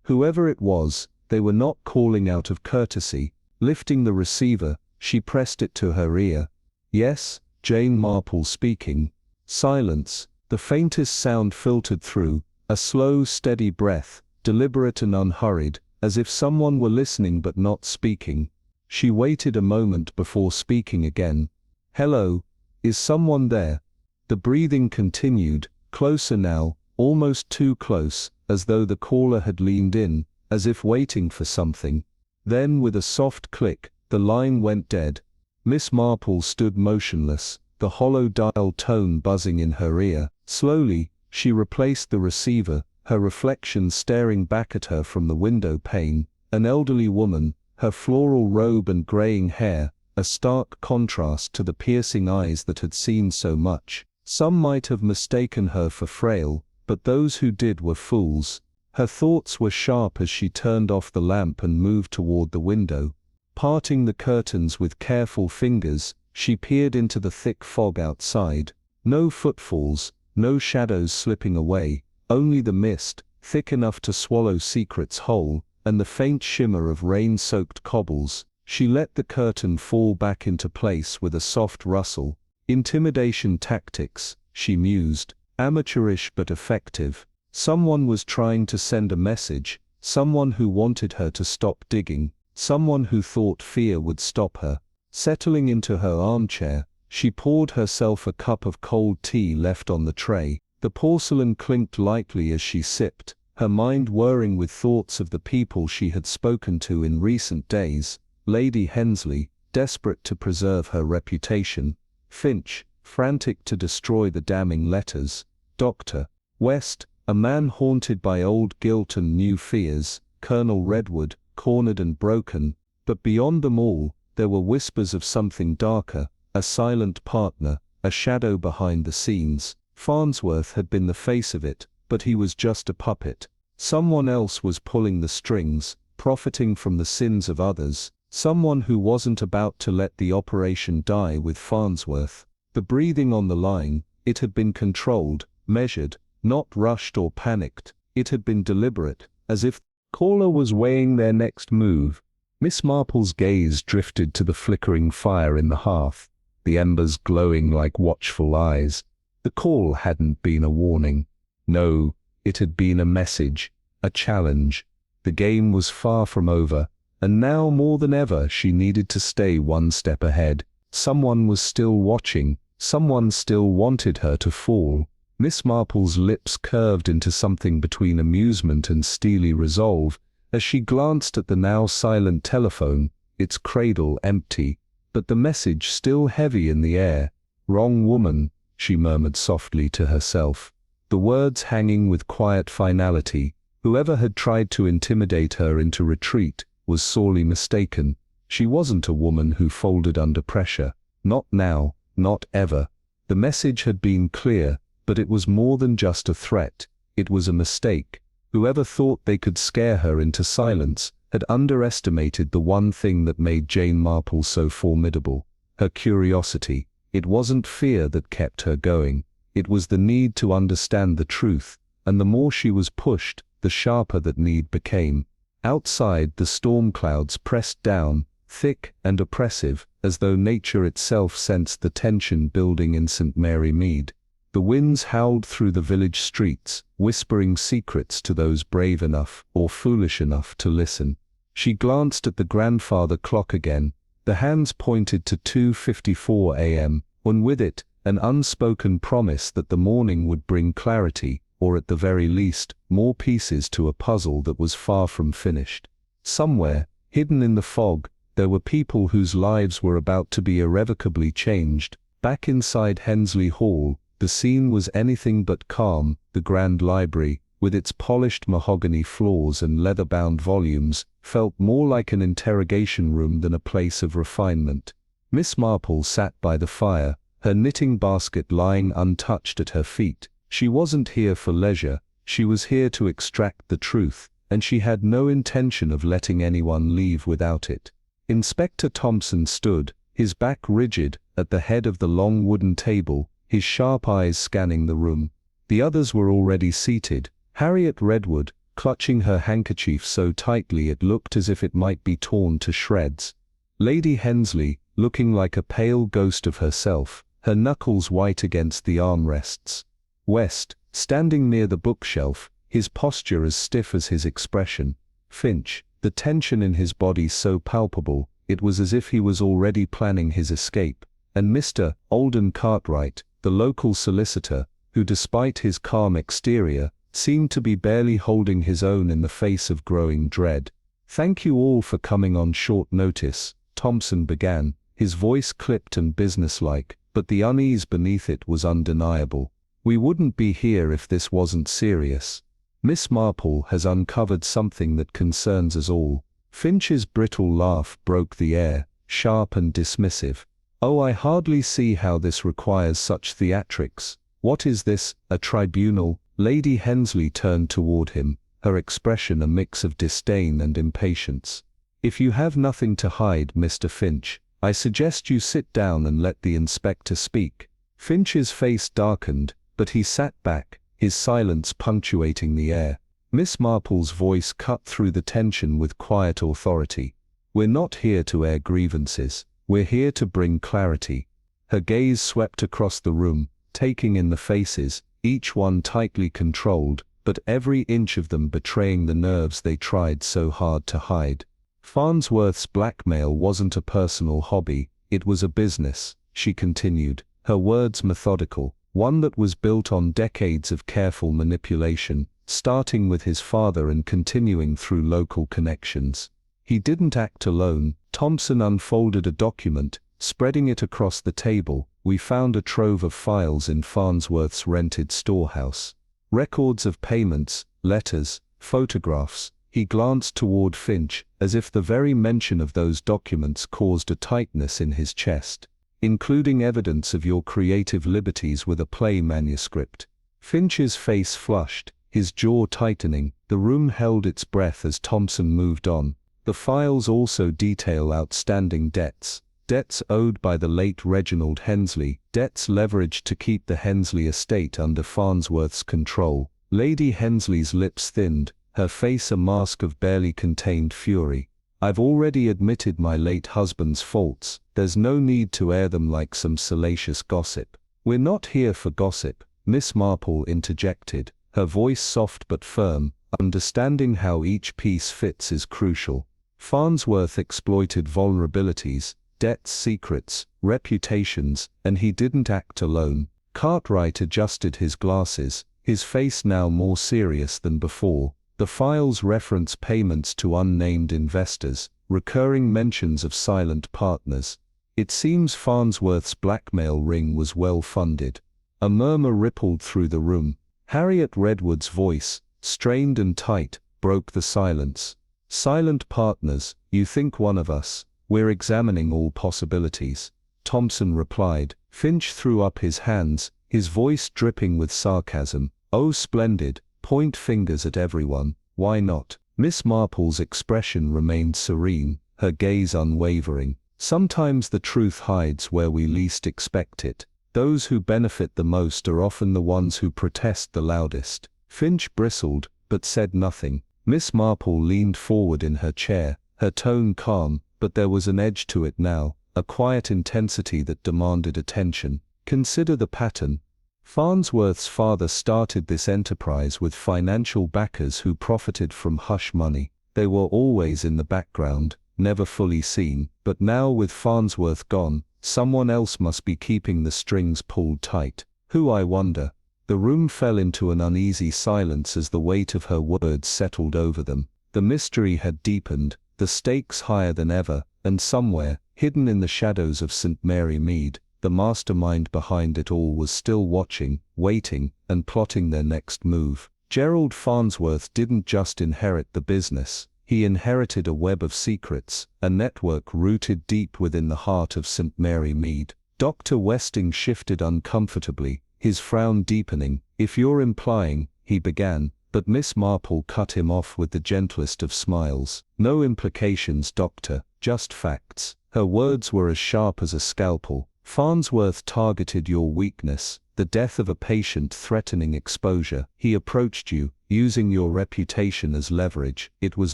Whoever it was, they were not calling out of courtesy. Lifting the receiver, she pressed it to her ear. Yes, Jane Marple speaking. Silence. The faintest sound filtered through, a slow, steady breath, deliberate and unhurried, as if someone were listening but not speaking. She waited a moment before speaking again. Hello, is someone there? The breathing continued, closer now, almost too close, as though the caller had leaned in, as if waiting for something. Then with a soft click, the line went dead. Miss Marple stood motionless, the hollow dial tone buzzing in her ear. Slowly, she replaced the receiver, her reflection staring back at her from the window pane, an elderly woman, her floral robe and graying hair, a stark contrast to the piercing eyes that had seen so much. Some might have mistaken her for frail, but those who did were fools. Her thoughts were sharp as she turned off the lamp and moved toward the window. Parting the curtains with careful fingers, she peered into the thick fog outside. No footfalls, no shadows slipping away, only the mist, thick enough to swallow secrets whole, and the faint shimmer of rain-soaked cobbles. She let the curtain fall back into place with a soft rustle. Intimidation tactics, she mused, amateurish but effective. Someone was trying to send a message, someone who wanted her to stop digging, someone who thought fear would stop her. Settling into her armchair, she poured herself a cup of cold tea left on the tray. The porcelain clinked lightly as she sipped, her mind whirring with thoughts of the people she had spoken to in recent days. Lady Hensley, desperate to preserve her reputation. Finch, frantic to destroy the damning letters. Dr. West, a man haunted by old guilt and new fears. Colonel Redwood, cornered and broken. But beyond them all, there were whispers of something darker, a silent partner, a shadow behind the scenes. Farnsworth had been the face of it, but he was just a puppet. Someone else was pulling the strings, profiting from the sins of others. Someone who wasn't about to let the operation die with Farnsworth. The breathing on the line, it had been controlled, measured, not rushed or panicked. It had been deliberate, as if the caller was weighing their next move. Miss Marple's gaze drifted to the flickering fire in the hearth, the embers glowing like watchful eyes. The call hadn't been a warning. No, it had been a message, a challenge. The game was far from over, and now more than ever she needed to stay one step ahead. Someone was still watching, someone still wanted her to fall. Miss Marple's lips curved into something between amusement and steely resolve, as she glanced at the now silent telephone, its cradle empty, but the message still heavy in the air. "Wrong woman," she murmured softly to herself, the words hanging with quiet finality. Whoever had tried to intimidate her into retreat was sorely mistaken. She wasn't a woman who folded under pressure. Not now, not ever. The message had been clear, but it was more than just a threat. It was a mistake. Whoever thought they could scare her into silence had underestimated the one thing that made Jane Marple so formidable: her curiosity. It wasn't fear that kept her going. It was the need to understand the truth, and the more she was pushed, the sharper that need became. Outside, the storm clouds pressed down, thick and oppressive, as though nature itself sensed the tension building in St. Mary Mead. The winds howled through the village streets, whispering secrets to those brave enough or foolish enough to listen. She glanced at the grandfather clock again. The hands pointed to 2:54 a.m., and with it, an unspoken promise that the morning would bring clarity, or at the very least, more pieces to a puzzle that was far from finished. Somewhere, hidden in the fog, there were people whose lives were about to be irrevocably changed. Back inside Hensley Hall, the scene was anything but calm. The grand library, with its polished mahogany floors and leather-bound volumes, felt more like an interrogation room than a place of refinement. Miss Marple sat by the fire, her knitting basket lying untouched at her feet. She wasn't here for leisure, she was here to extract the truth, and she had no intention of letting anyone leave without it. Inspector Thompson stood, his back rigid, at the head of the long wooden table, his sharp eyes scanning the room. The others were already seated. Harriet Redwood, clutching her handkerchief so tightly it looked as if it might be torn to shreds. Lady Hensley, looking like a pale ghost of herself, her knuckles white against the armrests. West, standing near the bookshelf, his posture as stiff as his expression. Finch, the tension in his body so palpable, it was as if he was already planning his escape. And Mr. Alden Cartwright, the local solicitor, who despite his calm exterior, seemed to be barely holding his own in the face of growing dread. "Thank you all for coming on short notice," Thompson began, his voice clipped and businesslike, but the unease beneath it was undeniable. "We wouldn't be here if this wasn't serious. Miss Marple has uncovered something that concerns us all." Finch's brittle laugh broke the air, sharp and dismissive. "Oh, I hardly see how this requires such theatrics. What is this, a tribunal?" Lady Hensley turned toward him, her expression a mix of disdain and impatience. "If you have nothing to hide, Mr. Finch, I suggest you sit down and let the inspector speak." Finch's face darkened, but he sat back, his silence punctuating the air. Miss Marple's voice cut through the tension with quiet authority. "We're not here to air grievances, we're here to bring clarity." Her gaze swept across the room, taking in the faces, each one tightly controlled, but every inch of them betraying the nerves they tried so hard to hide. "Farnsworth's blackmail wasn't a personal hobby, it was a business," she continued, her words methodical, "one that was built on decades of careful manipulation, starting with his father and continuing through local connections. He didn't act alone." Thompson unfolded a document, spreading it across the table. "We found a trove of files in Farnsworth's rented storehouse. Records of payments, letters, photographs." He glanced toward Finch, as if the very mention of those documents caused a tightness in his chest. "Including evidence of your creative liberties with a play manuscript." Finch's face flushed, his jaw tightening. The room held its breath as Thompson moved on. "The files also detail outstanding debts. Debts owed by the late Reginald Hensley, debts leveraged to keep the Hensley estate under Farnsworth's control." Lady Hensley's lips thinned, her face a mask of barely contained fury. "I've already admitted my late husband's faults, there's no need to air them like some salacious gossip." "We're not here for gossip," Miss Marple interjected, her voice soft but firm. "Understanding how each piece fits is crucial. Farnsworth exploited vulnerabilities, debts, secrets, reputations, and he didn't act alone." Cartwright adjusted his glasses, his face now more serious than before. "The files reference payments to unnamed investors, recurring mentions of silent partners. It seems Farnsworth's blackmail ring was well funded." A murmur rippled through the room. Harriet Redwood's voice, strained and tight, broke the silence. "Silent partners, you think one of us? We're examining all possibilities," Thompson replied. Finch threw up his hands, his voice dripping with sarcasm. "Oh, splendid, point fingers at everyone, why not?" Miss Marple's expression remained serene, her gaze unwavering. "Sometimes the truth hides where we least expect it. Those who benefit the most are often the ones who protest the loudest." Finch bristled, but said nothing. Miss Marple leaned forward in her chair, her tone calm, but there was an edge to it now, a quiet intensity that demanded attention. "Consider the pattern. Farnsworth's father started this enterprise with financial backers who profited from hush money. They were always in the background, never fully seen, but now with Farnsworth gone, someone else must be keeping the strings pulled tight. Who, I wonder?" The room fell into an uneasy silence as the weight of her words settled over them. The mystery had deepened, the stakes higher than ever, and somewhere, hidden in the shadows of St. Mary Mead, the mastermind behind it all was still watching, waiting, and plotting their next move. Gerald Farnsworth didn't just inherit the business, he inherited a web of secrets, a network rooted deep within the heart of St. Mary Mead. Dr. Westing shifted uncomfortably, his frown deepening. "If you're implying," he began, but Miss Marple cut him off with the gentlest of smiles. "No implications, Doctor, just facts." Her words were as sharp as a scalpel. "Farnsworth targeted your weakness, the death of a patient threatening exposure. He approached you, using your reputation as leverage. It was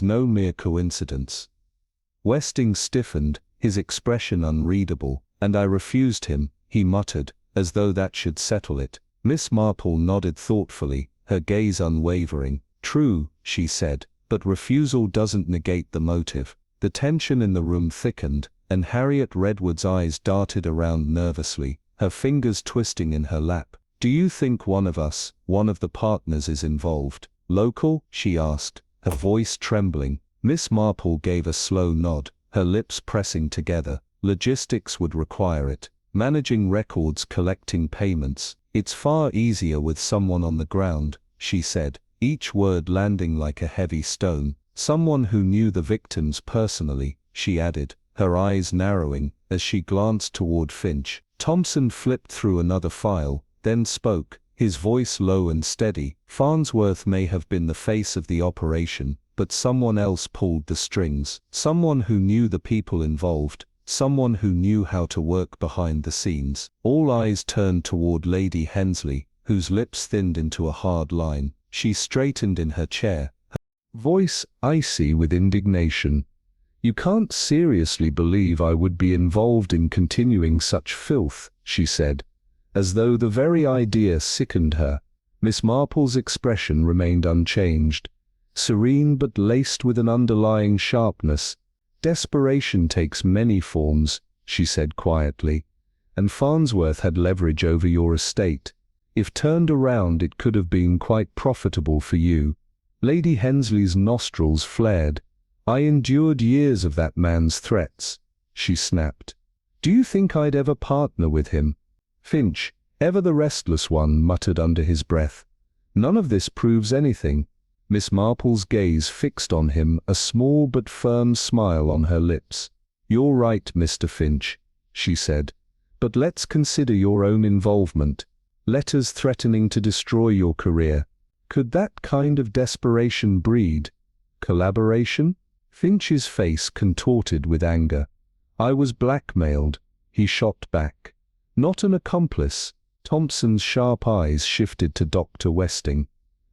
no mere coincidence." Westing stiffened, his expression unreadable. "And I refused him," he muttered, as though that should settle it. Miss Marple nodded thoughtfully, her gaze unwavering. "True," she said, "but refusal doesn't negate the motive." The tension in the room thickened, and Harriet Redwood's eyes darted around nervously, her fingers twisting in her lap. "Do you think one of us, one of the partners, is involved? Local?" she asked, her voice trembling. Miss Marple gave a slow nod, her lips pressing together. "Logistics would require it. Managing records, collecting payments. It's far easier with someone on the ground," she said, each word landing like a heavy stone. "Someone who knew the victims personally," she added, her eyes narrowing, as she glanced toward Finch. Thompson flipped through another file, then spoke, his voice low and steady. "Farnsworth may have been the face of the operation, but someone else pulled the strings. Someone who knew the people involved. Someone who knew how to work behind the scenes." All eyes turned toward Lady Hensley, whose lips thinned into a hard line. She straightened in her chair, her voice icy with indignation. "You can't seriously believe I would be involved in continuing such filth," she said, as though the very idea sickened her. Miss Marple's expression remained unchanged, serene but laced with an underlying sharpness. "Desperation takes many forms," she said quietly, "and Farnsworth had leverage over your estate. If turned around, it could have been quite profitable for you." Lady Hensley's nostrils flared. "I endured years of that man's threats," she snapped. "Do you think I'd ever partner with him?" Finch, ever the restless one, muttered under his breath, "None of this proves anything." Miss Marple's gaze fixed on him, a small but firm smile on her lips. "You're right, Mr. Finch," she said, "but let's consider your own involvement. Letters threatening to destroy your career. Could that kind of desperation breed collaboration?" Finch's face contorted with anger. "I was blackmailed," he shot back. "Not an accomplice." Thompson's sharp eyes shifted to Dr. Westing.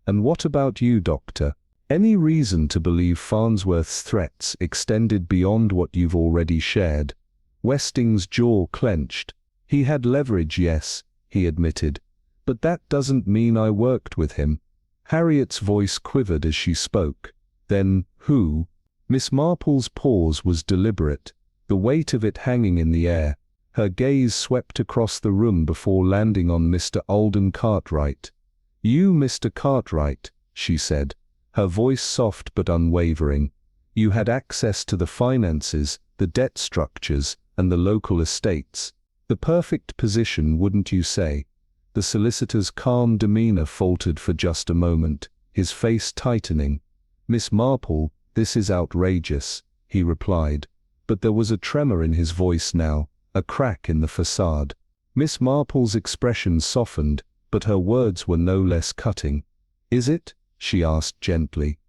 "And what about you, Doctor? Any reason to believe Farnsworth's threats extended beyond what you've already shared?" Westing's jaw clenched. "He had leverage, yes," he admitted, "but that doesn't mean I worked with him." Harriet's voice quivered as she spoke. "Then, who?" Miss Marple's pause was deliberate, the weight of it hanging in the air. Her gaze swept across the room before landing on Mr. Alden Cartwright. "You, Mr. Cartwright," she said, her voice soft but unwavering. "You had access to the finances, the debt structures, and the local estates. The perfect position, wouldn't you say?" The solicitor's calm demeanor faltered for just a moment, his face tightening. "Miss Marple, this is outrageous," he replied, but there was a tremor in his voice now, a crack in the facade. Miss Marple's expression softened, but her words were no less cutting. "Is it?" she asked gently.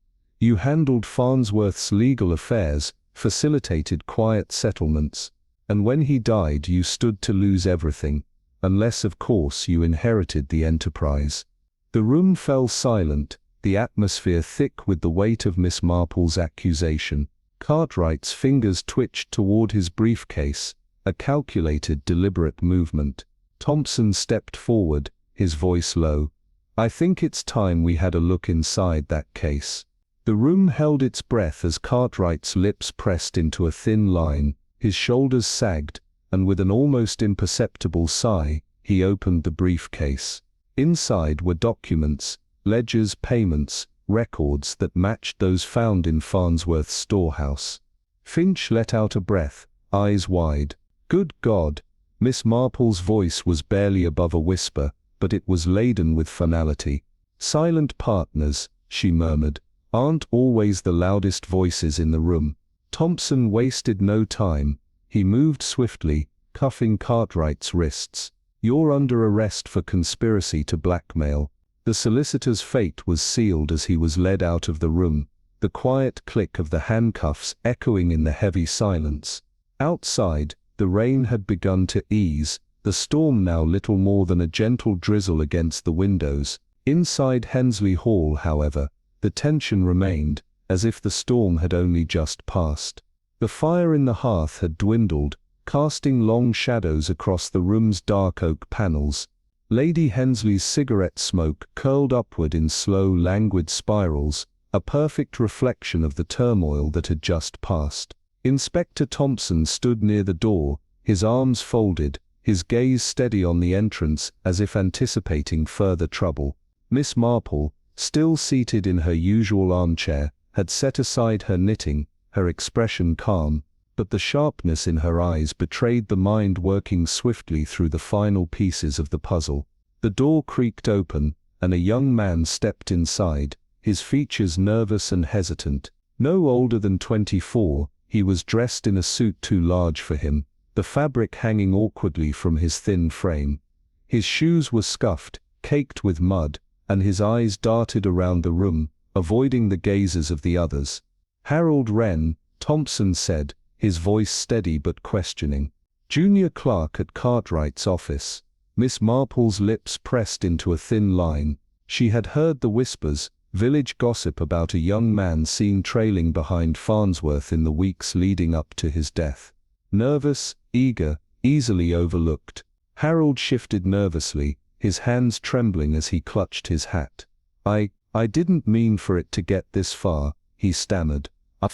"You handled Farnsworth's legal affairs, facilitated quiet settlements, and when he died you stood to lose everything, unless of course you inherited the enterprise." The room fell silent, the atmosphere thick with the weight of Miss Marple's accusation. Cartwright's fingers twitched toward his briefcase, a calculated, deliberate movement. Thompson stepped forward, his voice low. "I think it's time we had a look inside that case." The room held its breath as Cartwright's lips pressed into a thin line, his shoulders sagged, and with an almost imperceptible sigh, he opened the briefcase. Inside were documents, ledgers, payments, records that matched those found in Farnsworth's storehouse. Finch let out a breath, eyes wide. "Good God!" Miss Marple's voice was barely above a whisper, but it was laden with finality. Silent partners, she murmured, aren't always the loudest voices in the room. Thompson wasted no time. He moved swiftly, cuffing Cartwright's wrists. You're under arrest for conspiracy to blackmail. The solicitor's fate was sealed as he was led out of the room, the quiet click of the handcuffs echoing in the heavy silence. Outside, the rain had begun to ease, the storm now little more than a gentle drizzle against the windows. Inside Hensley Hall, however, the tension remained, as if the storm had only just passed. The fire in the hearth had dwindled, casting long shadows across the room's dark oak panels. Lady Hensley's cigarette smoke curled upward in slow, languid spirals, a perfect reflection of the turmoil that had just passed. Inspector Thompson stood near the door, his arms folded, his gaze steady on the entrance as if anticipating further trouble. Miss Marple, still seated in her usual armchair, had set aside her knitting, her expression calm, but the sharpness in her eyes betrayed the mind working swiftly through the final pieces of the puzzle. The door creaked open, and a young man stepped inside, his features nervous and hesitant. No older than 24, he was dressed in a suit too large for him, the fabric hanging awkwardly from his thin frame. His shoes were scuffed, caked with mud, and his eyes darted around the room, avoiding the gazes of the others. "Harold Wren," Thompson said, his voice steady but questioning. "Junior clerk at Cartwright's office." Miss Marple's lips pressed into a thin line. She had heard the whispers, village gossip about a young man seen trailing behind Farnsworth in the weeks leading up to his death. Nervous, eager, easily overlooked. Harold shifted nervously, his hands trembling as he clutched his hat. I didn't mean for it to get this far," he stammered. I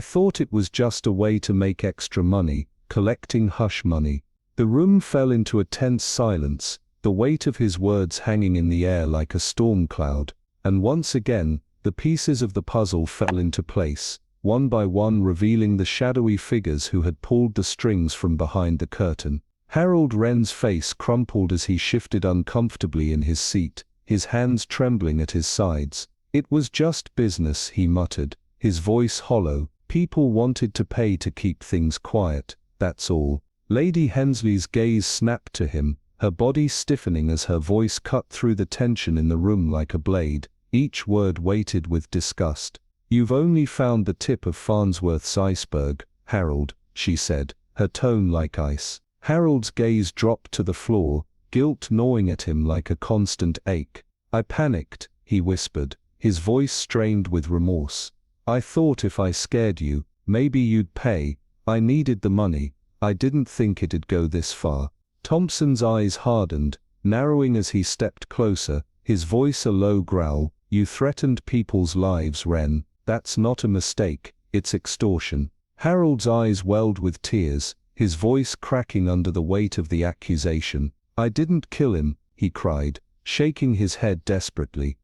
thought it was just a way to make extra money, collecting hush money." The room fell into a tense silence, the weight of his words hanging in the air like a storm cloud, and once again, the pieces of the puzzle fell into place, one by one revealing the shadowy figures who had pulled the strings from behind the curtain. Harold Wren's face crumpled as he shifted uncomfortably in his seat, his hands trembling at his sides. "It was just business," he muttered, his voice hollow. "People wanted to pay to keep things quiet, that's all." Lady Hensley's gaze snapped to him, her body stiffening as her voice cut through the tension in the room like a blade, each word weighted with disgust. "You've only found the tip of Farnsworth's iceberg, Harold," she said, her tone like ice. Harold's gaze dropped to the floor, guilt gnawing at him like a constant ache. "I panicked," he whispered, his voice strained with remorse. "I thought if I scared you, maybe you'd pay. I needed the money. I didn't think it'd go this far." Thompson's eyes hardened, narrowing as he stepped closer, his voice a low growl. "You threatened people's lives, Wren. That's not a mistake, it's extortion." Harold's eyes welled with tears, his voice cracking under the weight of the accusation. "I didn't kill him," he cried, shaking his head desperately.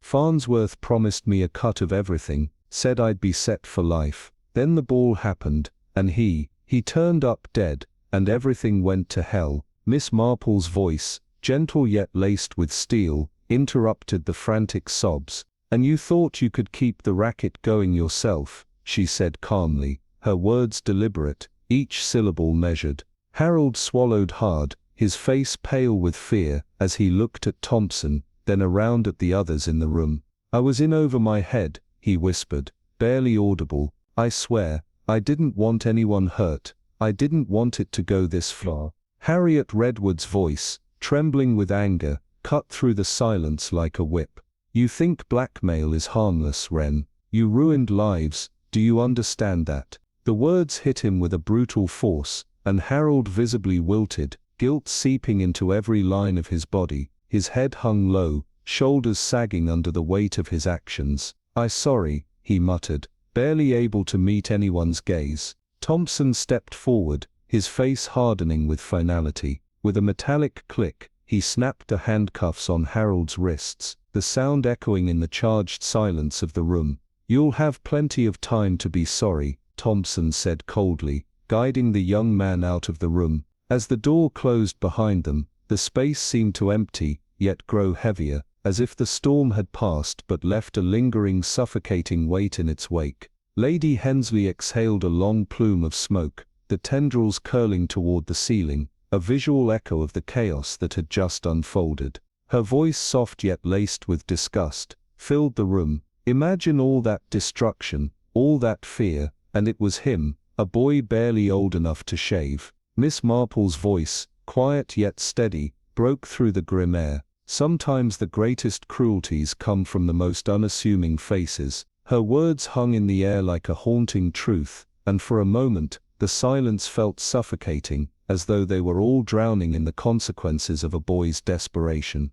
Farnsworth promised me a cut of everything, said I'd be set for life. Then the ball happened, and he turned up dead, and everything went to hell." Miss Marple's voice, gentle yet laced with steel, interrupted the frantic sobs. "And you thought you could keep the racket going yourself," she said calmly, her words deliberate, each syllable measured. Harold swallowed hard, his face pale with fear, as he looked at Thompson, then around at the others in the room. "I was in over my head," he whispered, barely audible. "I swear, I didn't want anyone hurt. I didn't want it to go this far." Harriet Redwood's voice, trembling with anger, cut through the silence like a whip. "You think blackmail is harmless, Wren. You ruined lives, do you understand that?" The words hit him with a brutal force, and Harold visibly wilted, guilt seeping into every line of his body. His head hung low, shoulders sagging under the weight of his actions. Sorry," he muttered, barely able to meet anyone's gaze. Thompson stepped forward, his face hardening with finality. With a metallic click, he snapped the handcuffs on Harold's wrists, the sound echoing in the charged silence of the room. "You'll have plenty of time to be sorry," Thompson said coldly, guiding the young man out of the room. As the door closed behind them, the space seemed to empty, yet grow heavier, as if the storm had passed but left a lingering, suffocating weight in its wake. Lady Hensley exhaled a long plume of smoke, the tendrils curling toward the ceiling, a visual echo of the chaos that had just unfolded. Her voice, soft yet laced with disgust, filled the room. Imagine all that destruction, all that fear, and it was him, a boy barely old enough to shave. Miss Marple's voice, quiet yet steady, broke through the grim air. Sometimes the greatest cruelties come from the most unassuming faces. Her words hung in the air like a haunting truth, and for a moment, the silence felt suffocating, as though they were all drowning in the consequences of a boy's desperation.